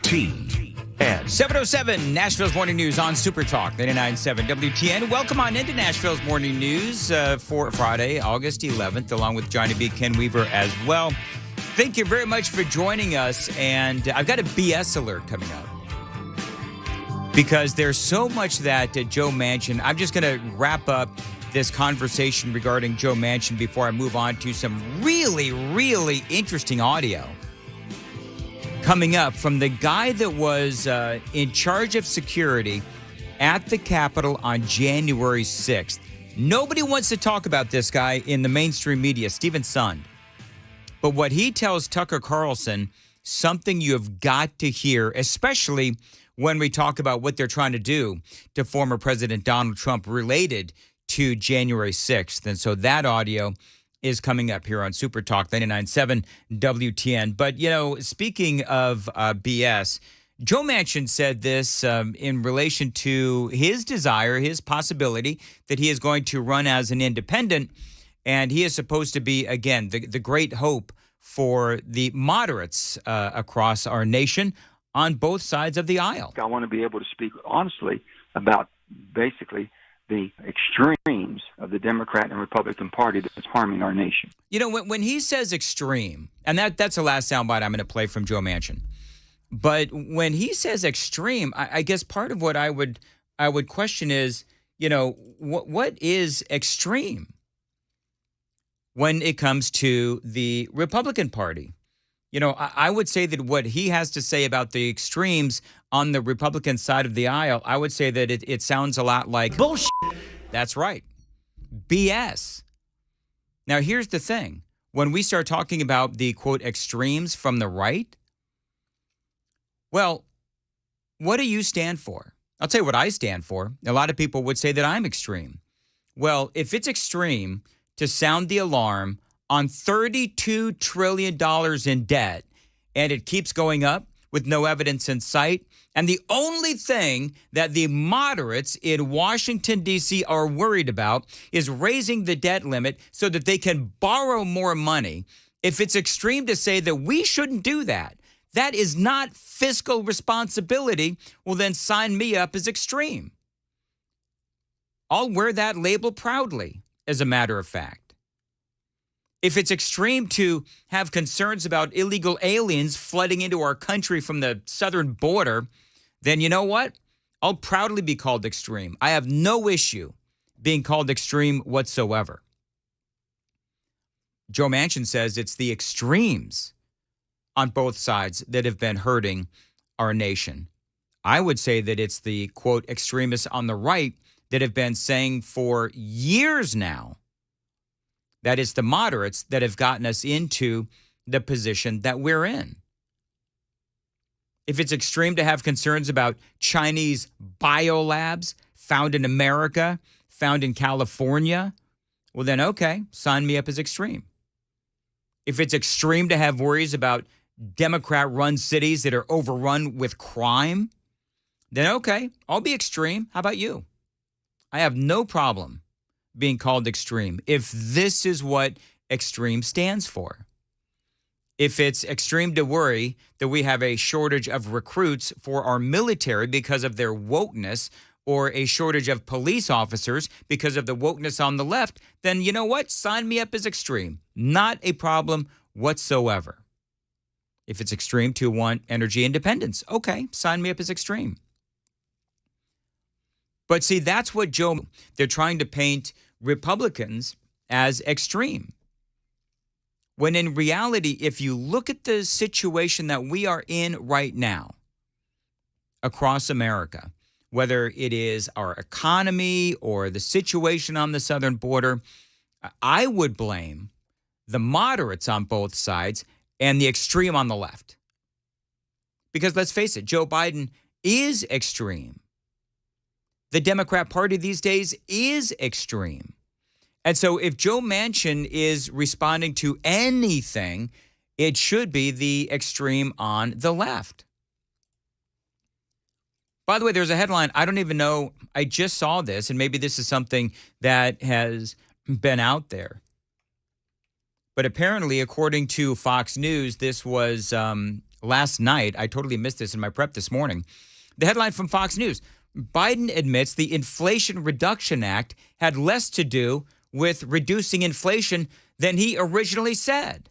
WTN. 7:07, Nashville's Morning News on Super Talk 99.7 WTN. Welcome on into Nashville's Morning News for Friday, August 11th, along with Johnny B. Ken Weaver as well. Thank you very much for joining us, and I've got a BS alert coming up because there's so much that Joe Manchin. I'm just going to wrap up this conversation regarding Joe Manchin before I move on to some really, really interesting audio coming up from the guy that was in charge of security at the Capitol on January 6th. Nobody wants to talk about this guy in the mainstream media, Stephen Sund. But what he tells Tucker Carlson, something you have got to hear, especially when we talk about what they're trying to do to former President Donald Trump related to January 6th. And so that audio is coming up here on Super Talk 99.7 WTN. But, you know, speaking of BS, Joe Manchin said this in relation to his desire, his possibility that he is going to run as an independent. And he is supposed to be, again, the great hope for the moderates across our nation on both sides of the aisle. I want to be able to speak honestly about basically the extremes of the Democrat and Republican Party that's harming our nation. You know, when he says extreme, and that's the last soundbite I'm going to play from Joe Manchin. But when he says extreme, I guess part of what I would question is, you know, what is extreme when it comes to the Republican Party? You know, I would say that what he has to say about the extremes on the Republican side of the aisle, I would say that it sounds a lot like bullshit. That's right. BS. Now, here's the thing. When we start talking about the, quote, extremes from the right, well, what do you stand for? I'll tell you what I stand for. A lot of people would say that I'm extreme. Well, if it's extreme to sound the alarm on $32 trillion in debt, and it keeps going up with no evidence in sight, and the only thing that the moderates in Washington, D.C. are worried about is raising the debt limit so that they can borrow more money. If it's extreme to say that we shouldn't do that, that is not fiscal responsibility, well, then sign me up as extreme. I'll wear that label proudly, as a matter of fact. If it's extreme to have concerns about illegal aliens flooding into our country from the southern border, then you know what? I'll proudly be called extreme. I have no issue being called extreme whatsoever. Joe Manchin says it's the extremes on both sides that have been hurting our nation. I would say that it's the, quote, extremists on the right that have been saying for years now that it's the moderates that have gotten us into the position that we're in. If it's extreme to have concerns about Chinese biolabs found in America, found in California, well then, okay, sign me up as extreme. If it's extreme to have worries about Democrat-run cities that are overrun with crime, then okay, I'll be extreme. How about you? I have no problem being called extreme if this is what extreme stands for. If it's extreme to worry that we have a shortage of recruits for our military because of their wokeness, or a shortage of police officers because of the wokeness on the left, then you know what? Sign me up as extreme. Not a problem whatsoever. If it's extreme to want energy independence, okay, sign me up as extreme. But see, that's what they're trying to paint Republicans as extreme. When in reality, if you look at the situation that we are in right now across America, whether it is our economy or the situation on the southern border, I would blame the moderates on both sides and the extreme on the left. Because let's face it, Joe Biden is extreme. The Democrat Party these days is extreme. And so if Joe Manchin is responding to anything, it should be the extreme on the left. By the way, there's a headline. I don't even know. I just saw this, and maybe this is something that has been out there. But apparently, according to Fox News, this was last night. I totally missed this in my prep this morning. The headline from Fox News: Biden admits the Inflation Reduction Act had less to do with reducing inflation than he originally said.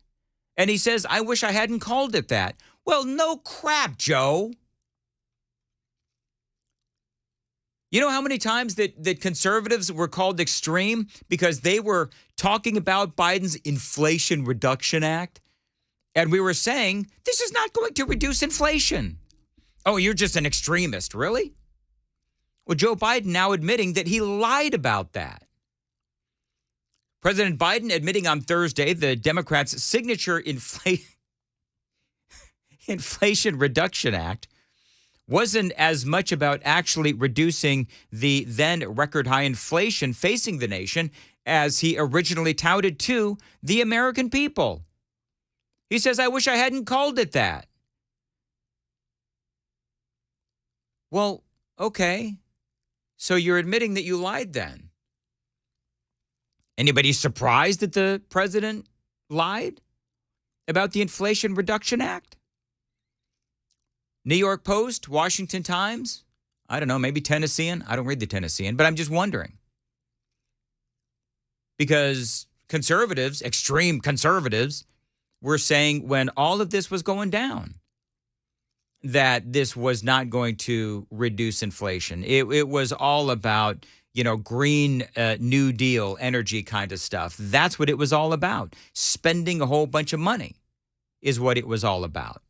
And he says, I wish I hadn't called it that. Well, no crap, Joe. You know how many times that conservatives were called extreme because they were talking about Biden's Inflation Reduction Act? And we were saying, this is not going to reduce inflation. Oh, you're just an extremist, really? Well, Joe Biden now admitting that he lied about that. President Biden admitting on Thursday the Democrats' signature Inflation Reduction Act wasn't as much about actually reducing the then record high inflation facing the nation as he originally touted to the American people. He says, I wish I hadn't called it that. Well, okay. So you're admitting that you lied then. Anybody surprised that the president lied about the Inflation Reduction Act? New York Post, Washington Times, I don't know, maybe Tennessean. I don't read the Tennessean, but I'm just wondering. Because conservatives, extreme conservatives, were saying when all of this was going down that this was not going to reduce inflation. It was all about, Green New Deal energy kind of stuff. That's what it was all about. Spending a whole bunch of money is what it was all about.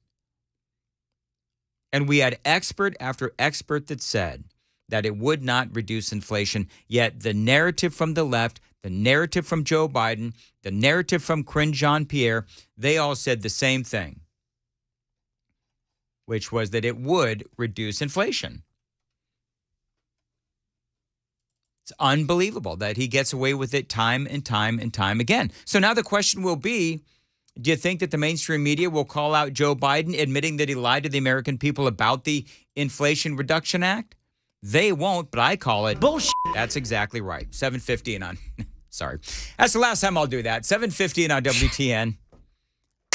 And we had expert after expert that said that it would not reduce inflation, yet the narrative from the left, the narrative from Joe Biden, the narrative from Karine Jean-Pierre, they all said the same thing, which was that it would reduce inflation. It's unbelievable that he gets away with it time and time and time again. So now the question will be, do you think that the mainstream media will call out Joe Biden admitting that he lied to the American people about the Inflation Reduction Act? They won't, but I call it bullshit. That's exactly right. 7:50 and on. Sorry. That's the last time I'll do that. 7:50 and on WTN.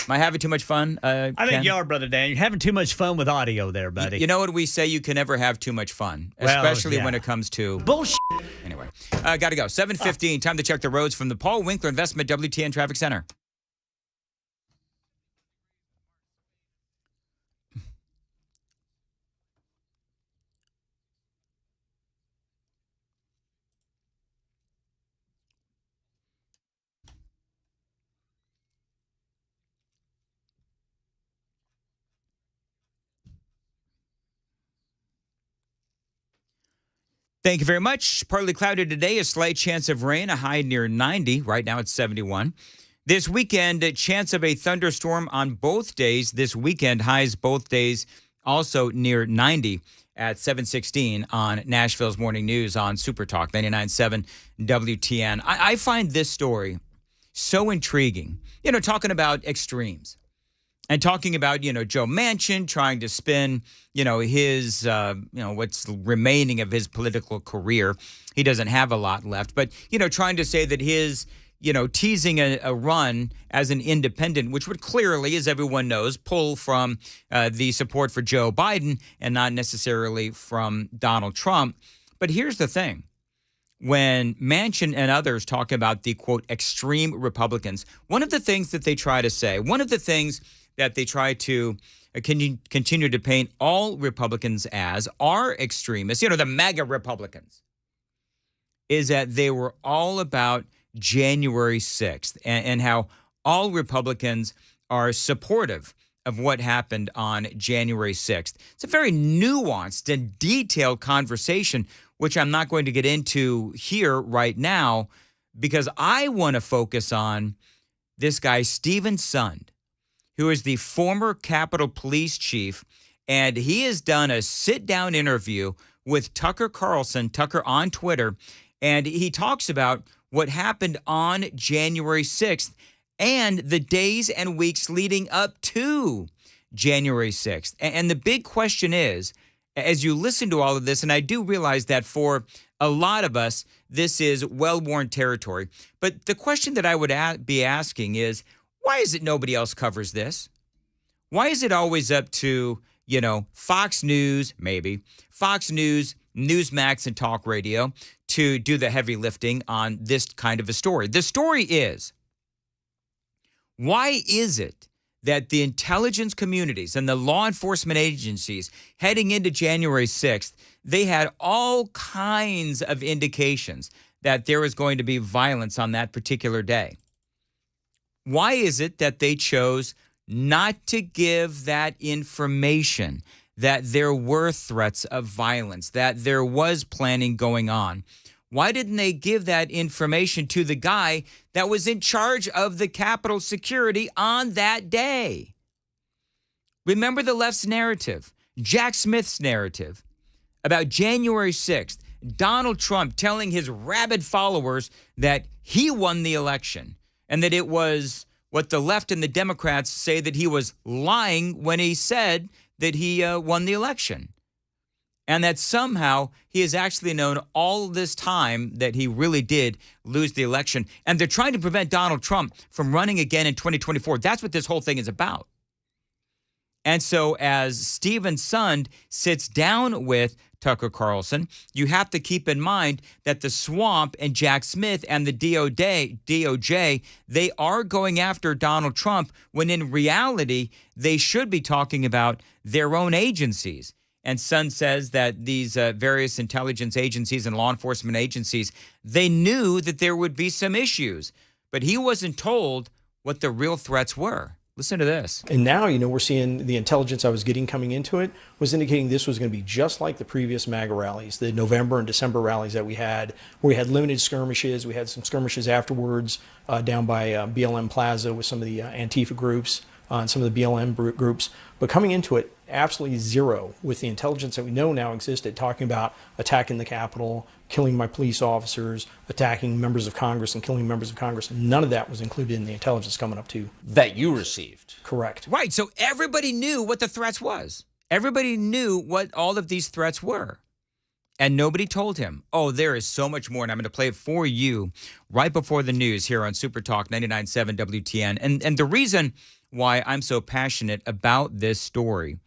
Am I having too much fun? I think Ken? you are, Brother Dan. You're having too much fun with audio there, buddy. You know what we say? You can never have too much fun, especially when it comes to bullshit. Anyway, got to go. 7:15. Time to check the roads from the Paul Winkler Investment WTN Traffic Center. Thank you very much. Partly cloudy today, a slight chance of rain, a high near 90. Right now it's 71. This weekend, a chance of a thunderstorm on both days. This weekend, highs both days also near 90 at 7:16 on Nashville's Morning News on Super Talk 99.7 WTN. I find this story so intriguing. Talking about extremes. And talking about, Joe Manchin trying to spin, his, what's remaining of his political career. He doesn't have a lot left. But, trying to say that his, teasing a run as an independent, which would clearly, as everyone knows, pull from the support for Joe Biden and not necessarily from Donald Trump. But here's the thing. When Manchin and others talk about the, quote, extreme Republicans, one of the things that they try to say, one of the things that they try to continue to paint all Republicans as are extremists, the MAGA Republicans, is that they were all about January 6th and how all Republicans are supportive of what happened on January 6th. It's a very nuanced and detailed conversation, which I'm not going to get into here right now because I want to focus on this guy, Stephen Sund, who is the former Capitol Police Chief, and he has done a sit-down interview with Tucker Carlson, Tucker on Twitter, and he talks about what happened on January 6th and the days and weeks leading up to January 6th. And the big question is, as you listen to all of this, and I do realize that for a lot of us, this is well-worn territory. But the question that I would be asking is, why is it nobody else covers this? Why is it always up to, Fox News, maybe, Fox News, Newsmax, and talk radio to do the heavy lifting on this kind of a story? The story is, why is it that the intelligence communities and the law enforcement agencies heading into January 6th, they had all kinds of indications that there was going to be violence on that particular day? Why is it that they chose not to give that information, that there were threats of violence, that there was planning going on? Why didn't they give that information to the guy that was in charge of the Capitol security on that day? Remember the left's narrative, Jack Smith's narrative about January 6th, Donald Trump telling his rabid followers that he won the election and that it was what the left and the Democrats say that he was lying when he said that he won the election. And that somehow he has actually known all this time that he really did lose the election. And they're trying to prevent Donald Trump from running again in 2024. That's what this whole thing is about. And so as Stephen Sund sits down with Tucker Carlson, you have to keep in mind that the swamp and Jack Smith and the DOJ, they are going after Donald Trump when in reality, they should be talking about their own agencies. And Sund says that these various intelligence agencies and law enforcement agencies, they knew that there would be some issues, but he wasn't told what the real threats were. Listen to this. And now, we're seeing the intelligence I was getting coming into it was indicating this was going to be just like the previous MAGA rallies, the November and December rallies that we had, where we had limited skirmishes. We had some skirmishes afterwards down by BLM Plaza with some of the Antifa groups and some of the BLM groups. But coming into it, absolutely zero with the intelligence that we know now existed, talking about attacking the Capitol, killing my police officers, attacking members of Congress and killing members of Congress. None of that was included in the intelligence coming up to. That you received. Correct. Right. So everybody knew what the threats was. Everybody knew what all of these threats were. And nobody told him. Oh, there is so much more. And I'm going to play it for you right before the news here on Super Talk 99.7 WTN. And the reason why I'm so passionate about this story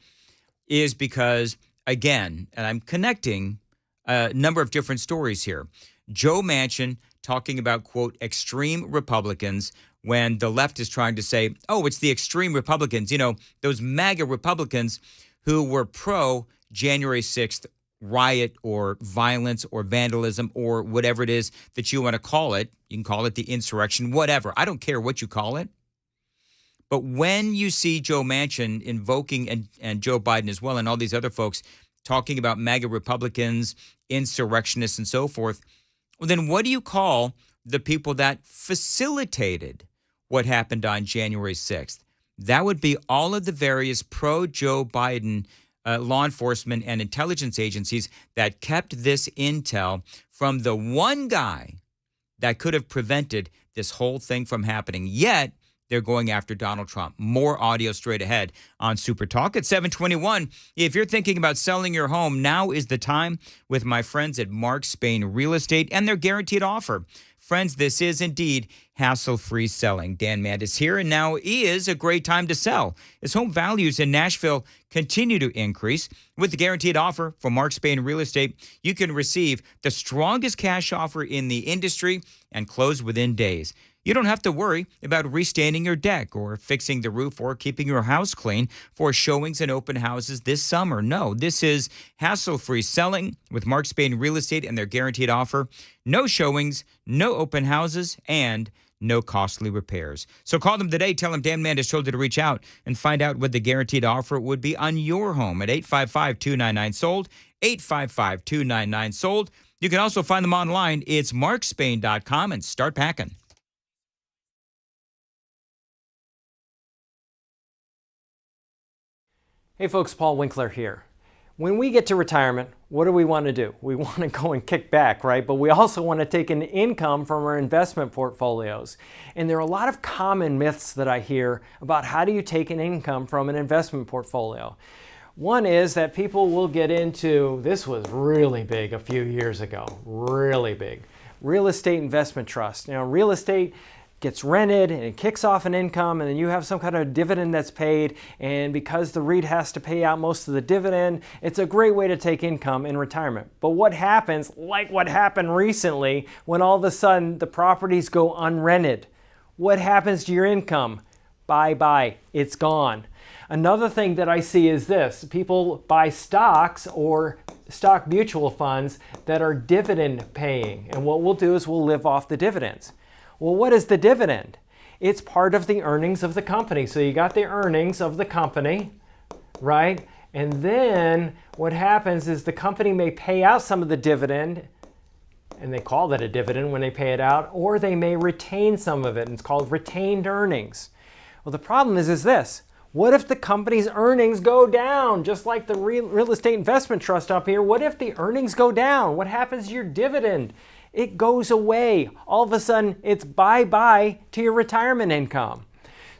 is because, again, and I'm connecting a number of different stories here. Joe Manchin talking about, quote, extreme Republicans when the left is trying to say, oh, it's the extreme Republicans, those MAGA Republicans who were pro January 6th riot or violence or vandalism or whatever it is that you want to call it. You can call it the insurrection, whatever. I don't care what you call it. But when you see Joe Manchin invoking, and Joe Biden as well, and all these other folks talking about MAGA Republicans, insurrectionists, and so forth, well, then what do you call the people that facilitated what happened on January 6th? That would be all of the various pro-Joe Biden law enforcement and intelligence agencies that kept this intel from the one guy that could have prevented this whole thing from happening. Yet, they're going after Donald Trump. More audio straight ahead on Super Talk at 7:21. If you're thinking about selling your home, now is the time with my friends at Mark Spain Real Estate and their guaranteed offer. Friends, this is indeed hassle-free selling. Dan Mandis here, and now is a great time to sell. As home values in Nashville continue to increase, with the guaranteed offer from Mark Spain Real Estate, you can receive the strongest cash offer in the industry and close within days. You don't have to worry about restaining your deck or fixing the roof or keeping your house clean for showings and open houses this summer. No, this is hassle-free selling with Mark Spain Real Estate and their guaranteed offer. No showings, no open houses, and no costly repairs. So call them today. Tell them Dan Mandis told you to reach out and find out what the guaranteed offer would be on your home at 855-299-SOLD, 855-299-SOLD. You can also find them online. It's markspain.com and start packing. Hey folks, Paul Winkler here. When we get to retirement, what do we want to do? We want to go and kick back, right? But we also want to take an income from our investment portfolios. And there are a lot of common myths that I hear about how do you take an income from an investment portfolio. One is that people will get into, this was really big a few years ago, really big, real estate investment trust. Real estate gets rented and it kicks off an income, and then you have some kind of dividend that's paid, and because the REIT has to pay out most of the dividend, it's a great way to take income in retirement. But what happens, like what happened recently, when all of a sudden the properties go unrented? What happens to your income? Bye-bye, it's gone. Another thing that I see is this: people buy stocks or stock mutual funds that are dividend paying, and what we'll do is we'll live off the dividends. Well, what is the dividend? It's part of the earnings of the company. So you got the earnings of the company, right? And then what happens is the company may pay out some of the dividend, and they call that a dividend when they pay it out, or they may retain some of it, and it's called retained earnings. Well, the problem is this: what if the company's earnings go down, just like the real estate investment trust up here? What if the earnings go down? What happens to your dividend? It goes away. All of a sudden, it's bye-bye to your retirement income.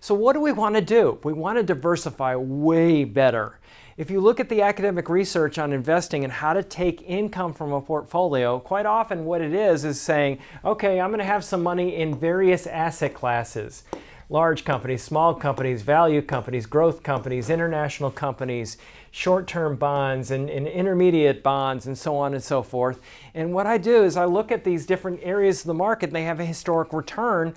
So what do we want to do? We want to diversify way better. If you look at the academic research on investing and how to take income from a portfolio, quite often what it is saying, okay, I'm going to have some money in various asset classes. Large companies, small companies, value companies, growth companies, international companies, short-term bonds and intermediate bonds, and so on and so forth. And what I do is I look at these different areas of the market, and they have a historic return.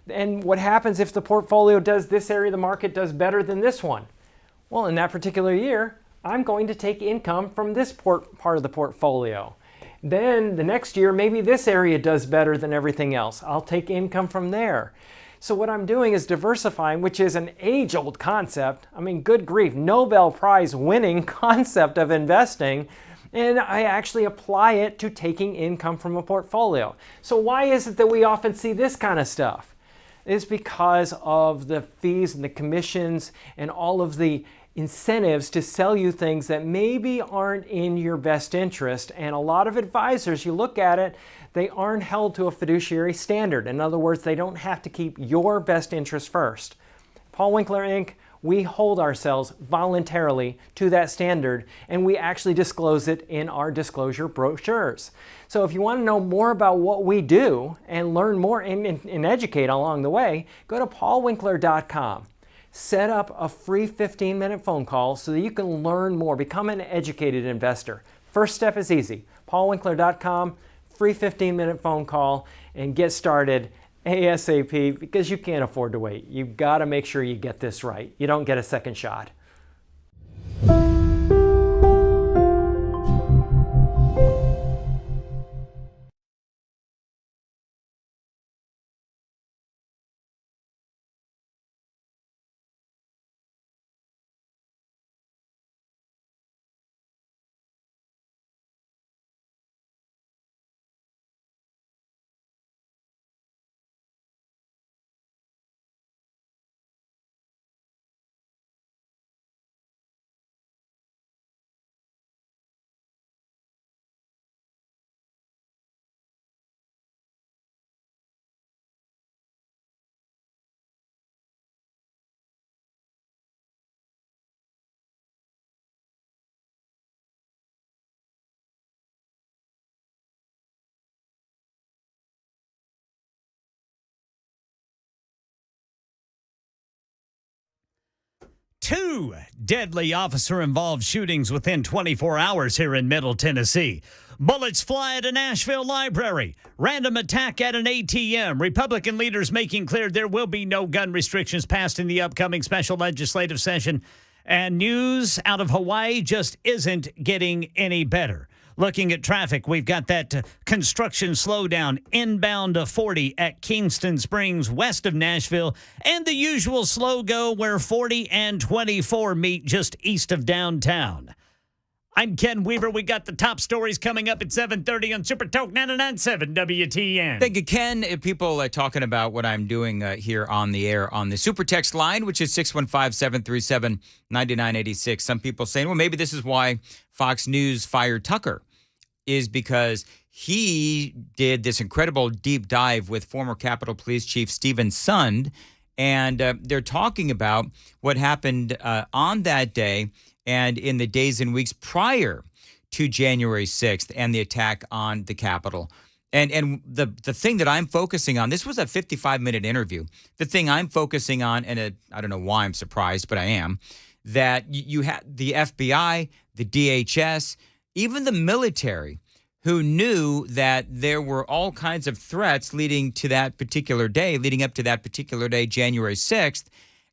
And what happens if the portfolio does, this area of the market does better than this one? Well, in that particular year, I'm going to take income from this part of the portfolio. Then the next year, maybe this area does better than everything else. I'll take income from there. So what I'm doing is diversifying, which is an age-old concept. I mean, good grief, Nobel Prize winning concept of investing, and I actually apply it to taking income from a portfolio. So why is it that we often see this kind of stuff? It's because of the fees and the commissions and all of the incentives to sell you things that maybe aren't in your best interest. And a lot of advisors, you look at it, they aren't held to a fiduciary standard. In other words, they don't have to keep your best interest first. Paul Winkler, Inc., we hold ourselves voluntarily to that standard, and we actually disclose it in our disclosure brochures. So if you want to know more about what we do and learn more and educate along the way, go to paulwinkler.com. Set up a free 15-minute phone call so that you can learn more, become an educated investor. First step is easy. paulwinkler.com, free 15-minute phone call, and get started ASAP, because you can't afford to wait. You've got to make sure you get this right. You don't get a second shot. Two deadly officer-involved shootings within 24 hours here in Middle Tennessee. Bullets fly at a Nashville library. Random attack at an ATM. Republican leaders making clear there will be no gun restrictions passed in the upcoming special legislative session. And news out of Hawaii just isn't getting any better. Looking at traffic, we've got that construction slowdown inbound to 40 at Kingston Springs west of Nashville, and the usual slow go where 40 and 24 meet just east of downtown. I'm Ken Weaver. We got the top stories coming up at 7:30 on Super Talk 99.7 WTN. Thank you, Ken. People are talking about what I'm doing here on the air on the Super Text line, which is 615-737-9986. Some people saying, well, maybe this is why Fox News fired Tucker, is because he did this incredible deep dive with former Capitol Police Chief Stephen Sund, and they're talking about what happened on that day and in the days and weeks prior to January 6th and the attack on the Capitol. And the thing that I'm focusing on, this was a 55-minute interview. The thing I'm focusing on, and I don't know why I'm surprised, but I am, that you had the FBI, the DHS, even the military, who knew that there were all kinds of threats leading up to that particular day, January 6th,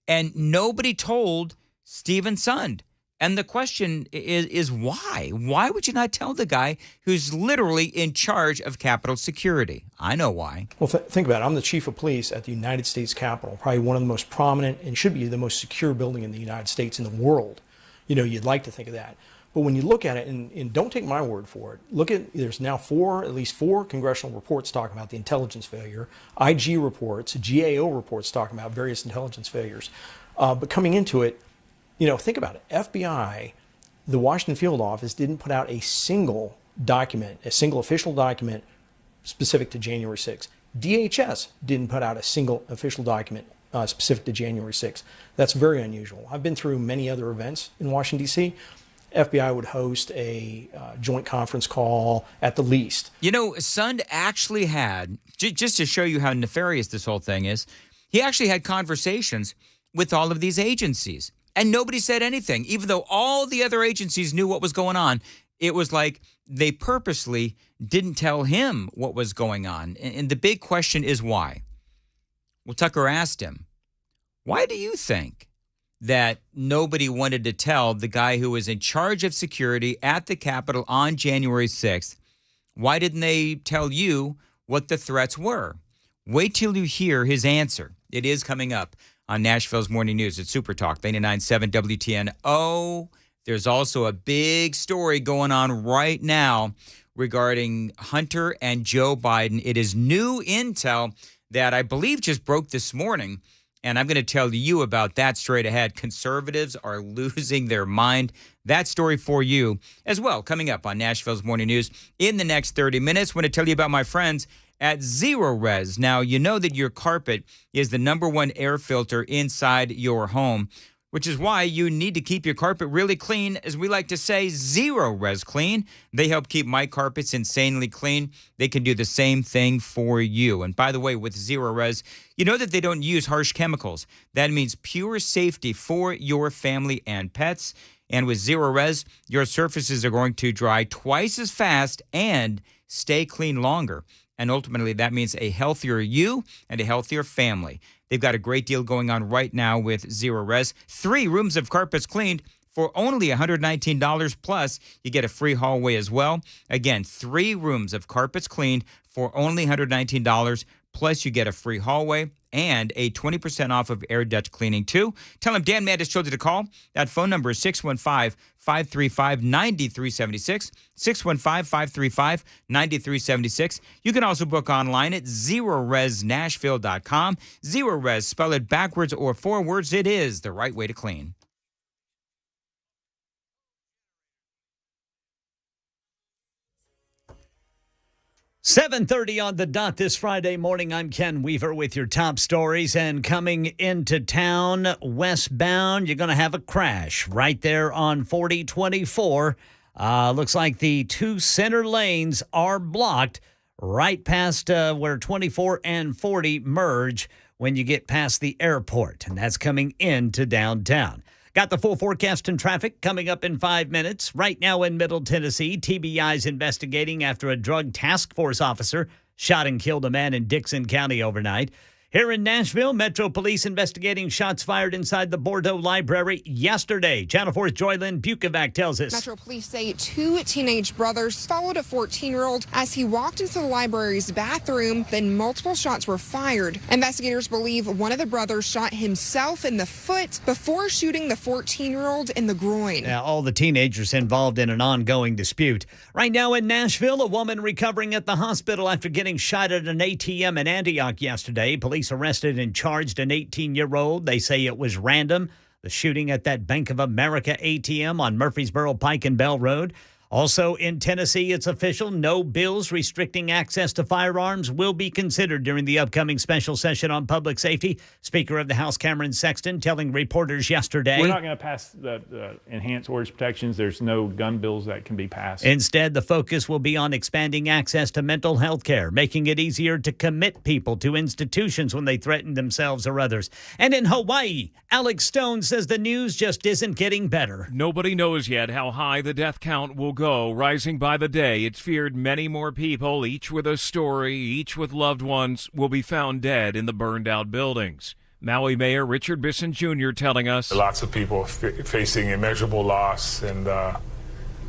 and nobody told Stephen Sund. And the question is why? Why would you not tell the guy who's literally in charge of Capitol security? I know why. Well, think about it. I'm the chief of police at the United States Capitol, probably one of the most prominent and should be the most secure building in the United States in the world. You know, you'd like to think of that. But when you look at it, and don't take my word for it, there's now at least four congressional reports talking about the intelligence failure, IG reports, GAO reports talking about various intelligence failures. But coming into it, you know, think about it. FBI, the Washington Field Office didn't put out a single document, a single official document specific to January 6th. DHS didn't put out a single official document specific to January 6th. That's very unusual. I've been through many other events in Washington, D.C. FBI would host a joint conference call at the least. You know, Sund actually had, just to show you how nefarious this whole thing is, he actually had conversations with all of these agencies. And nobody said anything. Even though all the other agencies knew what was going on, it was like they purposely didn't tell him what was going on. And the big question is why? Well, Tucker asked him, why do you think that nobody wanted to tell the guy who was in charge of security at the Capitol on January 6th? Why didn't they tell you what the threats were? Wait till you hear his answer. It is coming up on Nashville's Morning News at Super Talk 99.7 WTN. Oh, there's also a big story going on right now regarding Hunter and Joe Biden. It is new intel that I believe just broke this morning, and I'm going to tell you about that straight ahead. Conservatives are losing their mind. That story for you as well, coming up on Nashville's Morning News in the next 30 minutes. I want to tell you about my friends at Zero Res. Now, you know that your carpet is the #1 air filter inside your home, which is why you need to keep your carpet really clean. As we like to say, Zero Res Clean. They help keep my carpets insanely clean. They can do the same thing for you. And by the way, with Zero Res, you know that they don't use harsh chemicals. That means pure safety for your family and pets. And with Zero Res, your surfaces are going to dry twice as fast and stay clean longer. And ultimately, that means a healthier you and a healthier family. They've got a great deal going on right now with Zero Res. 3 rooms of carpets cleaned for only $119, plus you get a free hallway as well. Again, 3 rooms of carpets cleaned for only $119, plus you get a free hallway and a 20% off of air duct cleaning, too. Tell them Dan Mandis told you to call. That phone number is 615-535-9376, 615-535-9376. You can also book online at ZeroResNashville.com. Zero Res, spell it backwards or forwards. It is the right way to clean. $7:30 on the dot this Friday morning. I'm Ken Weaver with your top stories. And coming into town westbound, you're going to have a crash right there on 4024. Looks like the 2 center lanes are blocked right past where 24 and 40 merge when you get past the airport. And that's coming into downtown. Got the full forecast and traffic coming up in 5 minutes. Right now in Middle Tennessee, TBI's investigating after a drug task force officer shot and killed a man in Dixon County overnight. Here in Nashville, Metro Police investigating shots fired inside the Bordeaux Library yesterday. Channel 4's Joylyn Bukovac tells us. Metro Police say 2 teenage brothers followed a 14-year-old as he walked into the library's bathroom. Then multiple shots were fired. Investigators believe one of the brothers shot himself in the foot before shooting the 14-year-old in the groin. Now, all the teenagers involved in an ongoing dispute. Right now in Nashville, a woman recovering at the hospital after getting shot at an ATM in Antioch yesterday. Police arrested and charged an 18-year-old. They say it was random. The shooting at that Bank of America ATM on Murfreesboro Pike and Bell Road. Also in Tennessee, it's official. No bills restricting access to firearms will be considered during the upcoming special session on public safety. Speaker of the House, Cameron Sexton, telling reporters yesterday, we're not going to pass the enhanced orders protections. There's no gun bills that can be passed. Instead, the focus will be on expanding access to mental health care, making it easier to commit people to institutions when they threaten themselves or others. And in Hawaii, Alex Stone says the news just isn't getting better. Nobody knows yet how high the death count will go, rising by the day. It's feared many more people, each with a story, each with loved ones, will be found dead in the burned-out buildings. Maui Mayor Richard Bisson Jr. telling us, lots of people facing immeasurable loss and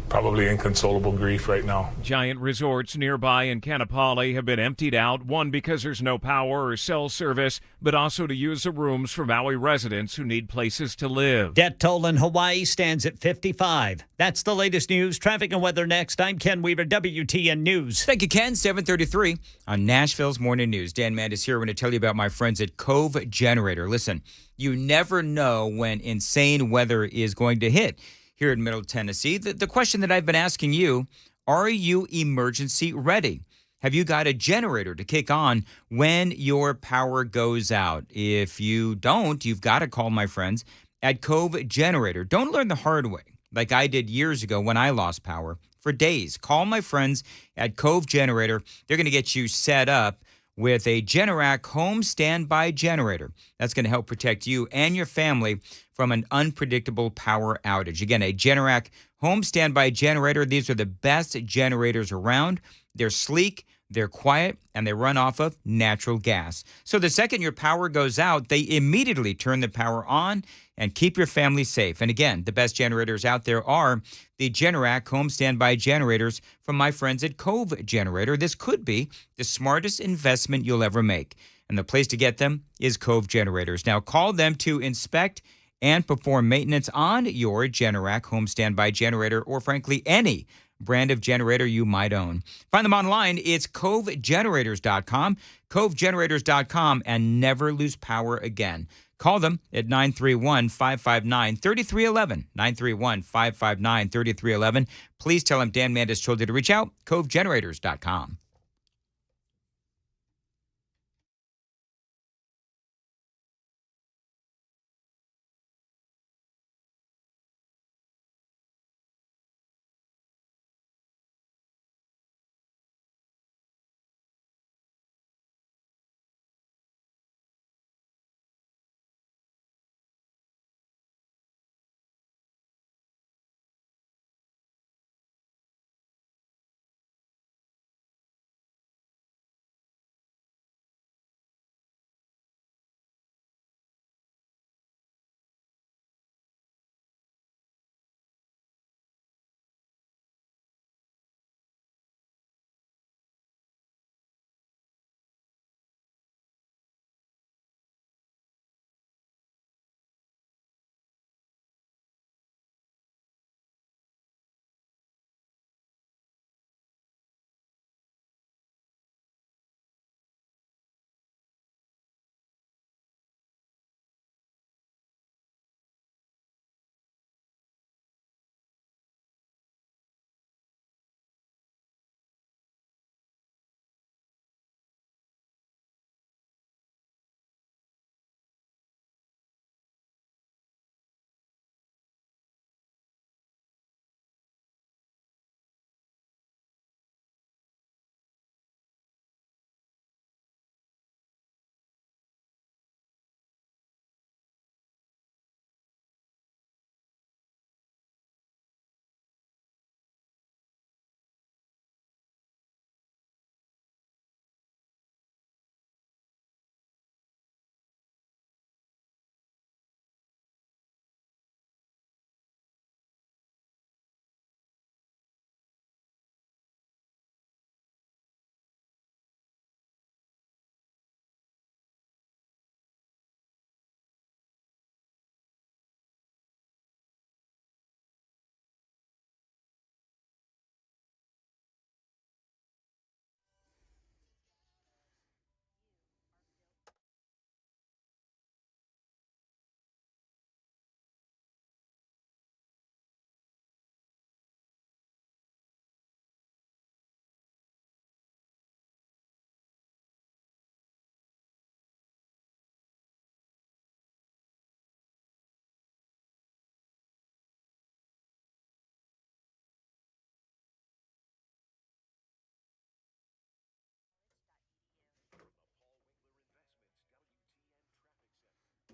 probably inconsolable grief right now. Giant resorts nearby in Kanapali have been emptied out, one because there's no power or cell service, but also to use the rooms for Maui residents who need places to live. Death toll in Hawaii stands at 55. That's the latest news. Traffic and weather next. I'm Ken Weaver, WTN News. Thank you, Ken. 7:33 on Nashville's Morning News. Dan Mandis here. We're going to tell you about my friends at Cove Generator. Listen, you never know when insane weather is going to hit here in Middle Tennessee. The question that I've been asking you, are you emergency ready? Have you got a generator to kick on when your power goes out? If you don't, you've got to call my friends at Cove Generator. Don't learn the hard way like I did years ago when I lost power for days. Call my friends at Cove Generator. They're going to get you set up with a Generac home standby generator. That's going to help protect you and your family from an unpredictable power outage. Again, a Generac home standby generator. These are the best generators around. They're sleek, they're quiet, and they run off of natural gas. So the second your power goes out, they immediately turn the power on and keep your family safe. And again, the best generators out there are the Generac home standby generators from my friends at Cove Generator. This could be the smartest investment you'll ever make. And the place to get them is Cove Generators. Now call them to inspect and perform maintenance on your Generac home standby generator, or frankly, any brand of generator you might own. Find them online. It's covegenerators.com, covegenerators.com, and never lose power again. Call them at 931-559-3311, 931-559-3311. Please tell them Dan Mandis told you to reach out, covegenerators.com.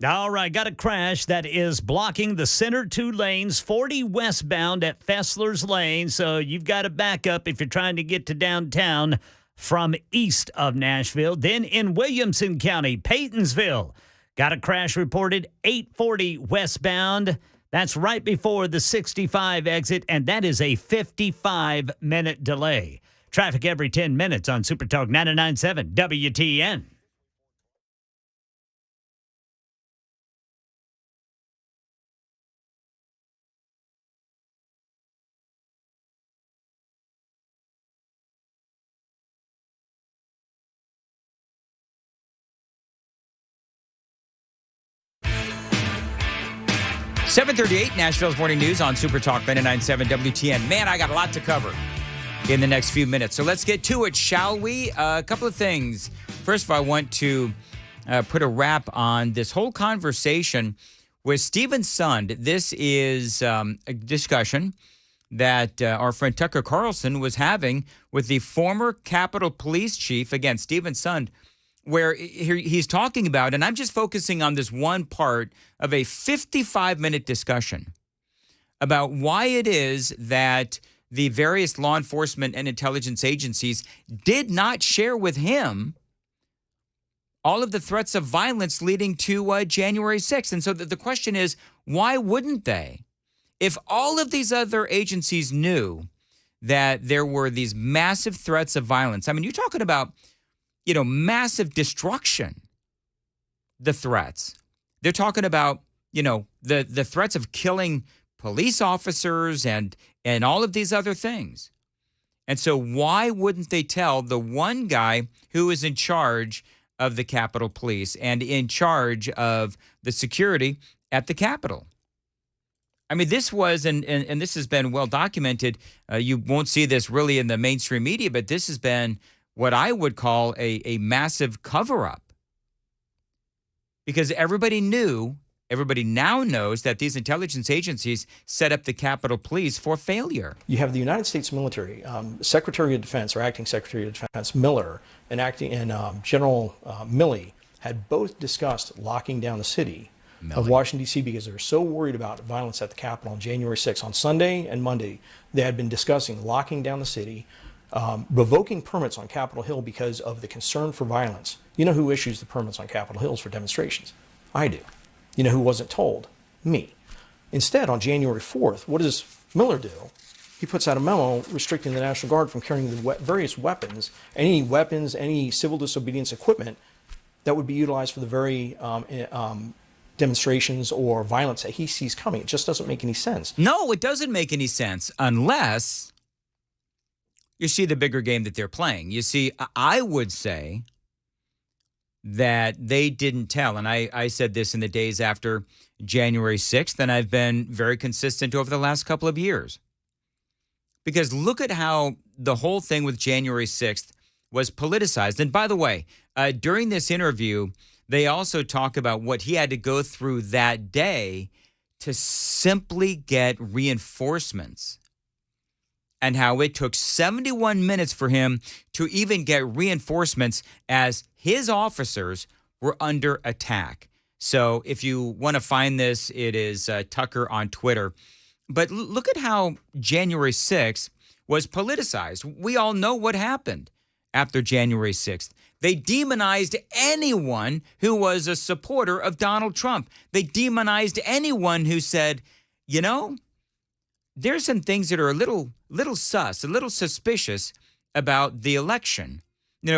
All right, got a crash that is blocking the center 2 lanes, 40 westbound at Fessler's Lane. So you've got to back up if you're trying to get to downtown from east of Nashville. Then in Williamson County, Paytonsville, got a crash reported 840 westbound. That's right before the 65 exit, and that is a 55-minute delay. Traffic every 10 minutes on Super Talk 99.7 WTN. .738 Nashville's Morning News on Super Talk 99.7 WTN. Man, I got a lot to cover in the next few minutes. So let's get to it, shall we? A couple of things. First of all, I want to put a wrap on this whole conversation with Stephen Sund. This is a discussion that our friend Tucker Carlson was having with the former Capitol Police Chief, again, Stephen Sund, where he's talking about, and I'm just focusing on this one part of a 55-minute discussion about why it is that the various law enforcement and intelligence agencies did not share with him all of the threats of violence leading to January 6th. And so the question is, why wouldn't they? If all of these other agencies knew that there were these massive threats of violence, I mean, you're talking about massive destruction, the threats. They're talking about, the threats of killing police officers and all of these other things. And so why wouldn't they tell the one guy who is in charge of the Capitol Police and in charge of the security at the Capitol? I mean, this was, and this has been well documented. You won't see this really in the mainstream media, but this has been what I would call a massive cover-up. Because everybody now knows that these intelligence agencies set up the Capitol Police for failure. You have the United States military, Secretary of Defense or Acting Secretary of Defense Miller and General Milley had both discussed locking down the city of Washington, D.C. because they were so worried about violence at the Capitol on January 6th. On Sunday and Monday, they had been discussing locking down the city, revoking permits on Capitol Hill because of the concern for violence. You know who issues the permits on Capitol Hills for demonstrations? I do. You know who wasn't told? Me. Instead, on January 4th, what does Miller do? He puts out a memo restricting the National Guard from carrying the various weapons, any civil disobedience equipment that would be utilized for the very demonstrations or violence that he sees coming. It just doesn't make any sense. No, it doesn't make any sense unless you see the bigger game that they're playing. You see, I would say that they didn't tell, and I said this in the days after January 6th, and I've been very consistent over the last couple of years. Because look at how the whole thing with January 6th was politicized. And by the way, during this interview, they also talk about what he had to go through that day to simply get reinforcements, and how it took 71 minutes for him to even get reinforcements as his officers were under attack. So if you want to find this, it is Tucker on Twitter. But look at how January 6th was politicized. We all know what happened after January 6th. They demonized anyone who was a supporter of Donald Trump. They demonized anyone who said, there's some things that are a little sus, a little suspicious about the election.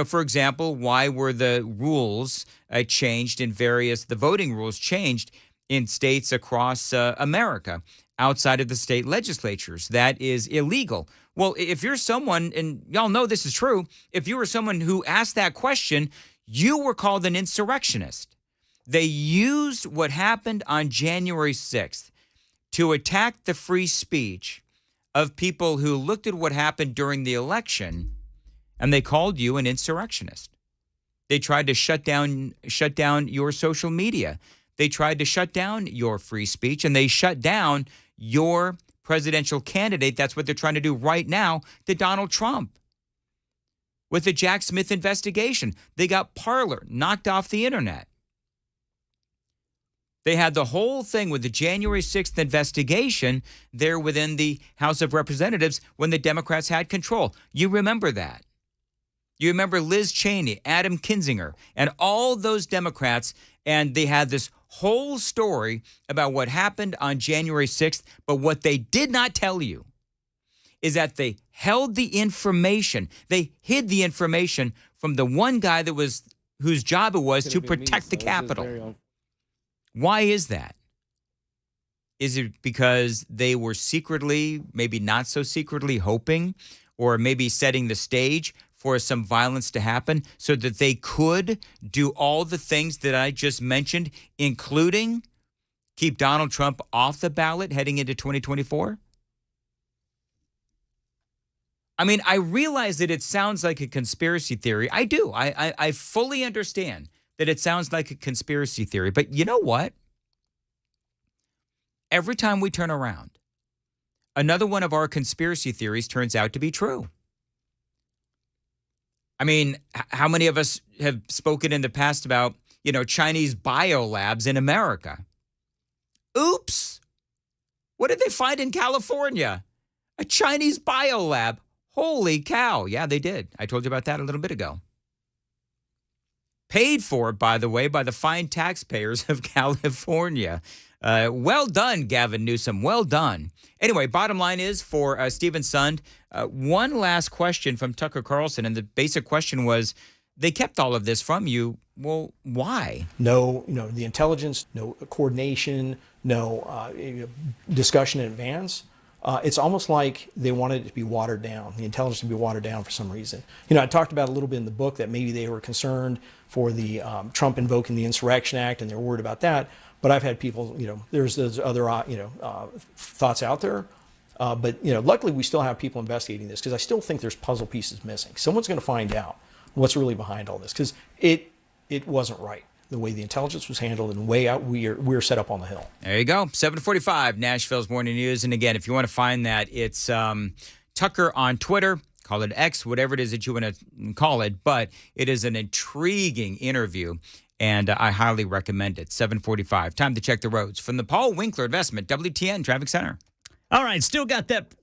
For example, why were the rules changed the voting rules changed in states across America outside of the state legislatures? That is illegal. Well, if you're someone, and y'all know this is true, if you were someone who asked that question, you were called an insurrectionist. They used what happened on January 6th to attack the free speech of people who looked at what happened during the election, and they called you an insurrectionist. They tried to shut down your social media. They tried to shut down your free speech, and they shut down your presidential candidate. That's what they're trying to do right now to Donald Trump. With the Jack Smith investigation, they got Parler knocked off the internet. They had the whole thing with the January 6th investigation there within the House of Representatives when the Democrats had control. You remember that. You remember Liz Cheney, Adam Kinzinger, and all those Democrats, and they had this whole story about what happened on January 6th, but what they did not tell you is that they held the information, they hid the information from the one guy whose job it was to protect the Capitol. Why is that? Is it because they were secretly, maybe not so secretly, hoping or maybe setting the stage for some violence to happen so that they could do all the things that I just mentioned, including keep Donald Trump off the ballot heading into 2024? I mean, I realize that it sounds like a conspiracy theory. I do. I fully understand that it sounds like a conspiracy theory. But you know what? Every time we turn around, another one of our conspiracy theories turns out to be true. I mean, how many of us have spoken in the past about, Chinese biolabs in America? Oops. What did they find in California? A Chinese biolab. Holy cow. Yeah, they did. I told you about that a little bit ago. Paid for, by the way, by the fine taxpayers of California. Well done, Gavin Newsom. Well done. Anyway, bottom line is for Stephen Sund, one last question from Tucker Carlson. And the basic question was, they kept all of this from you. Well, why? No, the intelligence, no coordination, no discussion in advance. It's almost like they wanted it to be watered down, the intelligence to be watered down for some reason. I talked about a little bit in the book that maybe they were concerned for the Trump invoking the Insurrection Act, and they're worried about that. But I've had people, there's other, thoughts out there. But luckily we still have people investigating this because I still think there's puzzle pieces missing. Someone's going to find out what's really behind all this because it wasn't right. The way the intelligence was handled and the way out we're set up on the Hill. There you go. 745, Nashville's Morning News. And again, if you want to find that, it's Tucker on Twitter. Call it X, whatever it is that you want to call it. But it is an intriguing interview, and I highly recommend it. 745. Time to check the roads. From the Paul Winkler Investment, WTN Traffic Center. All right, still got that.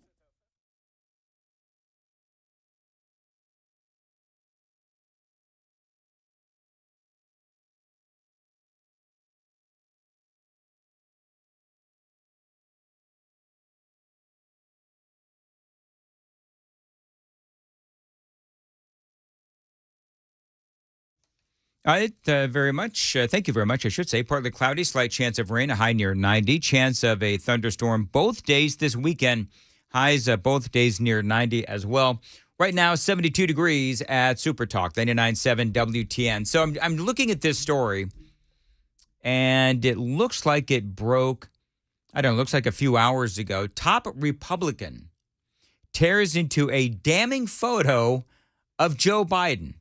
Very much. Thank you very much, I should say. Partly cloudy, slight chance of rain, a high near 90. Chance of a thunderstorm both days this weekend. Highs both days near 90 as well. Right now, 72 degrees at Super Talk, 99.7 WTN. So I'm looking at this story, and it looks like it broke, it looks like a few hours ago. Top Republican tears into a damning photo of Joe Biden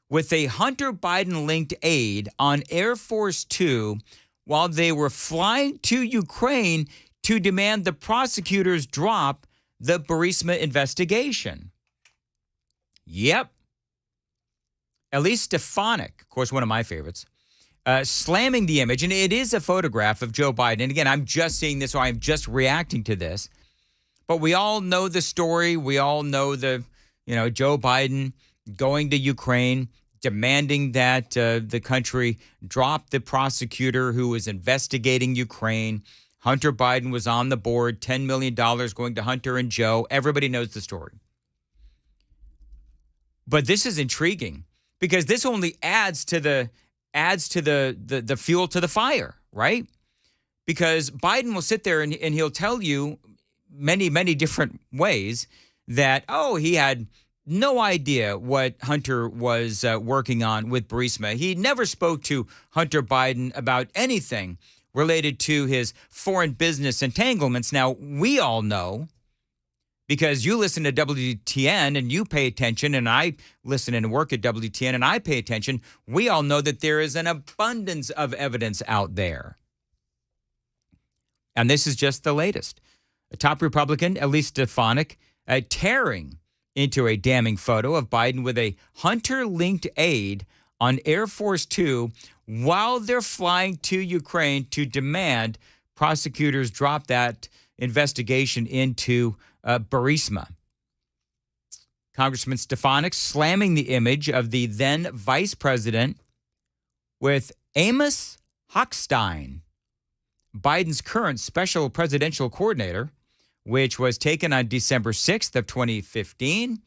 with a Hunter Biden-linked aide on Air Force Two while they were flying to Ukraine to demand the prosecutors drop the Burisma investigation. Yep. Elise Stefanik, of course, one of my favorites, slamming the image. And it is a photograph of Joe Biden. And again, I'm just seeing this, so I'm just reacting to this. But we all know the story. We all know Joe Biden going to Ukraine, demanding that the country drop the prosecutor who was investigating Ukraine. Hunter Biden was on the board, $10 million going to Hunter and Joe. Everybody knows the story. But this is intriguing because this only adds to the fuel to the fire, right? Because Biden will sit there and he'll tell you many, many different ways that, he had no idea what Hunter was working on with Burisma. He never spoke to Hunter Biden about anything related to his foreign business entanglements. Now, we all know, because you listen to WTN and you pay attention, and I listen and work at WTN and I pay attention, we all know that there is an abundance of evidence out there. And this is just the latest. A top Republican, Elise Stefanik, tearing into a damning photo of Biden with a Hunter-linked aide on Air Force Two while they're flying to Ukraine to demand prosecutors drop that investigation into Burisma. Congressman Stefanik slamming the image of the then vice president with Amos Hochstein, Biden's current special presidential coordinator, which was taken on December 6th of 2015.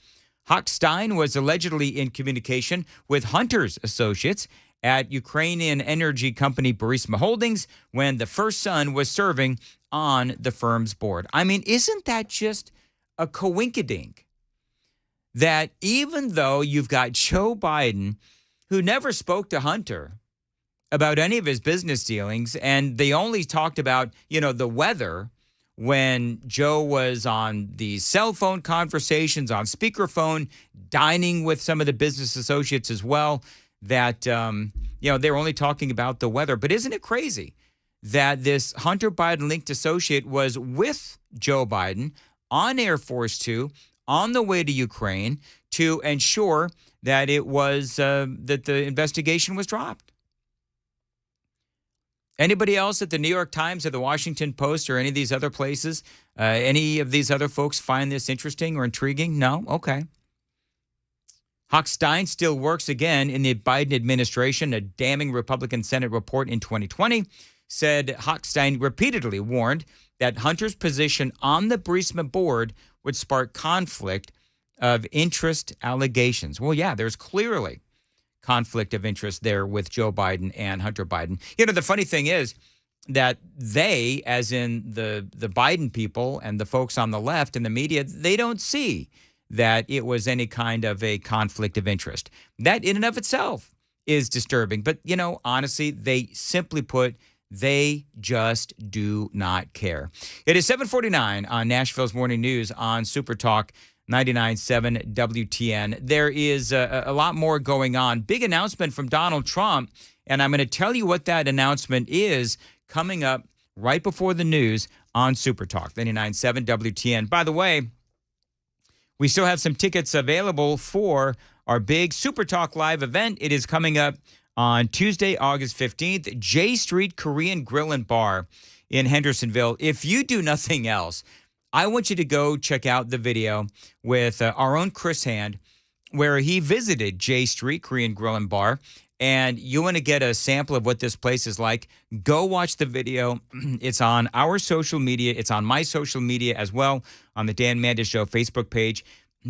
Hochstein was allegedly in communication with Hunter's associates at Ukrainian energy company Burisma Holdings when the first son was serving on the firm's board. I mean, isn't that just a coinkydink? That even though you've got Joe Biden, who never spoke to Hunter about any of his business dealings, and they only talked about, the weather when Joe was on the cell phone conversations, on speakerphone, dining with some of the business associates as well, that, they were only talking about the weather. But isn't it crazy that this Hunter Biden-linked associate was with Joe Biden on Air Force Two, on the way to Ukraine to ensure that it was that the investigation was dropped? Anybody else at the New York Times or the Washington Post or any of these other places, any of these other folks find this interesting or intriguing? No? Okay. Hochstein still works again in the Biden administration. A damning Republican Senate report in 2020 said Hochstein repeatedly warned that Hunter's position on the Burisma board would spark conflict of interest allegations. Well, yeah, there's clearly conflict of interest there with Joe Biden and Hunter Biden. The funny thing is that they, as in the Biden people and the folks on the left and the media, they don't see that it was any kind of a conflict of interest. That in and of itself is disturbing. But, honestly, they simply put, they just do not care. It is 7:49 on Nashville's Morning News on Super Talk 99.7 WTN. There is a lot more going on. Big announcement from Donald Trump, and I'm going to tell you what that announcement is coming up right before the news on Super Talk 99.7 WTN. By the way, we still have some tickets available for our big Super Talk Live event. It is coming up on Tuesday, August 15th, J Street Korean Grill and Bar in Hendersonville. If you do nothing else, I want you to go check out the video with our own Chris Hand, where he visited J Street Korean Grill and Bar, and you want to get a sample of what this place is like. Go watch the video. It's on our social media. It's on my social media as well, on the Dan Mandis Show Facebook page.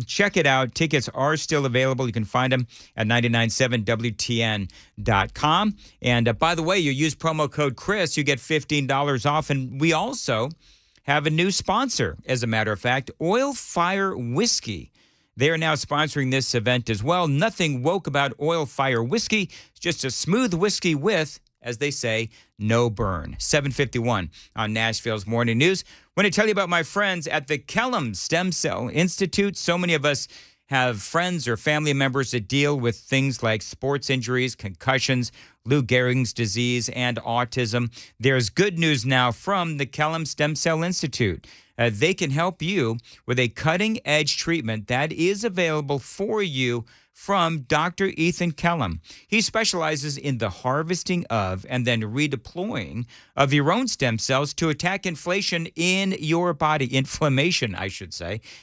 Check it out. Tickets are still available. You can find them at 997WTN.com. And by the way, you use promo code Chris, you get $15 off. And we also have a new sponsor, as a matter of fact, Oil Fire Whiskey. They are now sponsoring this event as well. Nothing woke about Oil Fire Whiskey. It's just a smooth whiskey with, as they say, no burn. 7:51 on Nashville's Morning News. I want to tell you about my friends at the Kellum Stem Cell Institute. So many of us have friends or family members that deal with things like sports injuries, concussions, Lou Gehrig's disease, and autism. There's good news now from the Kellum Stem Cell Institute. They can help you with a cutting-edge treatment that is available for you from Dr. Ethan Kellum. He specializes in the harvesting of and then redeploying of your own stem cells to attack inflammation in your body,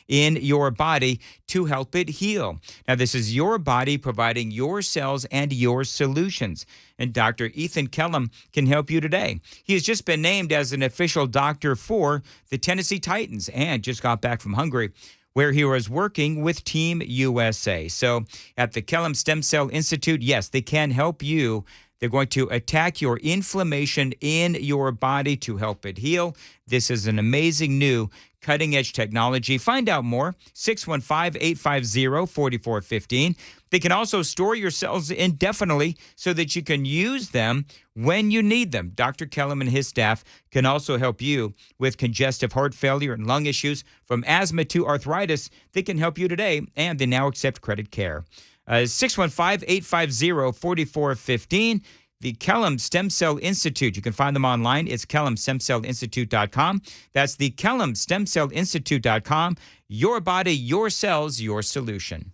in your body to help it heal. Now, this is your body providing your cells and your solutions. And Dr. Ethan Kellum can help you today. He has just been named as an official doctor for the Tennessee Titans and just got back from Hungary, where he was working with Team USA. So at the Kellum Stem Cell Institute, yes, they can help you. They're going to attack your inflammation in your body to help it heal. This is an amazing new cutting-edge technology. Find out more, 615-850-4415. They can also store your cells indefinitely so that you can use them when you need them. Dr. Kellum and his staff can also help you with congestive heart failure and lung issues, from asthma to arthritis. They can help you today, and they now accept credit care. 615-850-4415. The Kellum Stem Cell Institute. You can find them online. It's KellumStemCellInstitute.com. That's the KellumStemCellInstitute.com. Your body, your cells, your solution.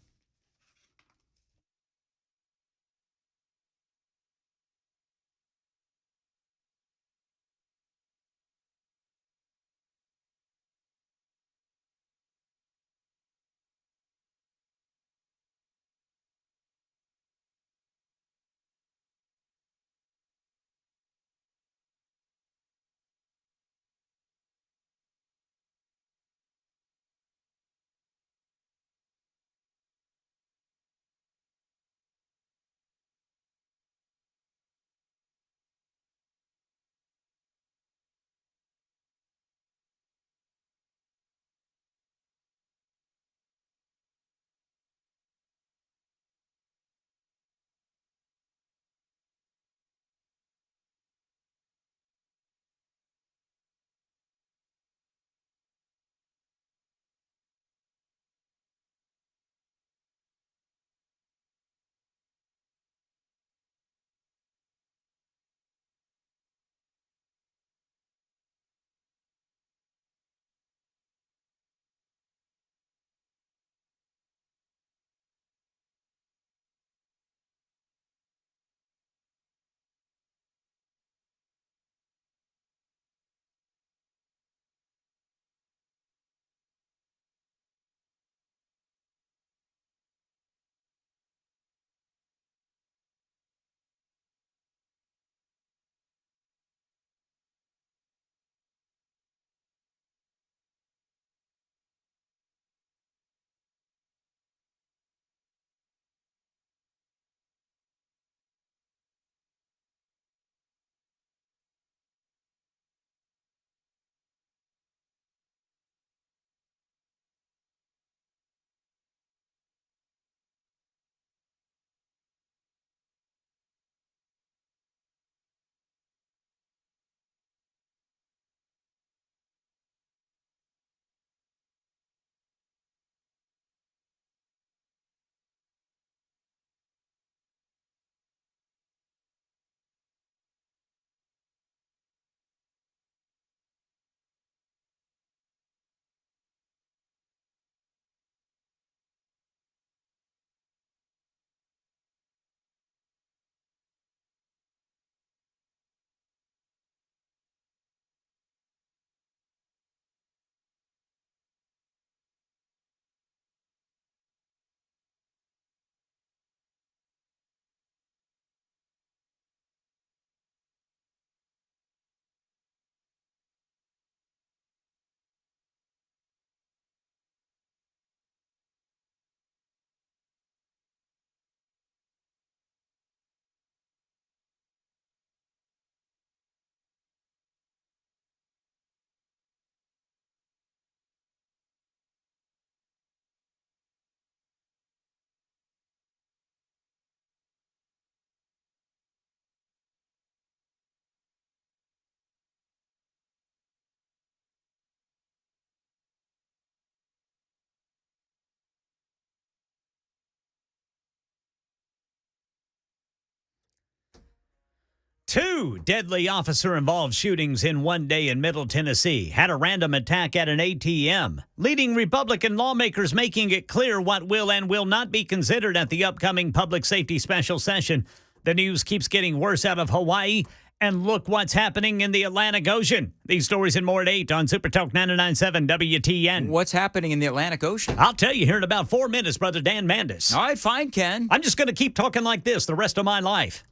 Two deadly officer-involved shootings in one day in Middle Tennessee. Had a random attack at an ATM. Leading Republican lawmakers making it clear what will and will not be considered at the upcoming public safety special session. The news keeps getting worse out of Hawaii. And look what's happening in the Atlantic Ocean. These stories and more at 8 on Super Talk 99.7 WTN. What's happening in the Atlantic Ocean? I'll tell you here in about 4 minutes, Brother Dan Mandis. All right, fine, Ken. I'm just going to keep talking like this the rest of my life.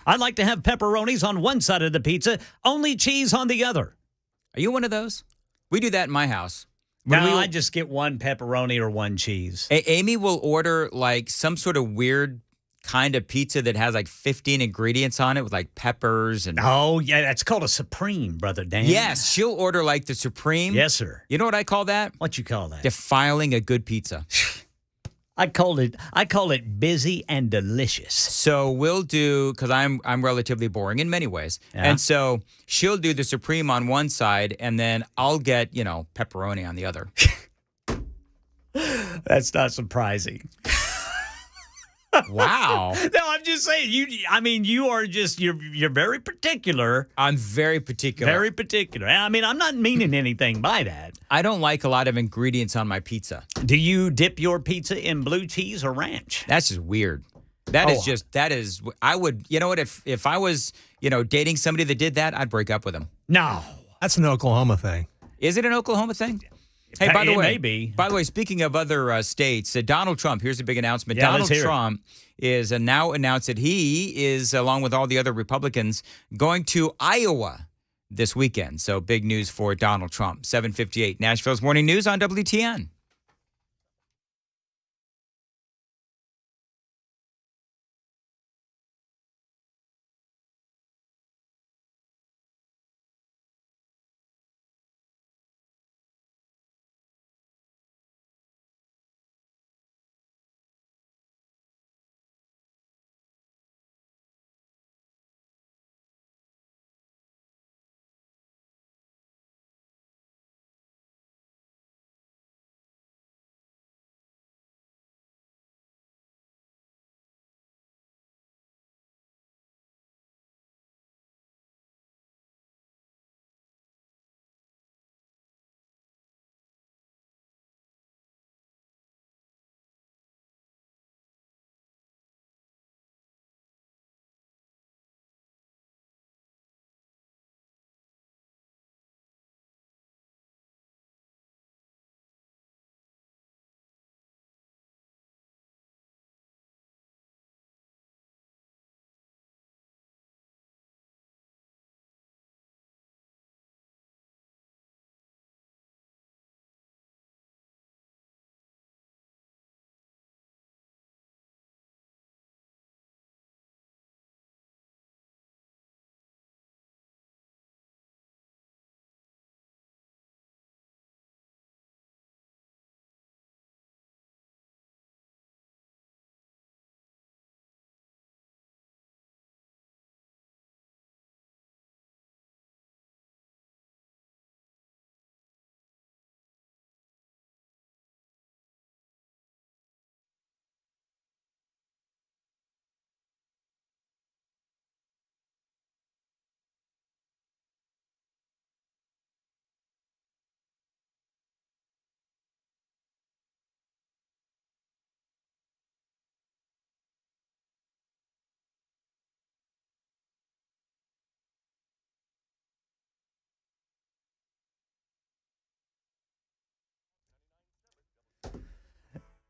I'd like to have pepperonis on one side of the pizza, only cheese on the other. Are you one of those? We do that in my house. I just get one pepperoni or one cheese. Amy will order like some sort of weird kind of pizza that has like 15 ingredients on it with like peppers and... Oh, yeah, that's called a Supreme, Brother Dan. Yes, she'll order like the Supreme. Yes, sir. You know what I call that? What you call that? Defiling a good pizza. I call it busy and delicious. So we'll do, because I'm relatively boring in many ways. Yeah. And so she'll do the Supreme on one side and then I'll get, pepperoni on the other. That's not surprising. Wow. No, I'm just saying you're very particular. I'm very particular. Very particular. I mean, I'm not meaning anything by that. I don't like a lot of ingredients on my pizza. Do you dip your pizza in blue cheese or ranch? That's just weird. I would, you know what, if I was, dating somebody that did that, I'd break up with him. No. That's an Oklahoma thing. Is it an Oklahoma thing? Hey, by the way, speaking of other states, Donald Trump, here's a big announcement. Yeah, Donald Trump is now announced that he is, along with all the other Republicans, going to Iowa this weekend. So big news for Donald Trump. 7:58, Nashville's Morning News on WTN.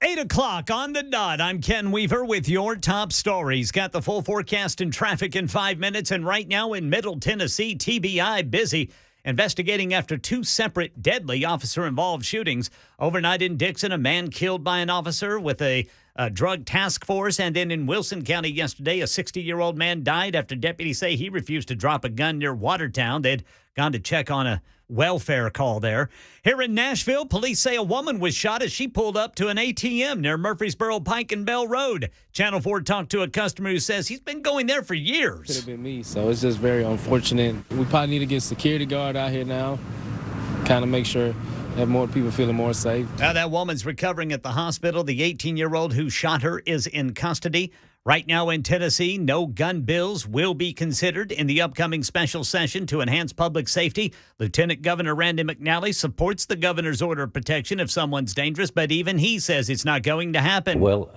Eight o'clock on the dot. I'm Ken Weaver with your top stories. Got the full forecast and traffic in 5 minutes. And right now in Middle Tennessee, TBI busy investigating after two separate deadly officer-involved shootings. Overnight in Dixon, a man killed by an officer with a drug task force. And then in Wilson County yesterday, a 60-year-old man died after deputies say he refused to drop a gun near Watertown. They'd gone to check on a welfare call there. Here in Nashville, police say a woman was shot as she pulled up to an ATM near Murfreesboro Pike and Bell Road. Channel 4 talked to a customer who says he's been going there for years. Could have been me, so it's just very unfortunate. We probably need to get a security guard out here now, kind of make sure that more people feeling more safe. Now that woman's recovering at the hospital. The 18-year-old who shot her is in custody. Right now in Tennessee, no gun bills will be considered in the upcoming special session to enhance public safety. Lieutenant Governor Randy McNally supports the governor's order of protection if someone's dangerous, but even he says it's not going to happen. Well,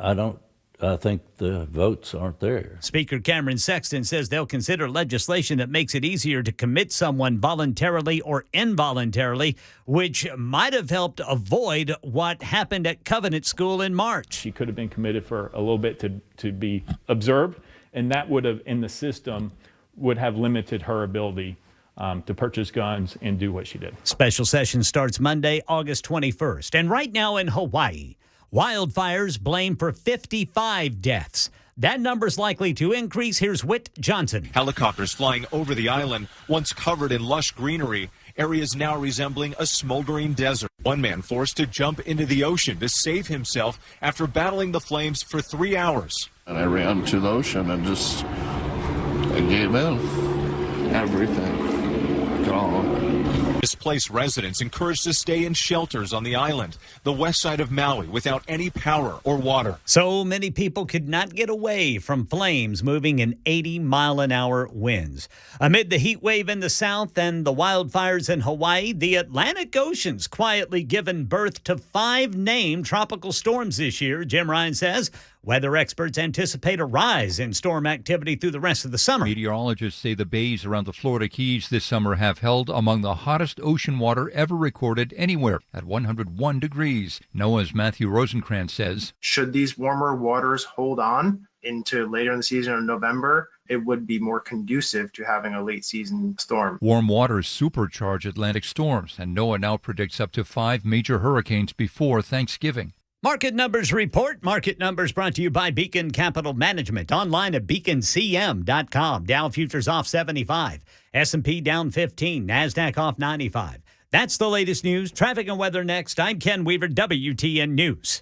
I think the votes aren't there. Speaker Cameron Sexton says they'll consider legislation that makes it easier to commit someone voluntarily or involuntarily, which might have helped avoid what happened at Covenant School in March. She could have been committed for a little bit to be observed, and that would have, in the system, would have limited her ability to purchase guns and do what she did. Special session starts Monday, August 21st. And right now in Hawaii, wildfires blamed for 55 deaths. That number's likely to increase. Here's Whit Johnson. Helicopters flying over the island, once covered in lush greenery, areas now resembling a smoldering desert. One man forced to jump into the ocean to save himself after battling the flames for 3 hours. And I ran to the ocean and I gave in. Everything gone. Displaced residents encouraged to stay in shelters on the island, the west side of Maui, without any power or water. So many people could not get away from flames moving in 80-mile-an-hour winds. Amid the heat wave in the south and the wildfires in Hawaii, the Atlantic Ocean's quietly given birth to 5 named tropical storms this year, Jim Ryan says. Weather experts anticipate a rise in storm activity through the rest of the summer. Meteorologists say the bays around the Florida Keys this summer have held among the hottest ocean water ever recorded anywhere at 101 degrees. NOAA's Matthew Rosenkrantz says, should these warmer waters hold on into later in the season or November, it would be more conducive to having a late season storm. Warm waters supercharge Atlantic storms, and NOAA now predicts up to 5 major hurricanes before Thanksgiving. Market Numbers Report. Market Numbers brought to you by Beacon Capital Management. Online at beaconcm.com. Dow futures off 75. S&P down 15. NASDAQ off 95. That's the latest news. Traffic and weather next. I'm Ken Weaver, WTN News.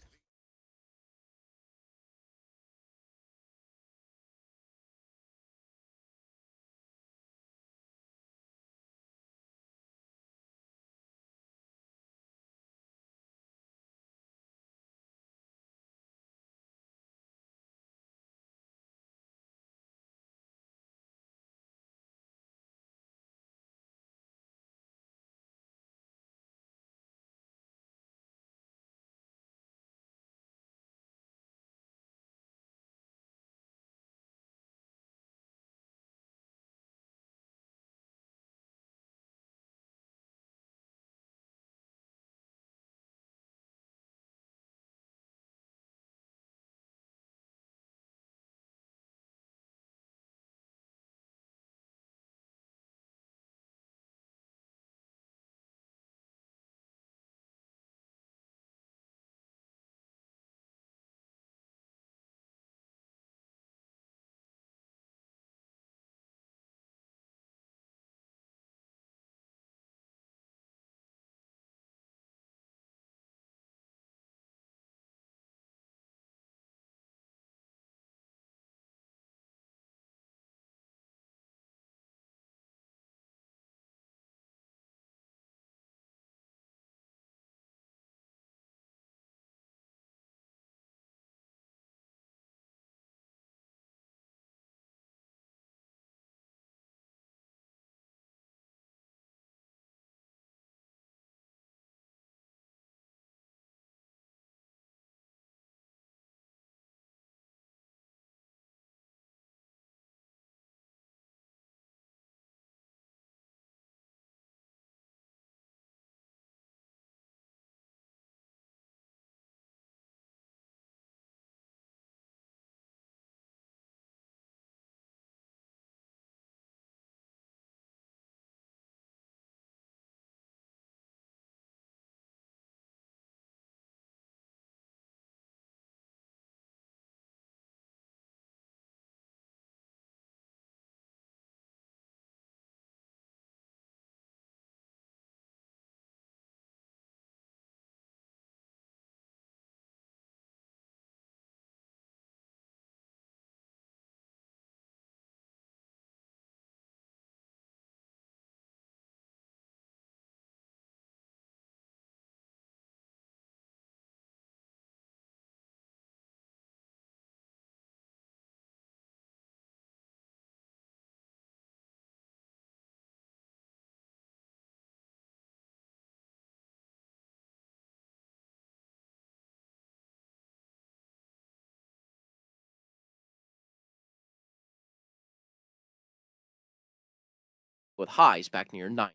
with highs back near 9.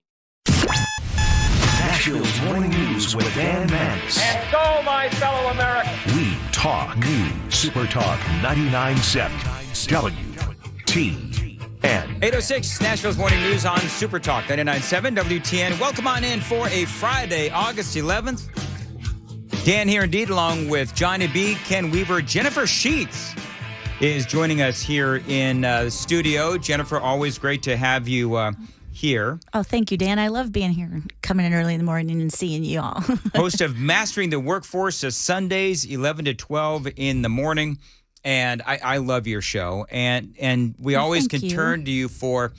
Nashville's Morning News with Dan Mandis. And so, my fellow Americans, We talk news. Super Talk 99.7 WTN. 8:06 Nashville's Morning News on Super Talk 99.7 WTN. Welcome on in for a Friday, August 11th. Dan here indeed, along with Johnny B, Ken Weaver, Jennifer Sheets is joining us here in the studio. Jennifer, always great to have you here. Oh, thank you, Dan. I love being here, coming in early in the morning and seeing you all. Host of Mastering the Workforce Sundays, 11 to 12 in the morning. And I love your show. And we always can turn to you for,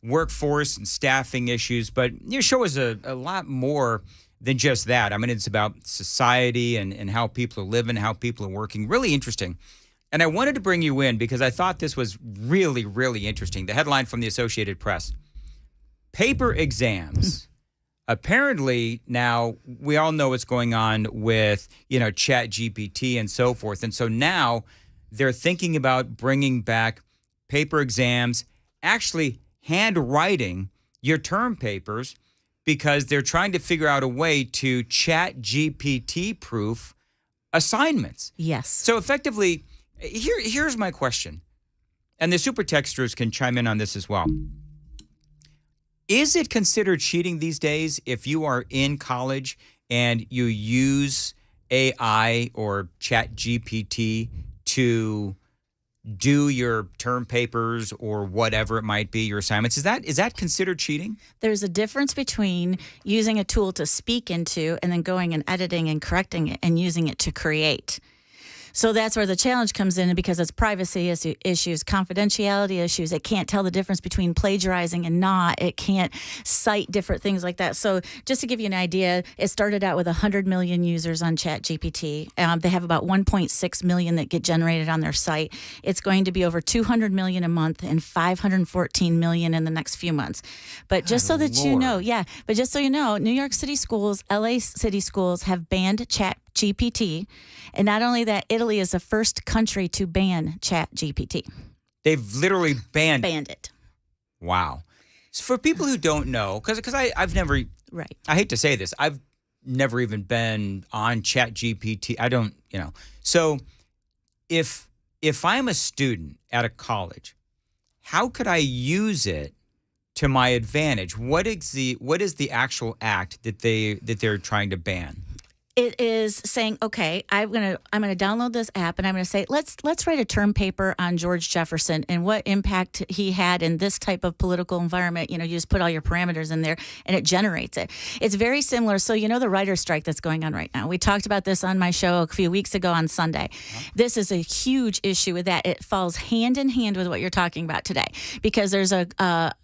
workforce and staffing issues. But your show is a lot more than just that. I mean, it's about society and how people are living, how people are working. Really interesting. And I wanted to bring you in because I thought this was really, really interesting. The headline from the Associated Press. Paper exams. Apparently now we all know what's going on with, Chat GPT and so forth. And so now they're thinking about bringing back paper exams, actually handwriting your term papers because they're trying to figure out a way to Chat GPT proof assignments. Yes. So effectively, here's my question. And the super texters can chime in on this as well. Is it considered cheating these days if you are in college and you use AI or Chat GPT to do your term papers or whatever it might be, your assignments? Is that considered cheating? There's a difference between using a tool to speak into and then going and editing and correcting it and using it to create. So that's where the challenge comes in because it's privacy issues, confidentiality issues. It can't tell the difference between plagiarizing and not. It can't cite different things like that. So just to give you an idea, it started out with 100 million users on ChatGPT. They have about 1.6 million that get generated on their site. It's going to be over 200 million a month and 514 million in the next few months. But just so that you know, but just so you know, New York City schools, LA City schools have banned ChatGPT. And not only that, Italy is the first country to ban ChatGPT. They've literally banned it. Wow. So for people who don't know, because I've never, right. I hate to say this, I've never even been on ChatGPT. I don't, So if I'm a student at a college, how could I use it to my advantage? What is the actual act that they're trying to ban? It is saying, okay, I'm gonna download this app and I'm gonna say, let's write a term paper on George Jefferson and what impact he had in this type of political environment. You just put all your parameters in there and it generates it. It's very similar. So the writer's strike that's going on right now. We talked about this on my show a few weeks ago on Sunday. This is a huge issue with that. It falls hand in hand with what you're talking about today because there's a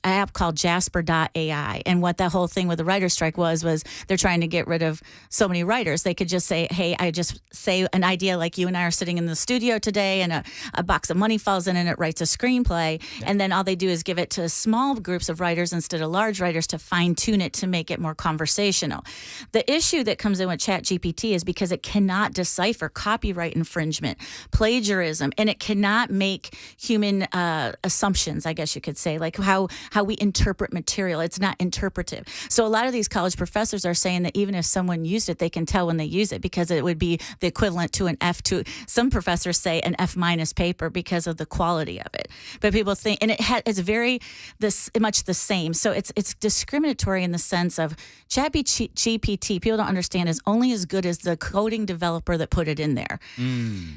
app called Jasper.ai, and what that whole thing with the writer's strike was they're trying to get rid of so many writers. They could just say, hey, I just say an idea like you and I are sitting in the studio today and a box of money falls in and it writes a screenplay. Yeah. And then all they do is give it to small groups of writers instead of large writers to fine tune it to make it more conversational. The issue that comes in with ChatGPT is because it cannot decipher copyright infringement, plagiarism, and it cannot make human assumptions, I guess you could say, like how we interpret material. It's not interpretive. So a lot of these college professors are saying that even if someone used it, they can tell when they use it because it would be the equivalent to an F2. Some professors say an F- paper because of the quality of it. But people think, and it's very much the same. So it's discriminatory in the sense of ChatGPT, people don't understand, is only as good as the coding developer that put it in there.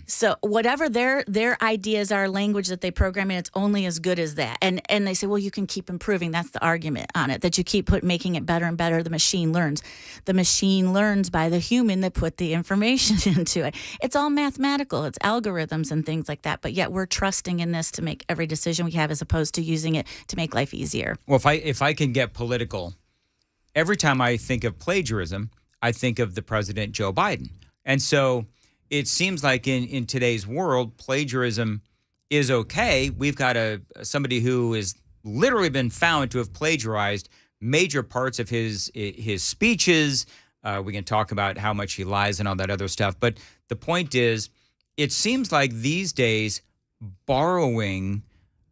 So whatever their ideas are, language that they program in, it's only as good as that. And they say, well, you can keep improving. That's the argument on it, that you keep making it better and better. The machine learns. The machine learns by the human that put the information into it. It's all mathematical. It's algorithms and things like that. But yet we're trusting in this to make every decision we have as opposed to using it to make life easier. Well, if I can get political, every time I think of plagiarism, I think of the President Joe Biden. And so it seems like in today's world, plagiarism is okay. We've got somebody who has literally been found to have plagiarized major parts of his speeches. We can talk about how much he lies and all that other stuff. But the point is, it seems like these days, borrowing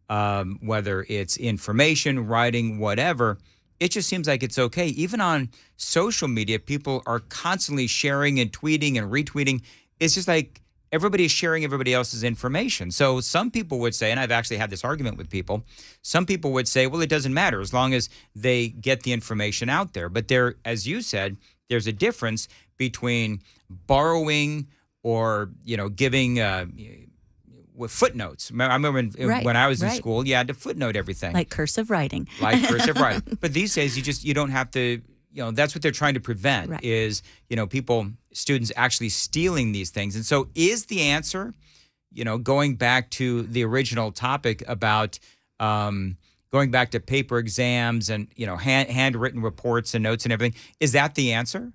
whether it's information, writing, whatever. It just seems like it's okay. Even on social media, people are constantly sharing and tweeting and retweeting. It's just like everybody is sharing everybody else's information. So some people would say, and I've actually had this argument with people, some people would say, well, it doesn't matter as long as they get the information out there. But there, as you said, there's a difference between borrowing or, giving with footnotes. I remember when I was in school, you had to footnote everything. Like cursive writing. But these days, you don't have to, that's what they're trying to prevent is, students actually stealing these things. And so is the answer, going back to the original topic about going back to paper exams and, handwritten reports and notes and everything, is that the answer?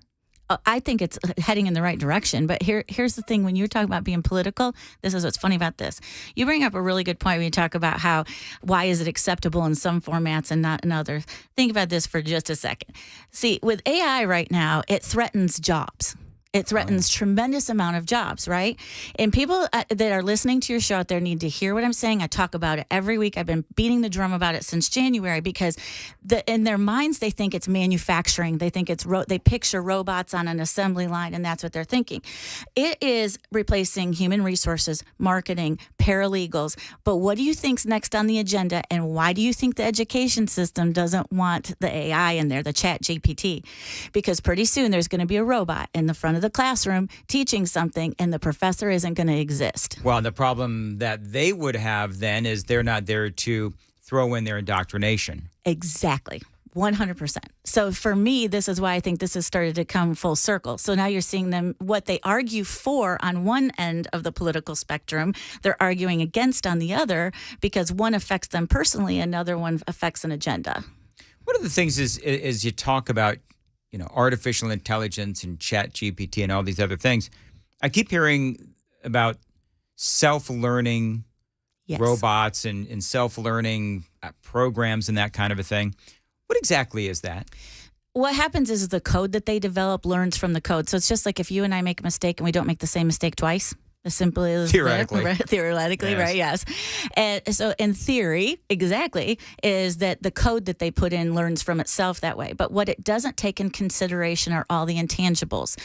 I think it's heading in the right direction. But here's the thing. When you're talking about being political, this is what's funny about this. You bring up a really good point when you talk about why is it acceptable in some formats and not in others. Think about this for just a second. See, with AI right now, it threatens jobs. It threatens tremendous amount of jobs, right? And people that are listening to your show out there need to hear what I'm saying. I talk about it every week. I've been beating the drum about it since January because in their minds, they think it's manufacturing. They think they picture robots on an assembly line, and that's what they're thinking. It is replacing human resources, marketing, paralegals. But what do you think's next on the agenda, and why do you think the education system doesn't want the AI in there, the chat GPT? Because pretty soon there's going to be a robot in the front of the classroom teaching something, and the professor isn't going to exist. Well, the problem that they would have then is they're not there to throw in their indoctrination. Exactly. 100%. So for me, this is why I think this has started to come full circle. So now you're seeing them, what they argue for on one end of the political spectrum, they're arguing against on the other because one affects them personally, another one affects an agenda. One of the things is you talk about artificial intelligence and chat GPT and all these other things. I keep hearing about self-learning robots and self-learning programs and that kind of a thing. What exactly is that? What happens is the code that they develop learns from the code. So it's just like if you and I make a mistake and we don't make the same mistake twice. As simply as theoretically, yes. Right? Yes. And so, in theory, exactly, is that the code that they put in learns from itself that way. But what it doesn't take in consideration are all the intangibles.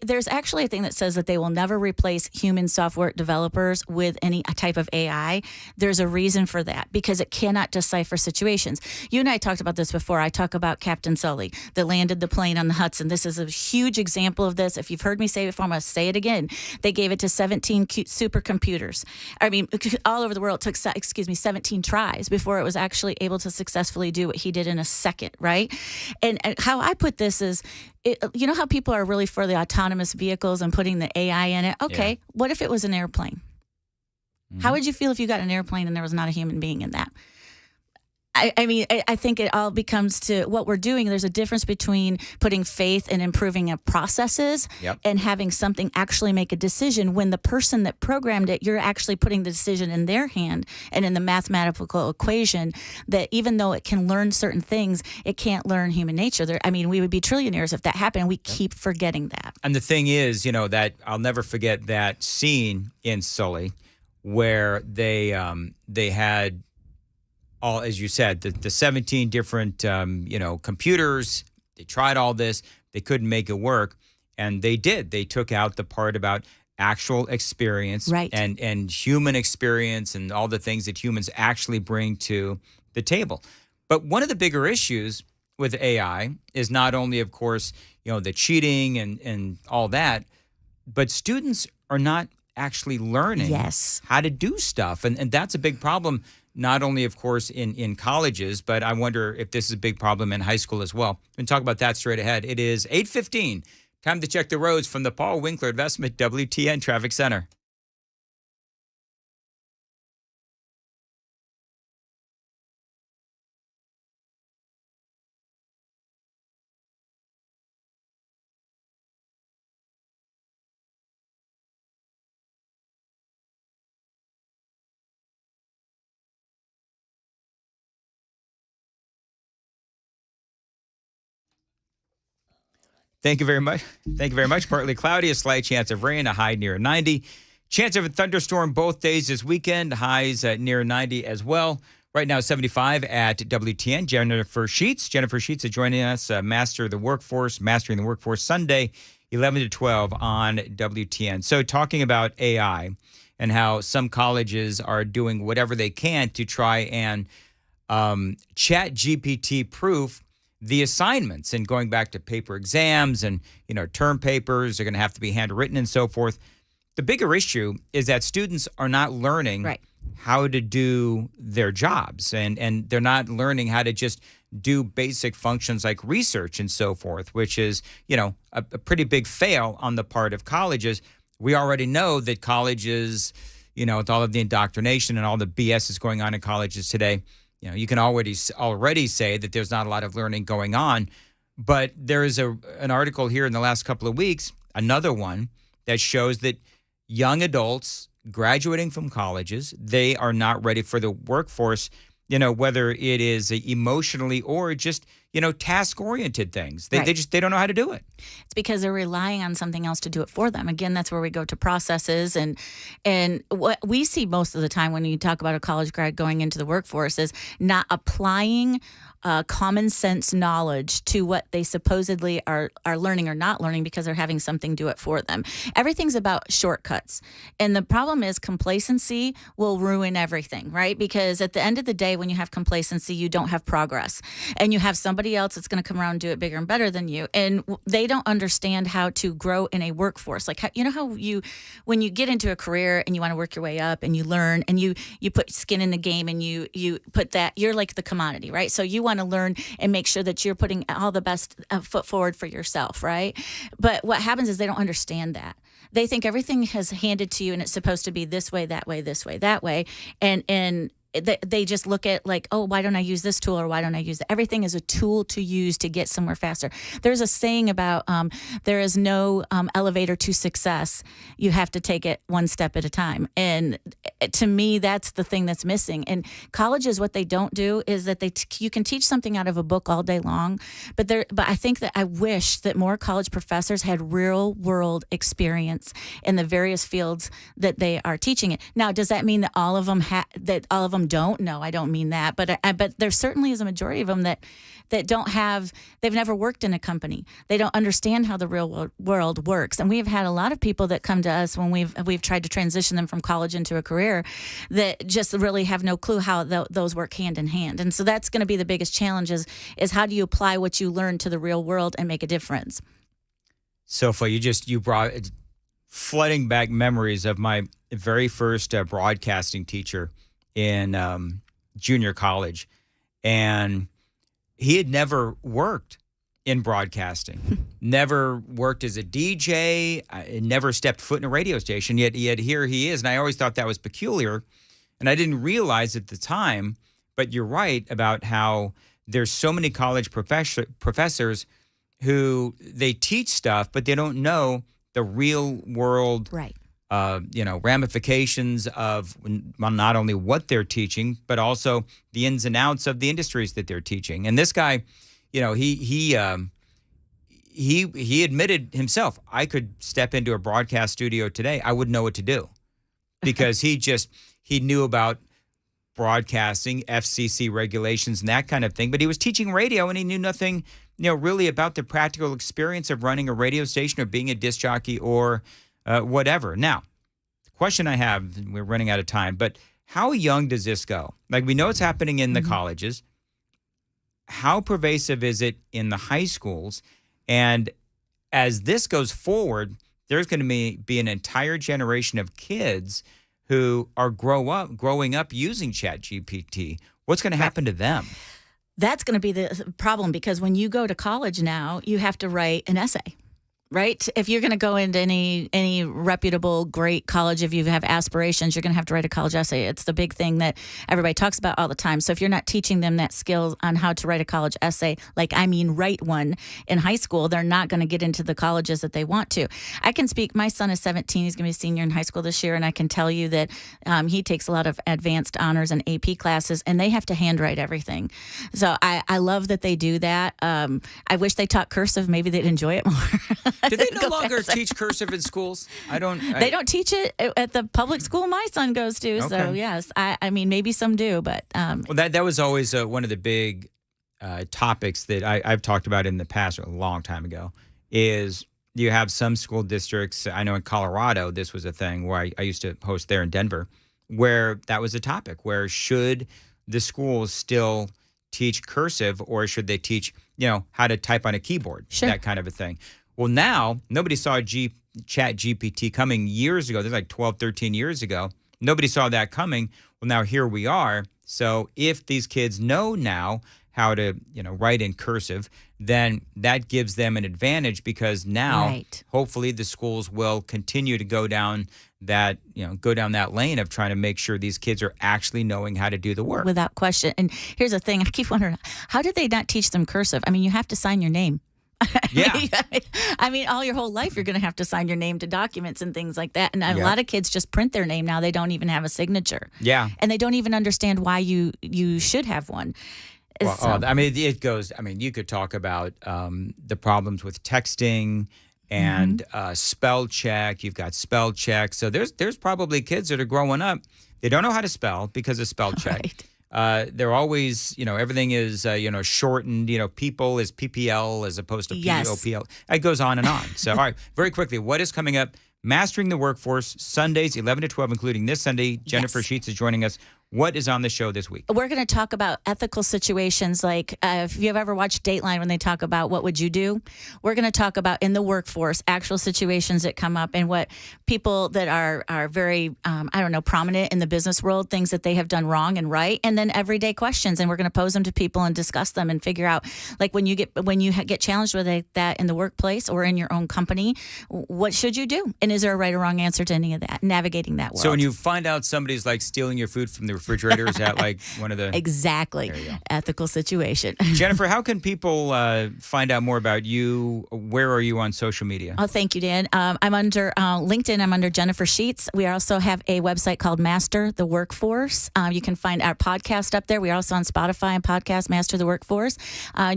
There's actually a thing that says that they will never replace human software developers with any type of AI. There's a reason for that because it cannot decipher situations. You and I talked about this before. I talk about Captain Sully that landed the plane on the Hudson. This is a huge example of this. If you've heard me say it before, I'm going to say it again. They gave it to 17 supercomputers. I mean, all over the world. It took, 17 tries before it was actually able to successfully do what he did in a second, right? And how I put this is, you know how people are really for the autonomous vehicles and putting the AI in it? Okay, what if it was an airplane? Mm-hmm. How would you feel if you got an airplane and there was not a human being in that? I think it all becomes to what we're doing. There's a difference between putting faith in improving of processes and having something actually make a decision when the person that programmed it, you're actually putting the decision in their hand and in the mathematical equation that even though it can learn certain things, it can't learn human nature. We would be trillionaires if that happened. We keep forgetting that. And the thing is, that I'll never forget that scene in Sully where they had all, as you said, the 17 different, computers. They tried all this. They couldn't make it work. And they did. They took out the part about actual experience and human experience and all the things that humans actually bring to the table. But one of the bigger issues with AI is not only, of course, the cheating and all that, but students are not actually learning how to do stuff. And that's a big problem. Not only, of course, in colleges, but I wonder if this is a big problem in high school as well. We're going to talk about that straight ahead. It is 8:15. Time to check the roads from the Paul Winkler Investment WTN Traffic Center. Thank you very much. Thank you very much. Partly cloudy, a slight chance of rain, a high near 90. Chance of a thunderstorm both days this weekend. Highs near 90 as well. Right now, 75 at WTN. Jennifer Sheets is joining us. Mastering the Workforce Sunday, 11 to 12 on WTN. So talking about AI and how some colleges are doing whatever they can to try and chat GPT proof the assignments, and going back to paper exams and, term papers are going to have to be handwritten and so forth. The bigger issue is that students are not learning how to do their jobs, and they're not learning how to just do basic functions like research and so forth, which is, a pretty big fail on the part of colleges. We already know that colleges, with all of the indoctrination and all the BS is going on in colleges today, you can already say that there's not a lot of learning going on. But there is an article here in the last couple of weeks, another one, that shows that young adults graduating from colleges, they are not ready for the workforce, whether it is emotionally or just, task-oriented things. They don't know how to do it. It's because they're relying on something else to do it for them. Again, that's where we go to processes. And what we see most of the time when you talk about a college grad going into the workforce is not applying common sense knowledge to what they supposedly are learning or not learning because they're having something do it for them. Everything's about shortcuts. And the problem is complacency will ruin everything, right? Because at the end of the day, when you have complacency, you don't have progress. And you have somebody else that's going to come around and do it bigger and better than you. And they don't understand how to grow in a workforce. Like, how when you get into a career and you want to work your way up and you learn and you put skin in the game and you put that, you're like the commodity, right? So you want to learn and make sure that you're putting all the best foot forward for yourself, right? But what happens is they don't understand that. They think everything is handed to you and it's supposed to be this way, that way, this way, that way. And they just look at like, oh, why don't I use this tool or why don't I use that? Everything is a tool to use to get somewhere faster. There's a saying about there is no elevator to success. You have to take it one step at a time. And to me, that's the thing that's missing. And colleges, what they don't do is that you can teach something out of a book all day long, but I think that I wish that more college professors had real world experience in the various fields that they are teaching it. Now, does that mean that all of them don't? No, I don't mean that. But there certainly is a majority of them that don't have, they've never worked in a company. They don't understand how the real world works. And we've had a lot of people that come to us when we've tried to transition them from college into a career that just really have no clue how those work hand in hand. And so that's going to be the biggest challenge is how do you apply what you learn to the real world and make a difference? Sofa, you brought flooding back memories of my very first broadcasting teacher in junior college, and he had never worked in broadcasting, never worked as a DJ, never stepped foot in a radio station, yet here he is, and I always thought that was peculiar, and I didn't realize at the time, but you're right about how there's so many college professors who they teach stuff, but they don't know the real world ramifications of not only what they're teaching, but also the ins and outs of the industries that they're teaching. And this guy, he admitted himself, I could step into a broadcast studio today, I wouldn't know what to do, because he knew about broadcasting, FCC regulations, and that kind of thing. But he was teaching radio, and he knew nothing, really about the practical experience of running a radio station or being a disc jockey or whatever. Now, the question I have, we're running out of time, but how young does this go? Like, we know it's happening in the colleges. How pervasive is it in the high schools? And as this goes forward, there's going to be an entire generation of kids who are growing up using ChatGPT. What's going to happen to them? That's going to be the problem, because when you go to college now, you have to write an essay. Right? If you're going to go into any reputable, great college, if you have aspirations, you're going to have to write a college essay. It's the big thing that everybody talks about all the time. So if you're not teaching them that skill on how to write a college essay, write one in high school, they're not going to get into the colleges that they want to. I can speak, my son is 17, he's going to be a senior in high school this year, and I can tell you that he takes a lot of advanced honors and AP classes, and they have to handwrite everything. So I love that they do that. I wish they taught cursive. Maybe they'd enjoy it more. Do they no longer teach cursive in schools? They don't teach it at the public school my son goes to. Okay. So yes, I mean maybe some do, but well, that was always one of the big topics that I've talked about in the past, a long time ago. Is you have some school districts? I know in Colorado this was a thing where I used to host there in Denver, where that was a topic. Where should the schools still teach cursive, or should they teach how to type on a keyboard? Sure. That kind of a thing. Well, now nobody saw Chat GPT coming years ago. This is like 12, 13 years ago. Nobody saw that coming. Well, now here we are. So if these kids know now how to, write in cursive, then that gives them an advantage, because now hopefully the schools will continue to go down that lane of trying to make sure these kids are actually knowing how to do the work. Without question. And here's the thing, I keep wondering, how did they not teach them cursive? I mean, you have to sign your name. Yeah. I mean, all your whole life, you're going to have to sign your name to documents and things like that. And a lot of kids just print their name now. They don't even have a signature. Yeah. And they don't even understand why you should have one. Well, it goes, you could talk about the problems with texting and spell check. You've got spell check. So there's probably kids that are growing up. They don't know how to spell because of spell check. Right. They're always, everything is, shortened. People is PPL as opposed to POPL. It goes on and on. So, all right, very quickly, what is coming up? Mastering the Workforce, Sundays, 11 to 12, including this Sunday. Jennifer Sheets is joining us. What is on the show this week? We're going to talk about ethical situations, like if you've ever watched Dateline when they talk about what would you do, we're going to talk about in the workforce, actual situations that come up and what people that are very, prominent in the business world, things that they have done wrong and right, and then everyday questions. And we're going to pose them to people and discuss them and figure out, like when you get challenged with that in the workplace or in your own company, what should you do? And is there a right or wrong answer to any of that, navigating that world? So when you find out somebody's like stealing your food from the refrigerator, is that like one of the exactly ethical situation? Jennifer, how can people find out more about you? Where are you on social media? Oh, thank you, Dan. I'm under LinkedIn. I'm under Jennifer Sheets. We also have a website called Master the Workforce. You can find our podcast up there. We're also on Spotify and podcast Master the Workforce.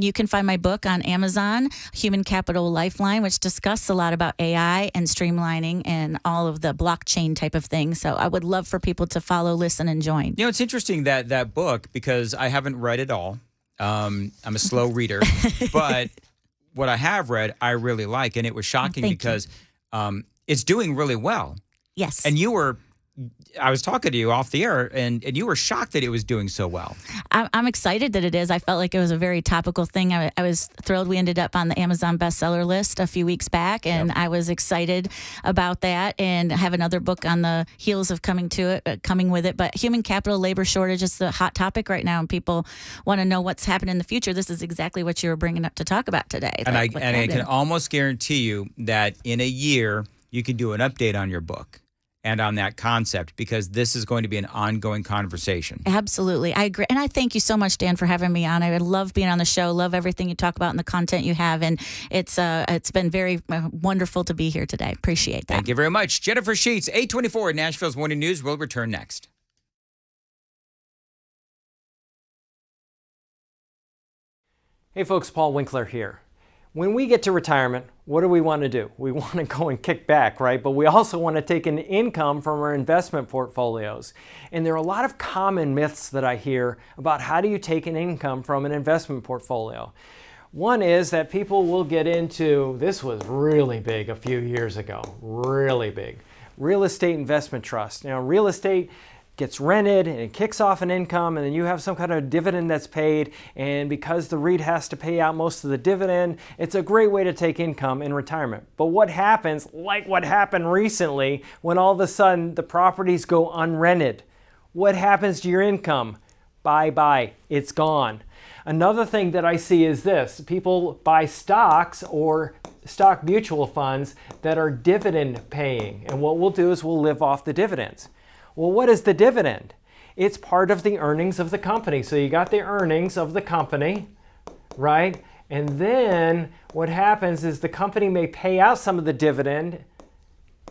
You can find my book on Amazon, Human Capital Lifeline, which discusses a lot about AI and streamlining and all of the blockchain type of things. So I would love for people to follow, listen, and join. It's interesting that book, because I haven't read it all. I'm a slow reader, but what I have read, I really like, and it was shocking because it's doing really well. Yes. And I was talking to you off the air, and you were shocked that it was doing so well. I'm excited that it is. I felt like it was a very topical thing. I was thrilled we ended up on the Amazon bestseller list a few weeks back, and I was excited about that, and have another book on the heels of coming with it. But human capital, labor shortage is the hot topic right now, and people want to know what's happening in the future. This is exactly what you were bringing up to talk about today. And I can almost guarantee you that in a year, you can do an update on your book and on that concept, because this is going to be an ongoing conversation. Absolutely. I agree. And I thank you so much, Dan, for having me on. I love being on the show, love everything you talk about and the content you have. And it's been very wonderful to be here today. Appreciate that. Thank you very much. Jennifer Sheets, 824 Nashville's Morning News. We'll return next. Hey folks, Paul Winkler here. When we get to retirement, what do we want to do? We want to go and kick back, right? But we also want to take an income from our investment portfolios. And there are a lot of common myths that I hear about how do you take an income from an investment portfolio. One is that people will get into, this was really big a few years ago, really big, real estate investment trust. Now, real estate gets rented and it kicks off an income, and then you have some kind of dividend that's paid, and because the REIT has to pay out most of the dividend, it's a great way to take income in retirement. But what happens, like what happened recently, when all of a sudden the properties go unrented? What happens to your income? Bye-bye, it's gone. Another thing that I see is this: people buy stocks or stock mutual funds that are dividend paying, and what we'll do is we'll live off the dividends. Well, what is the dividend? It's part of the earnings of the company. So you got the earnings of the company, right? And then what happens is the company may pay out some of the dividend,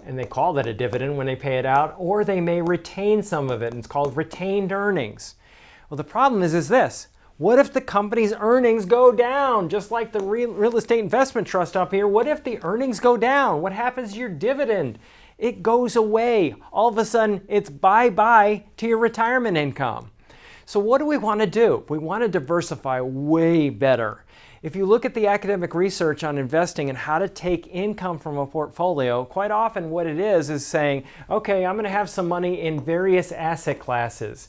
and they call that a dividend when they pay it out, or they may retain some of it, and it's called retained earnings. Well, the problem is this: What if the company's earnings go down? Just like the real estate investment trust up here, what if the earnings go down? What happens to your dividend? It goes away. All of a sudden, it's bye-bye to your retirement income. So what do we want to do? We want to diversify way better. If you look at the academic research on investing and how to take income from a portfolio, quite often what it is saying, okay, I'm going to have some money in various asset classes.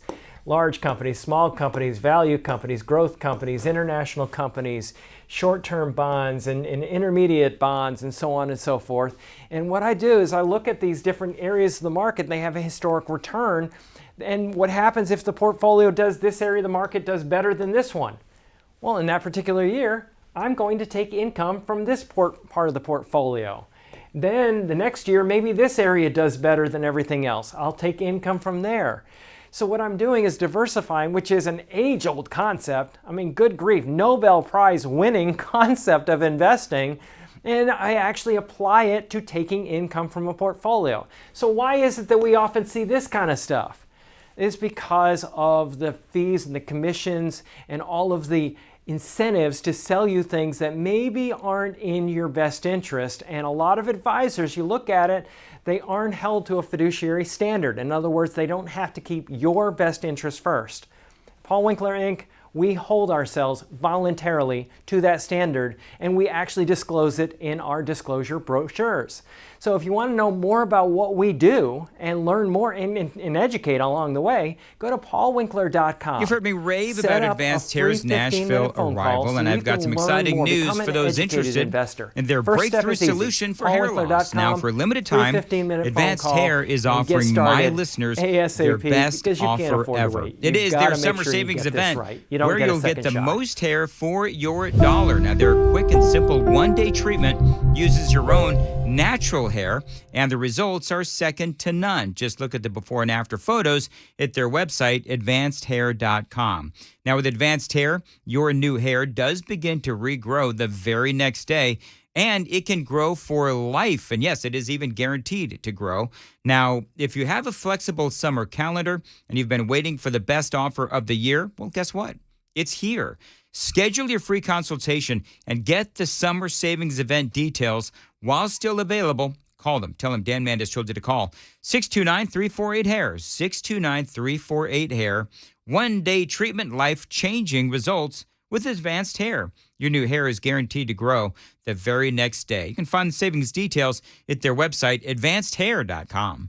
Large companies, small companies, value companies, growth companies, international companies, short-term bonds and intermediate bonds and so on and so forth. And what I do is I look at these different areas of the market and they have a historic return. And what happens if the portfolio does this area of the market does better than this one? Well, in that particular year, I'm going to take income from this part of the portfolio. Then the next year, maybe this area does better than everything else. I'll take income from there. So what I'm doing is diversifying, which is an age-old concept. I mean, good grief, Nobel Prize winning concept of investing. And I actually apply it to taking income from a portfolio. So why is it that we often see this kind of stuff? It's because of the fees and the commissions and all of the incentives to sell you things that maybe aren't in your best interest. And a lot of advisors, you look at it, they aren't held to a fiduciary standard. In other words, they don't have to keep your best interest first. Paul Winkler, Inc., we hold ourselves voluntarily to that standard, and we actually disclose it in our disclosure brochures. So if you want to know more about what we do and learn more and educate along the way, go to paulwinkler.com. You've heard me rave about Advanced Hair's Nashville arrival, and I've got some exciting news for those interested in their breakthrough solution for hair loss. Now, for a limited time, Advanced Hair is offering my listeners their best offer ever. It is their summer savings event where you'll get the most hair for your dollar. Now, their quick and simple one-day treatment uses your own natural hair, and the results are second to none. Just look at the before and after photos at their website, advancedhair.com. Now, with Advanced Hair, your new hair does begin to regrow the very next day, and it can grow for life. And yes, it is even guaranteed to grow. Now, if you have a flexible summer calendar and you've been waiting for the best offer of the year, well, guess what? It's here. Schedule your free consultation and get the summer savings event details while still available. Call them. Tell them Dan Mandis told you to call. 629-348-HAIR. 629-348-HAIR. One-day treatment, life-changing results with Advanced Hair. Your new hair is guaranteed to grow the very next day. You can find the savings details at their website, advancedhair.com.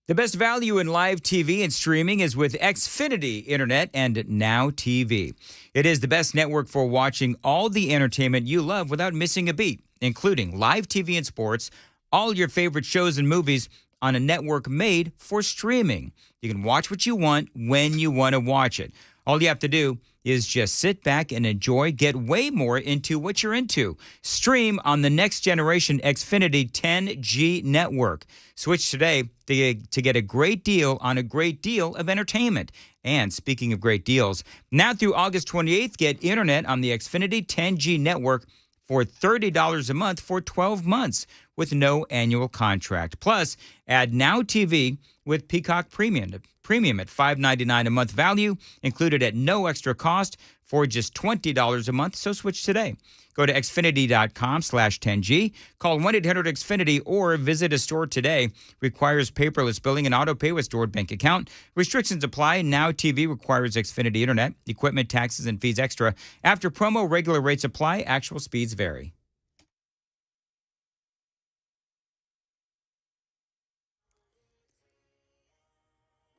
The best value in live TV and streaming is with Xfinity Internet and Now TV. It is the best network for watching all the entertainment you love without missing a beat, including live TV and sports, all your favorite shows and movies on a network made for streaming. You can watch what you want when you want to watch it. All you have to do is just sit back and enjoy, get way more into what you're into. Stream on the next generation Xfinity 10G network. Switch today to get a great deal on a great deal of entertainment. And speaking of great deals, now through August 28th, get internet on the Xfinity 10G network for $30 a month for 12 months with no annual contract. Plus, add Now TV with Peacock Premium. Premium at $5.99 a month value, included at no extra cost for just $20 a month. So switch today. Go to Xfinity.com/10G. Call 1-800-XFINITY or visit a store today. Requires paperless billing and auto pay with stored bank account. Restrictions apply. Now TV requires Xfinity Internet. Equipment, taxes, and fees extra. After promo, regular rates apply. Actual speeds vary.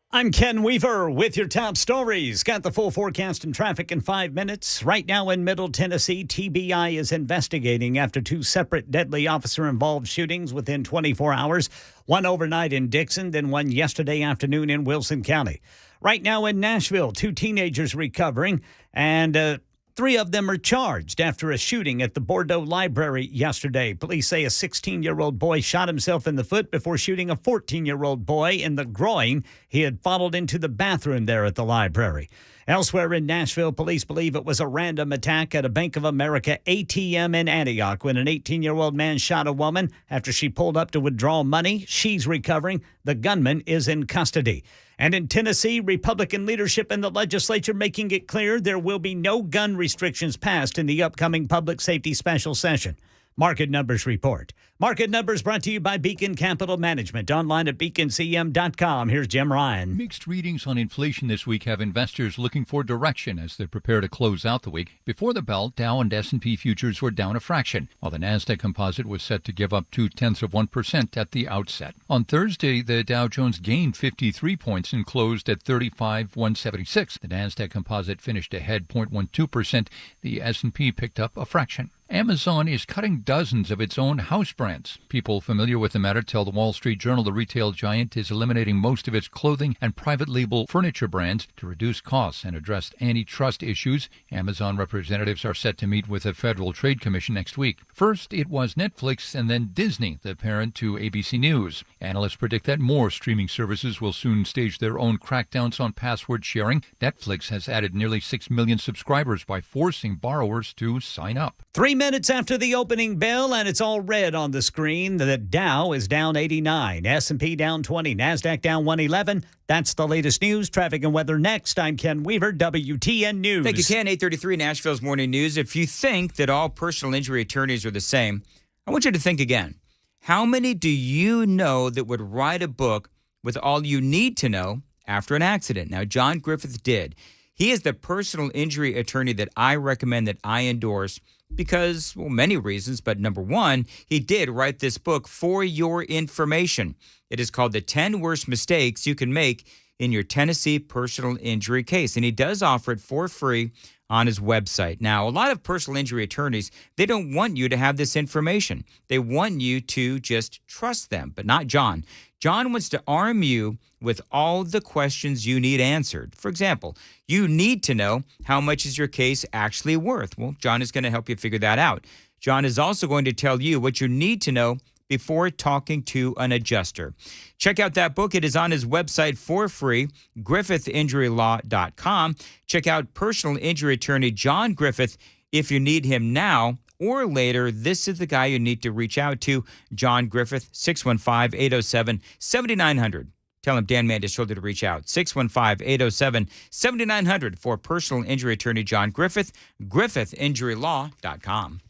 I'm Ken Weaver with your top stories. Got the full forecast and traffic in 5 minutes. Right now in Middle Tennessee, TBI is investigating after 2 separate deadly officer-involved shootings within 24 hours. One overnight in Dixon, then one yesterday afternoon in Wilson County. Right now in Nashville, 2 teenagers recovering, and 3 of them are charged after a shooting at the Bordeaux Library yesterday. Police say a 16-year-old boy shot himself in the foot before shooting a 14-year-old boy in the groin. He had followed into the bathroom there at the library. Elsewhere in Nashville, police believe it was a random attack at a Bank of America ATM in Antioch when an 18-year-old man shot a woman after she pulled up to withdraw money. She's recovering. The gunman is in custody. And in Tennessee, Republican leadership in the legislature making it clear there will be no gun restrictions passed in the upcoming public safety special session. Market Numbers report. Market Numbers brought to you by Beacon Capital Management. Online at beaconcm.com. Here's Jim Ryan. Mixed readings on inflation this week have investors looking for direction as they prepare to close out the week. Before the bell, Dow and S&P futures were down a fraction, while the Nasdaq Composite was set to give up 0.2% at the outset. On Thursday, the Dow Jones gained 53 points and closed at 35,176. The Nasdaq Composite finished ahead 0.12%. The S&P picked up a fraction. Amazon is cutting dozens of its own house brands. People familiar with the matter tell the Wall Street Journal the retail giant is eliminating most of its clothing and private label furniture brands to reduce costs and address antitrust issues. Amazon representatives are set to meet with the Federal Trade Commission next week. First, it was Netflix and then Disney, the parent to ABC News. Analysts predict that more streaming services will soon stage their own crackdowns on password sharing. Netflix has added nearly 6 million subscribers by forcing borrowers to sign up. 3 minutes after the opening bell, and it's all red on the screen. The Dow is down 89, S&P down 20, NASDAQ down 111. That's the latest news, traffic, and weather next. I'm Ken Weaver, WTN News. Thank you, Ken. 8:33 Nashville's Morning News. If you think that all personal injury attorneys are the same, I want you to think again. How many do you know that would write a book with all you need to know after an accident? Now, John Griffith did. He is the personal injury attorney that I recommend, that I endorse, because, well, many reasons, but number one, he did write this book for your information. It is called The 10 Worst Mistakes You Can Make in Your Tennessee Personal Injury Case, and he does offer it for free on his website. Now, a lot of personal injury attorneys, they don't want you to have this information. They want you to just trust them, but not John. John wants to arm you with all the questions you need answered. For example, you need to know how much is your case actually worth. Well, John is going to help you figure that out. John is also going to tell you what you need to know before talking to an adjuster. Check out that book. It is on his website for free, griffithinjurylaw.com. Check out personal injury attorney John Griffith if you need him now or later. This is the guy you need to reach out to, John Griffith, 615-807-7900. Tell him Dan Mandis told you to reach out, 615-807-7900 for personal injury attorney John Griffith, griffithinjurylaw.com.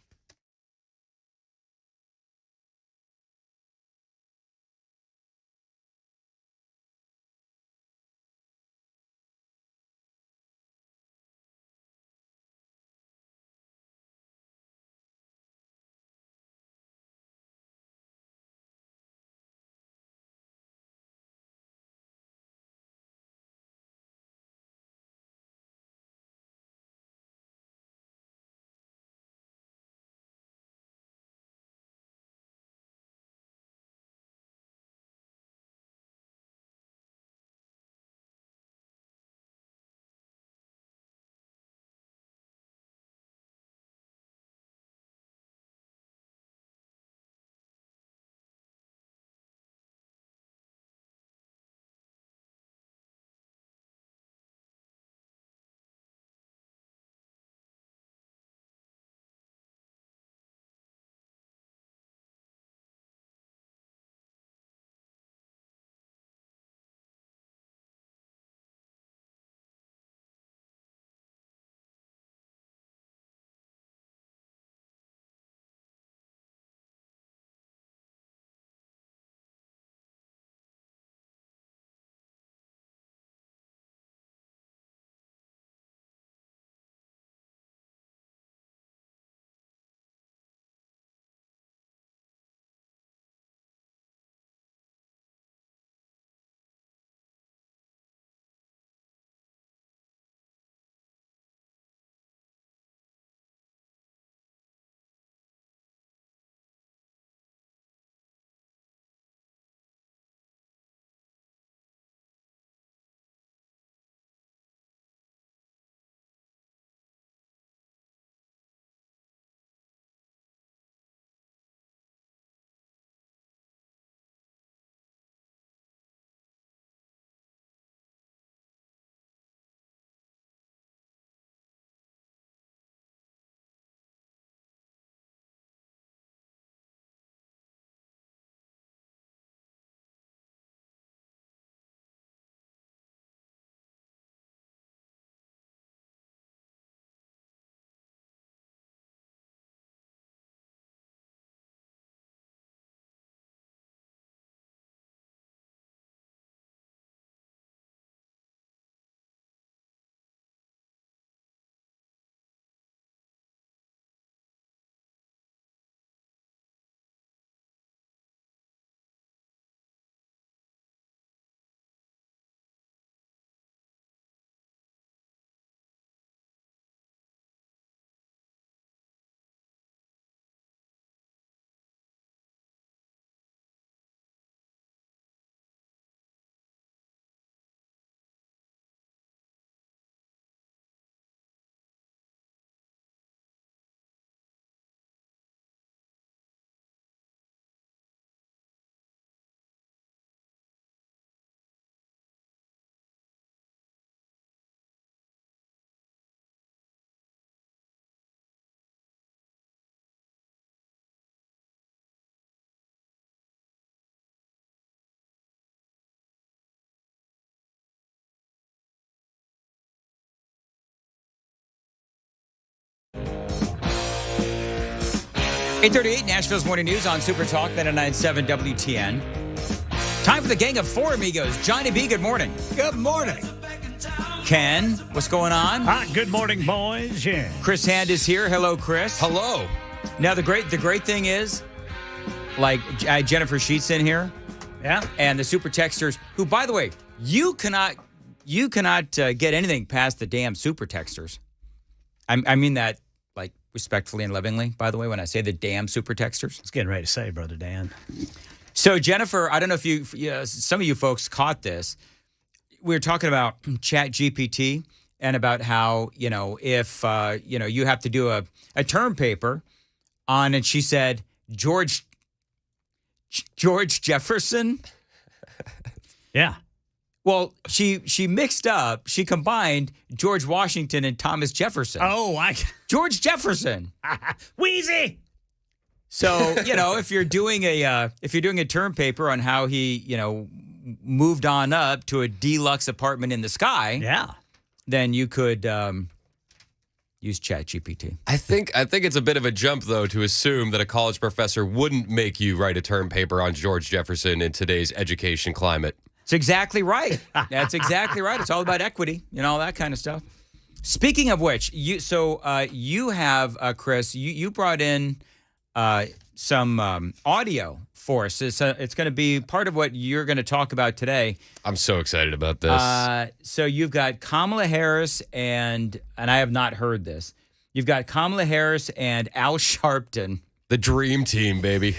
8:38, Nashville's Morning News on Super Talk 99.7 WTN. Time for the gang of four amigos. Johnny B, good morning. Good morning. Ken, what's going on? Hi, good morning, boys. Yeah. Chris Hand is here. Hello, Chris. Hello. Now, the great thing is, like, I had Jennifer Sheets in here. Yeah. And the super texters, who, by the way, you cannot get anything past the damn super texters. I mean that, like, respectfully and lovingly, by the way, when I say the damn super texters. I was getting ready to say, Brother Dan. So, Jennifer, I don't know if some of you folks caught this. We were talking about Chat GPT and about how, if, you have to do a term paper on, and she said, George Jefferson. Yeah. Well, she combined George Washington and Thomas Jefferson. Oh, George Jefferson. Wheezy. So, if you're doing a term paper on how he, moved on up to a deluxe apartment in the sky, yeah, then you could use ChatGPT. I think it's a bit of a jump, though, to assume that a college professor wouldn't make you write a term paper on George Jefferson in today's education climate. It's exactly right. That's exactly right. It's all about equity and all that kind of stuff. Speaking of which, you have, Chris, you brought in some audio for us. It's going to be part of what you're going to talk about today. I'm so excited about this. So you've got Kamala Harris and I have not heard this. You've got Kamala Harris and Al Sharpton. The dream team, baby.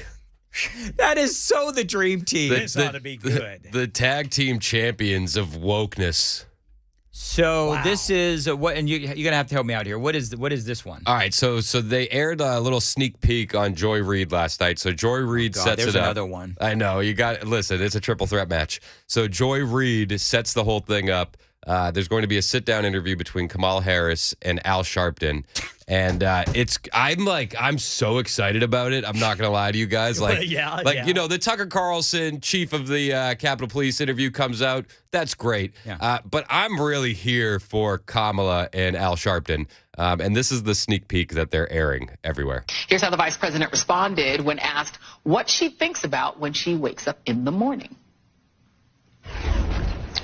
That is so the dream team. This ought to be good. The tag team champions of wokeness. So This is what, and you're gonna have to help me out here. What is this one? All right, so they aired a little sneak peek on Joy Reid last night. So Joy Reid sets it up. There's another one. I know listen. It's a triple threat match. So Joy Reid sets the whole thing up. There's going to be a sit-down interview between Kamala Harris and Al Sharpton, and I'm so excited about it. I'm not gonna lie to you guys. The Tucker Carlson chief of the Capitol Police interview comes out. That's great. Yeah. But I'm really here for Kamala and Al Sharpton, and this is the sneak peek that they're airing everywhere. Here's how the vice president responded when asked what she thinks about when she wakes up in the morning.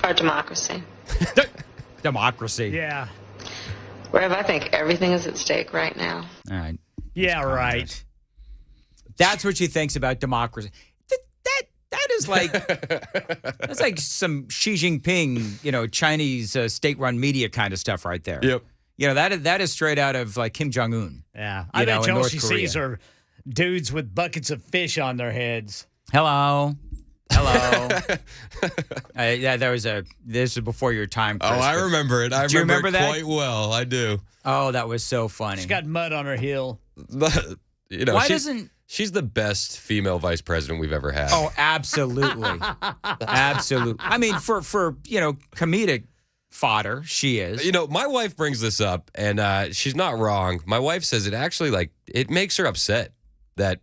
Our democracy. Democracy. Yeah. Rev, I think everything is at stake right now. All right. Yeah, right. That's what she thinks about democracy. That is like that's like some Xi Jinping, Chinese state-run media kind of stuff right there. Yep. That is straight out of like Kim Jong-un. Yeah. I bet all she sees are dudes with buckets of fish on their heads. Hello. This was before your time, Chris. Oh, I remember it. Do you remember that? Quite well. I do. Oh, that was so funny. She's got mud on her heel. She's the best female vice president we've ever had. Oh, absolutely. Absolutely. I mean, for comedic fodder, she is. My wife brings this up, and she's not wrong. My wife says it actually, it makes her upset that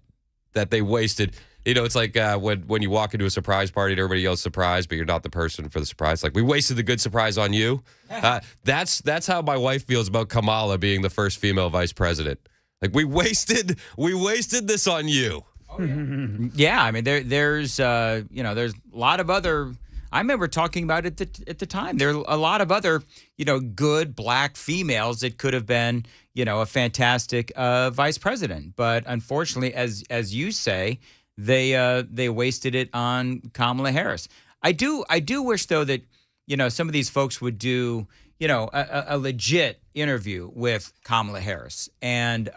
they wasted. It's like when you walk into a surprise party and everybody yells surprise, but you're not the person for the surprise. Like, we wasted the good surprise on you. That's how my wife feels about Kamala being the first female vice president. Like, we wasted this on you. Oh, yeah. Yeah, I mean, there's a lot of other. I remember talking about it at the time. There are a lot of other, good black females that could have been, a fantastic vice president. But unfortunately, as you say, they wasted it on Kamala Harris. I do wish, though, that some of these folks would do a legit interview with Kamala Harris and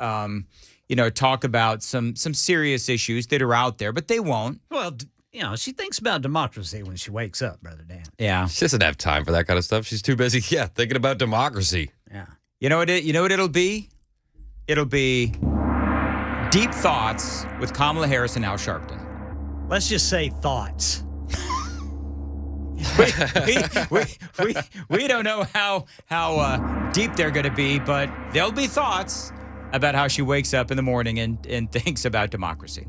talk about some serious issues that are out there, but they won't. Well, she thinks about democracy when she wakes up, Brother Dan. Yeah, she doesn't have time for that kind of stuff. She's too busy, thinking about democracy. Yeah. You know what it'll be? It'll be Deep Thoughts with Kamala Harris and Al Sharpton. Let's just say thoughts. we don't know how deep they're going to be, but there'll be thoughts about how she wakes up in the morning and thinks about democracy.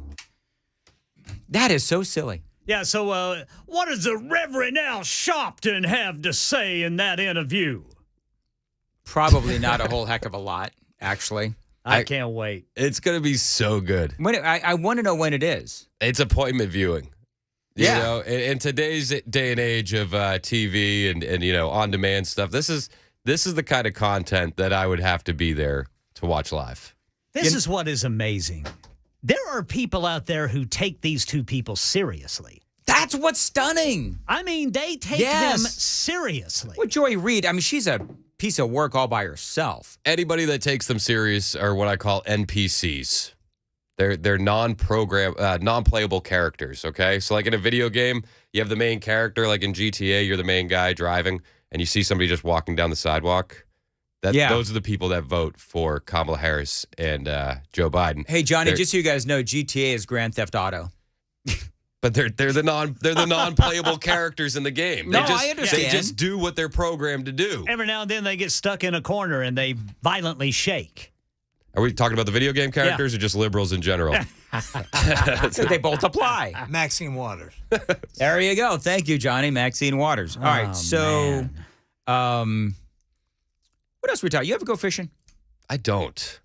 That is so silly. Yeah, so what does the Reverend Al Sharpton have to say in that interview? Probably not a whole heck of a lot, actually. I can't wait. It's going to be so good. I want to know when it is. It's appointment viewing. Yeah. You know, in today's day and age of TV and you know, on-demand stuff, this is the kind of content that I would have to be there to watch live. This is what is amazing. There are people out there who take these two people seriously. That's what's stunning. I mean, they take them seriously. Well, Joy Reid, I mean, she's a piece of work all by herself. Anybody that takes them serious are what I call NPCs. They're non-playable characters, okay? So like in a video game, you have the main character, like in GTA, you're the main guy driving, and you see somebody just walking down the sidewalk. Those are the people that vote for Kamala Harris and Joe Biden. Hey, Johnny, just so you guys know, GTA is Grand Theft Auto. But they're the non-playable characters in the game. No, I understand. They just do what they're programmed to do. Every now and then they get stuck in a corner and they violently shake. Are we talking about the video game characters or just liberals in general? They both apply. Maxine Waters. There you go. Thank you, Johnny. Maxine Waters. All right. So, what else we talking? You ever go fishing? I don't.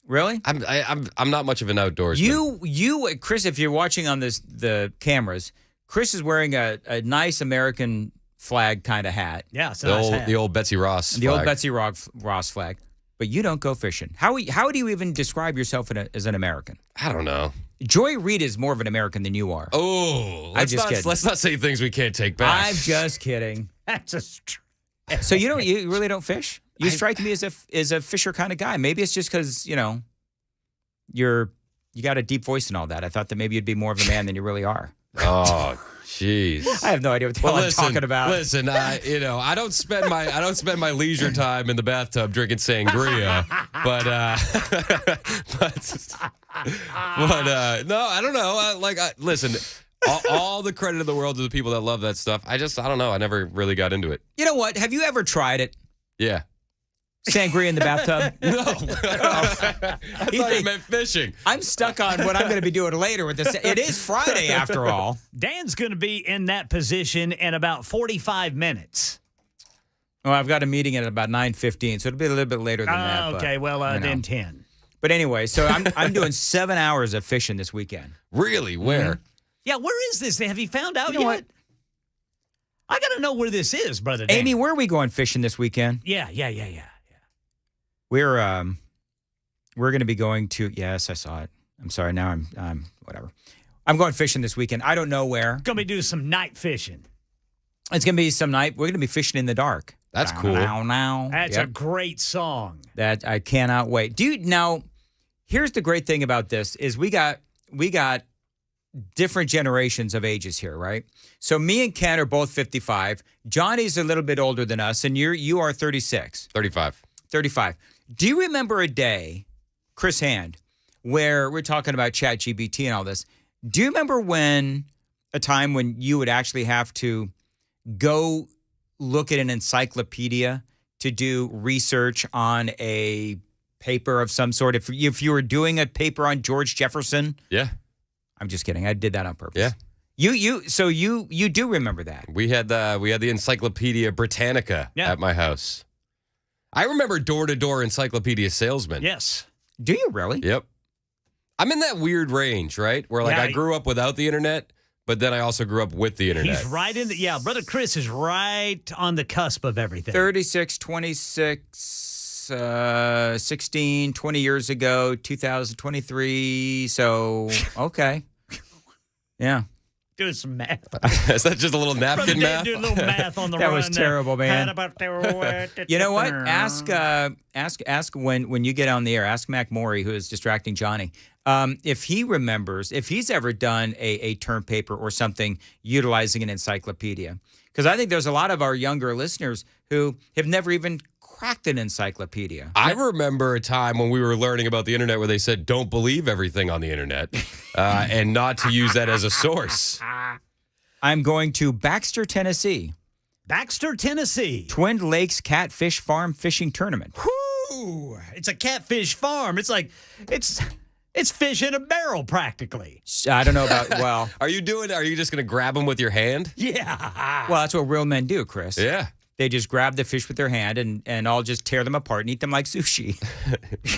Really? I'm not much of an outdoorsman. You, Chris, if you're watching on the cameras, Chris is wearing a nice American flag kind of hat. Yeah, it's a nice hat. The old Betsy Ross The flag. old Betsy Ross flag. But you don't go fishing. How do you even describe yourself as an American? I don't know. Joy Reid is more of an American than you are. Oh, let's not say things we can't take back. I'm just kidding. That's a So you really don't fish? You strike me as a fisher kind of guy. Maybe it's just because you got a deep voice and all that. I thought that maybe you'd be more of a man than you really are. Oh, jeez. I have no idea what the hell I'm talking about. Listen, I don't spend my leisure time in the bathtub drinking sangria, but no, I don't know. Listen, all the credit in the world to the people that love that stuff. I don't know. I never really got into it. You know what? Have you ever tried it? Yeah. Sangria in the bathtub? No. I thought you meant fishing. I'm stuck on what I'm going to be doing later with this. It is Friday after all. Dan's going to be in that position in about 45 minutes. Well, I've got a meeting at about 9:15, so it'll be a little bit later than that. Okay, but, then 10. But anyway, so I'm doing 7 hours of fishing this weekend. Really? Where? Mm-hmm. Yeah, where is this? Have you found out yet? What? I got to know where this is, brother Dan. Amy, where are we going fishing this weekend? Yeah. We're going to be going to. Yes, I saw it. I'm sorry. Now I'm whatever. I'm going fishing this weekend. I don't know where. Going to be doing some night fishing. It's going to be some night. We're going to be fishing in the dark. That's cool. Now. That's a great song. That I cannot wait. Now, here's the great thing about this is we got different generations of ages here, right? So me and Ken are both 55. Johnny's a little bit older than us, and you are 36. 35. Do you remember a day, Chris Hand, where we're talking about ChatGPT and all this? Do you remember a time when you would actually have to go look at an encyclopedia to do research on a paper of some sort? If you were doing a paper on George Jefferson? Yeah. I'm just kidding. I did that on purpose. Yeah. So you do remember that? We had the Encyclopedia Britannica at my house. I remember door-to-door encyclopedia salesman. Yes. Do you really? Yep. I'm in that weird range, right? Where I grew up without the internet, but then I also grew up with the internet. He's right in brother Chris is right on the cusp of everything. 36, 26, 16, 20 years ago, 2023. So, okay. Yeah. Doing some math. Is that just a little napkin math? Do a little math on the that run. was terrible, man. You know what? Ask when you get on the air. Ask Mac Morey, who is distracting Johnny, if he remembers, if he's ever done a term paper or something utilizing an encyclopedia. Because I think there's a lot of our younger listeners who have never even cracked an encyclopedia. I remember a time when we were learning about the internet where they said, don't believe everything on the internet and not to use that as a source. I'm going to Baxter, Tennessee. Twin Lakes Catfish Farm Fishing Tournament. Whoo! It's a catfish farm. It's like, it's fish in a barrel practically. I don't know about, Are you just going to grab them with your hand? Yeah. Well, that's what real men do, Chris. Yeah. They just grab the fish with their hand and I'll just tear them apart and eat them like sushi.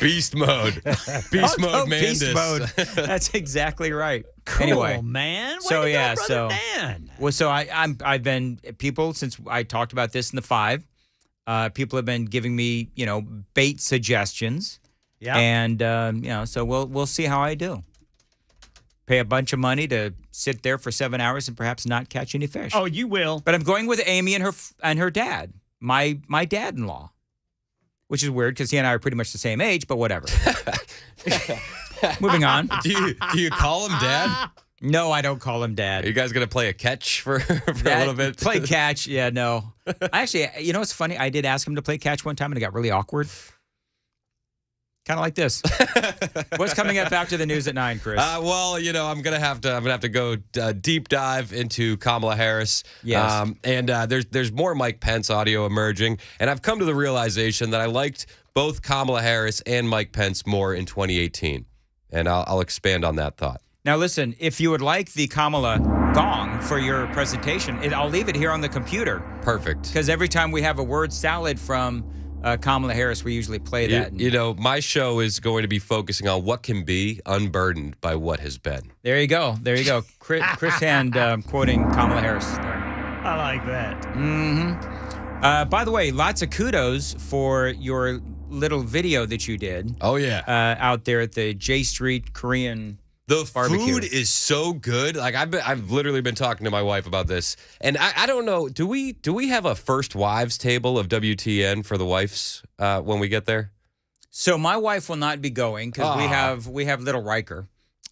Beast mode. Beast mode, Mandis. Beast mode. That's exactly right. Cool, anyway, man. Way so to go, yeah, brother so Dan. well, so I've been people since I talked about this in the 5. People have been giving me bait suggestions. Yeah, and so we'll see how I do. Pay a bunch of money to sit there for 7 hours and perhaps not catch any fish. Oh, you will. But I'm going with Amy and her dad, my dad-in-law, which is weird because he and I are pretty much the same age, but whatever. Moving on. Do you call him Dad? No, I don't call him Dad. Are you guys gonna play a catch for a little bit? Play catch? Yeah, no. Actually, what's funny? I did ask him to play catch one time, and it got really awkward. Kind of like this. What's coming up after the news at 9, Chris? Well, I'm gonna have to go deep dive into Kamala Harris. Yes. And there's more Mike Pence audio emerging, and I've come to the realization that I liked both Kamala Harris and Mike Pence more in 2018, and I'll expand on that thought. Now, listen, if you would like the Kamala gong for your presentation, I'll leave it here on the computer. Perfect. Because every time we have a word salad from Kamala Harris, we usually play that. My show is going to be focusing on what can be unburdened by what has been. There you go. Chris Hand quoting Kamala Harris there. I like that. Mm-hmm. By the way, lots of kudos for your little video that you did. Oh, yeah. Out there at the J Street Korean The barbecue. food is so good. Like I've literally been talking to my wife about this, and I don't know. Do we have a first wives table of WTN for the wives when we get there? So my wife will not be going because we have little Riker,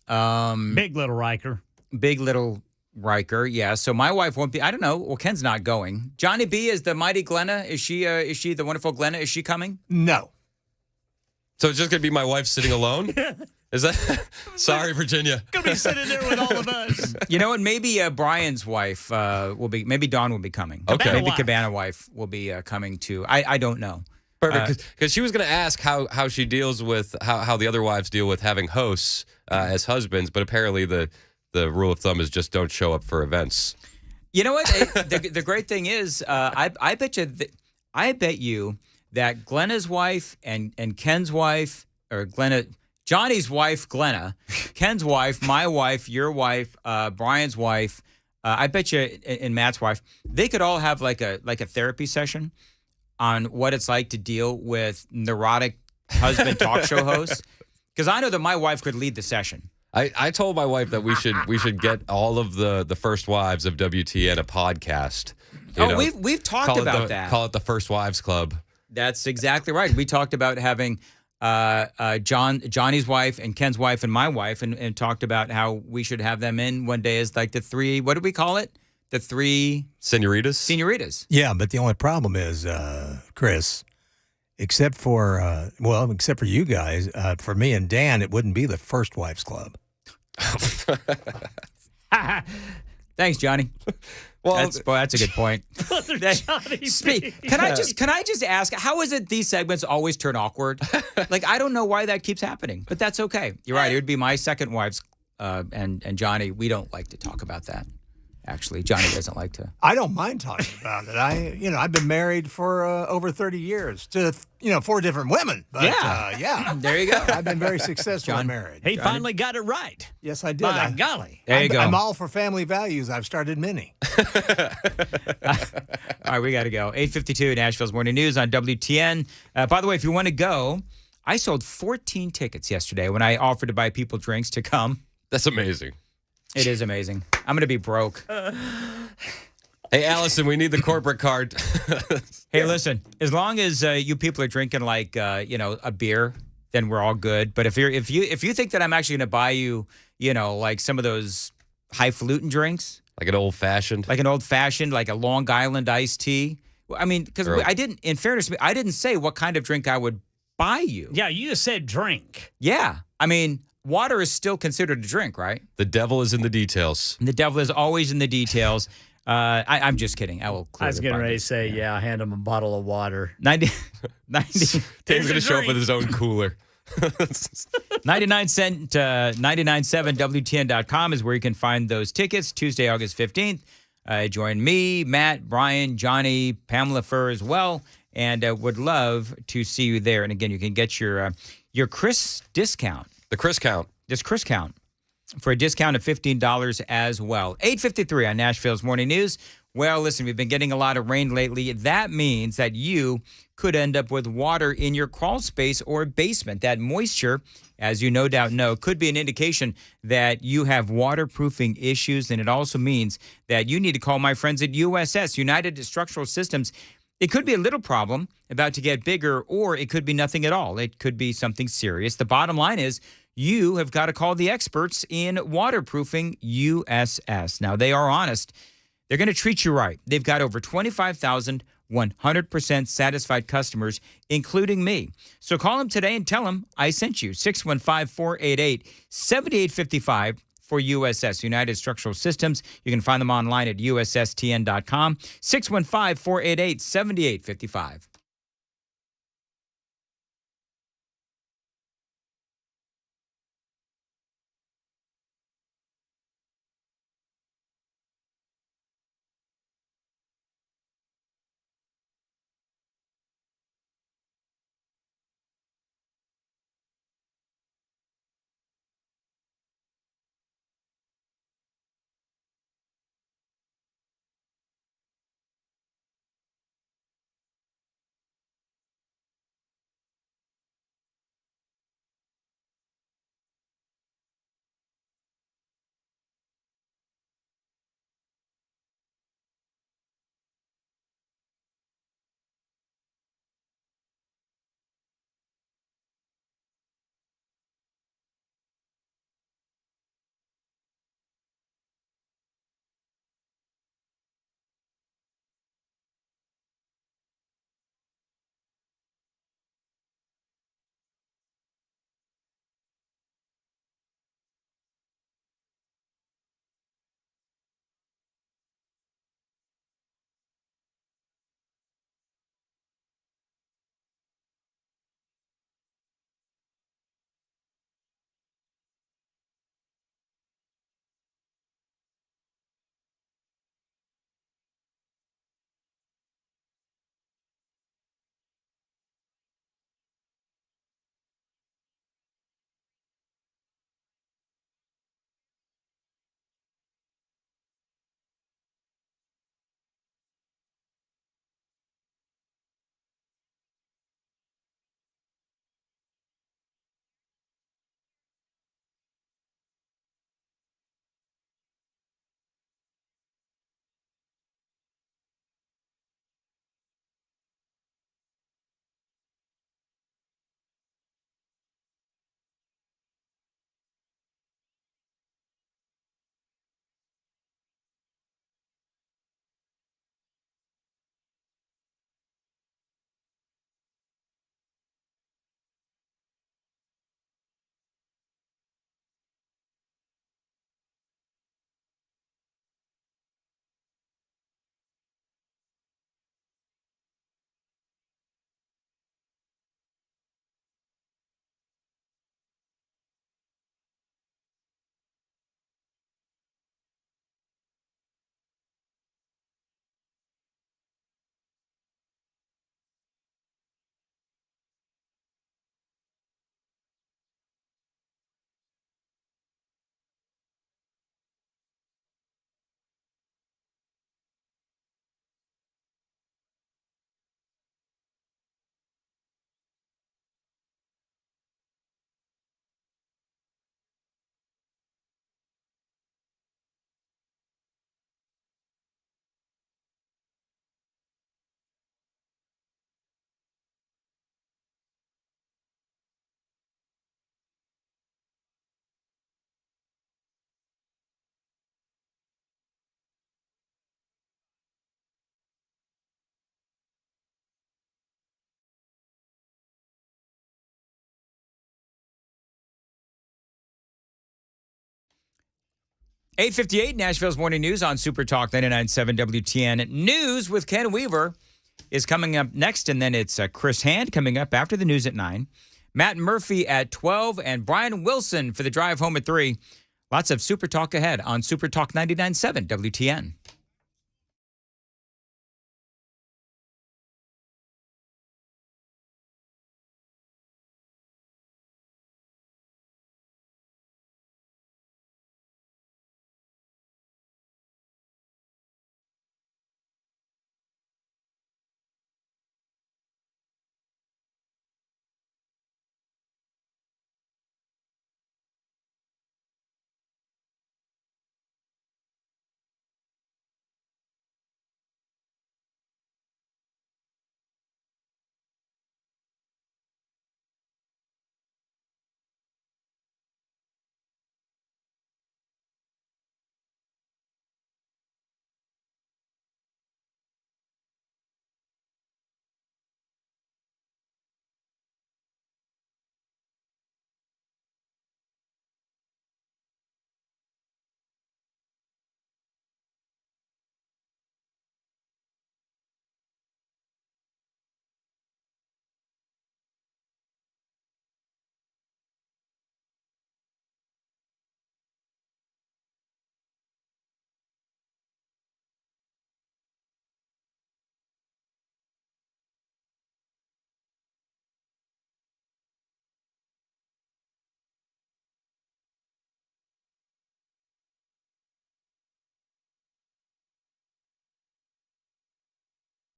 Big little Riker. Big little Riker. Yeah. So my wife won't be. I don't know. Well, Ken's not going. Johnny B is the mighty Glenna. Is she the wonderful Glenna? Is she coming? No. So it's just gonna be my wife sitting alone. Is that? Sorry, Virginia. Gonna be sitting there with all of us. You know what? Maybe Brian's wife will be. Maybe Dawn will be coming. Okay. Maybe Cabana wife will be coming too. I don't know. Perfect. Because she was going to ask how she deals with how the other wives deal with having hosts as husbands, but apparently the rule of thumb is just don't show up for events. You know what? The great thing is, I bet you that Glenna's wife and Ken's wife, or Johnny's wife, Glenna, Ken's wife, my wife, your wife, Brian's wife, I bet you, and Matt's wife, they could all have like a therapy session on what it's like to deal with neurotic husband talk show hosts. Because I know that my wife could lead the session. I told my wife that we should get all of the first wives of WTN a podcast. We've talked about that. Call it the First Wives Club. That's exactly right. We talked about having Johnny's wife and Ken's wife and my wife, and talked about how we should have them in one day as like the 3. What did we call it? The 3 Senoritas. Yeah, but the only problem is, Chris, except for you guys, for me and Dan, it wouldn't be the First Wives Club. Thanks, Johnny. Well, that's a good point. Can I just ask, how is it these segments always turn awkward? Like, I don't know why that keeps happening, but that's okay. You're right. It would be my second wives, and Johnny. We don't like to talk about that. Actually, Johnny doesn't like to. I don't mind talking about it. I've been married for over 30 years to 4 different women. But, yeah. There you go. I've been very succusul in marriage. He finally got it right. Yes, I did. By golly. There you go. I'm all for family values. I've started many. All right, we got to go. 8:52 Nashville's Morning News on WTN. By the way, if you want to go, I sold 14 tickets yesterday when I offered to buy people drinks to come. That's amazing. It is amazing. I'm going to be broke. Hey, Allison, we need the corporate card. Hey, listen, as long as you people are drinking like, a beer, then we're all good. But if you think that I'm actually going to buy you, like some of those highfalutin drinks. Like an old fashioned, like a Long Island iced tea. I mean, because in fairness to me, I didn't say what kind of drink I would buy you. Yeah, you just said drink. Yeah. I mean, water is still considered a drink, right? The devil is in the details. The devil is always in the details. I'm just kidding. I will. I was getting ready to say, hand him a bottle of water. 90. Dave's going to show up with his own cooler. 99.7 WTN.com is where you can find those tickets. Tuesday, August 15th. join me, Matt, Brian, Johnny, Pamela Furr as well, and would love to see you there. And again, you can get your Chris discount. The Chris count. Just Chris count for a discount of $15 as well. 8:53 on Nashville's Morning News. Well, listen, we've been getting a lot of rain lately. That means that you could end up with water in your crawl space or basement. That moisture, as you no doubt know, could be an indication that you have waterproofing issues. And it also means that you need to call my friends at USS, United Structural Systems. It could be a little problem about to get bigger, or it could be nothing at all. It could be something serious. The bottom line is you have got to call the experts in waterproofing, USS. Now, they are honest. They're going to treat you right. They've got over 25,000 100% satisfied customers, including me. So call them today and tell them I sent you. 615-488-7855 for USS, United Structural Systems. You can find them online at ussTN.com. 615-488-7855. $8:58, Nashville's Morning News on Super Talk 99.7 WTN. News with Ken Weaver is coming up next, and then it's Chris Hand coming up after the news at 9. Matt Murphy at 12, and Brian Wilson for the drive home at 3. Lots of Super Talk ahead on Super Talk 99.7 WTN.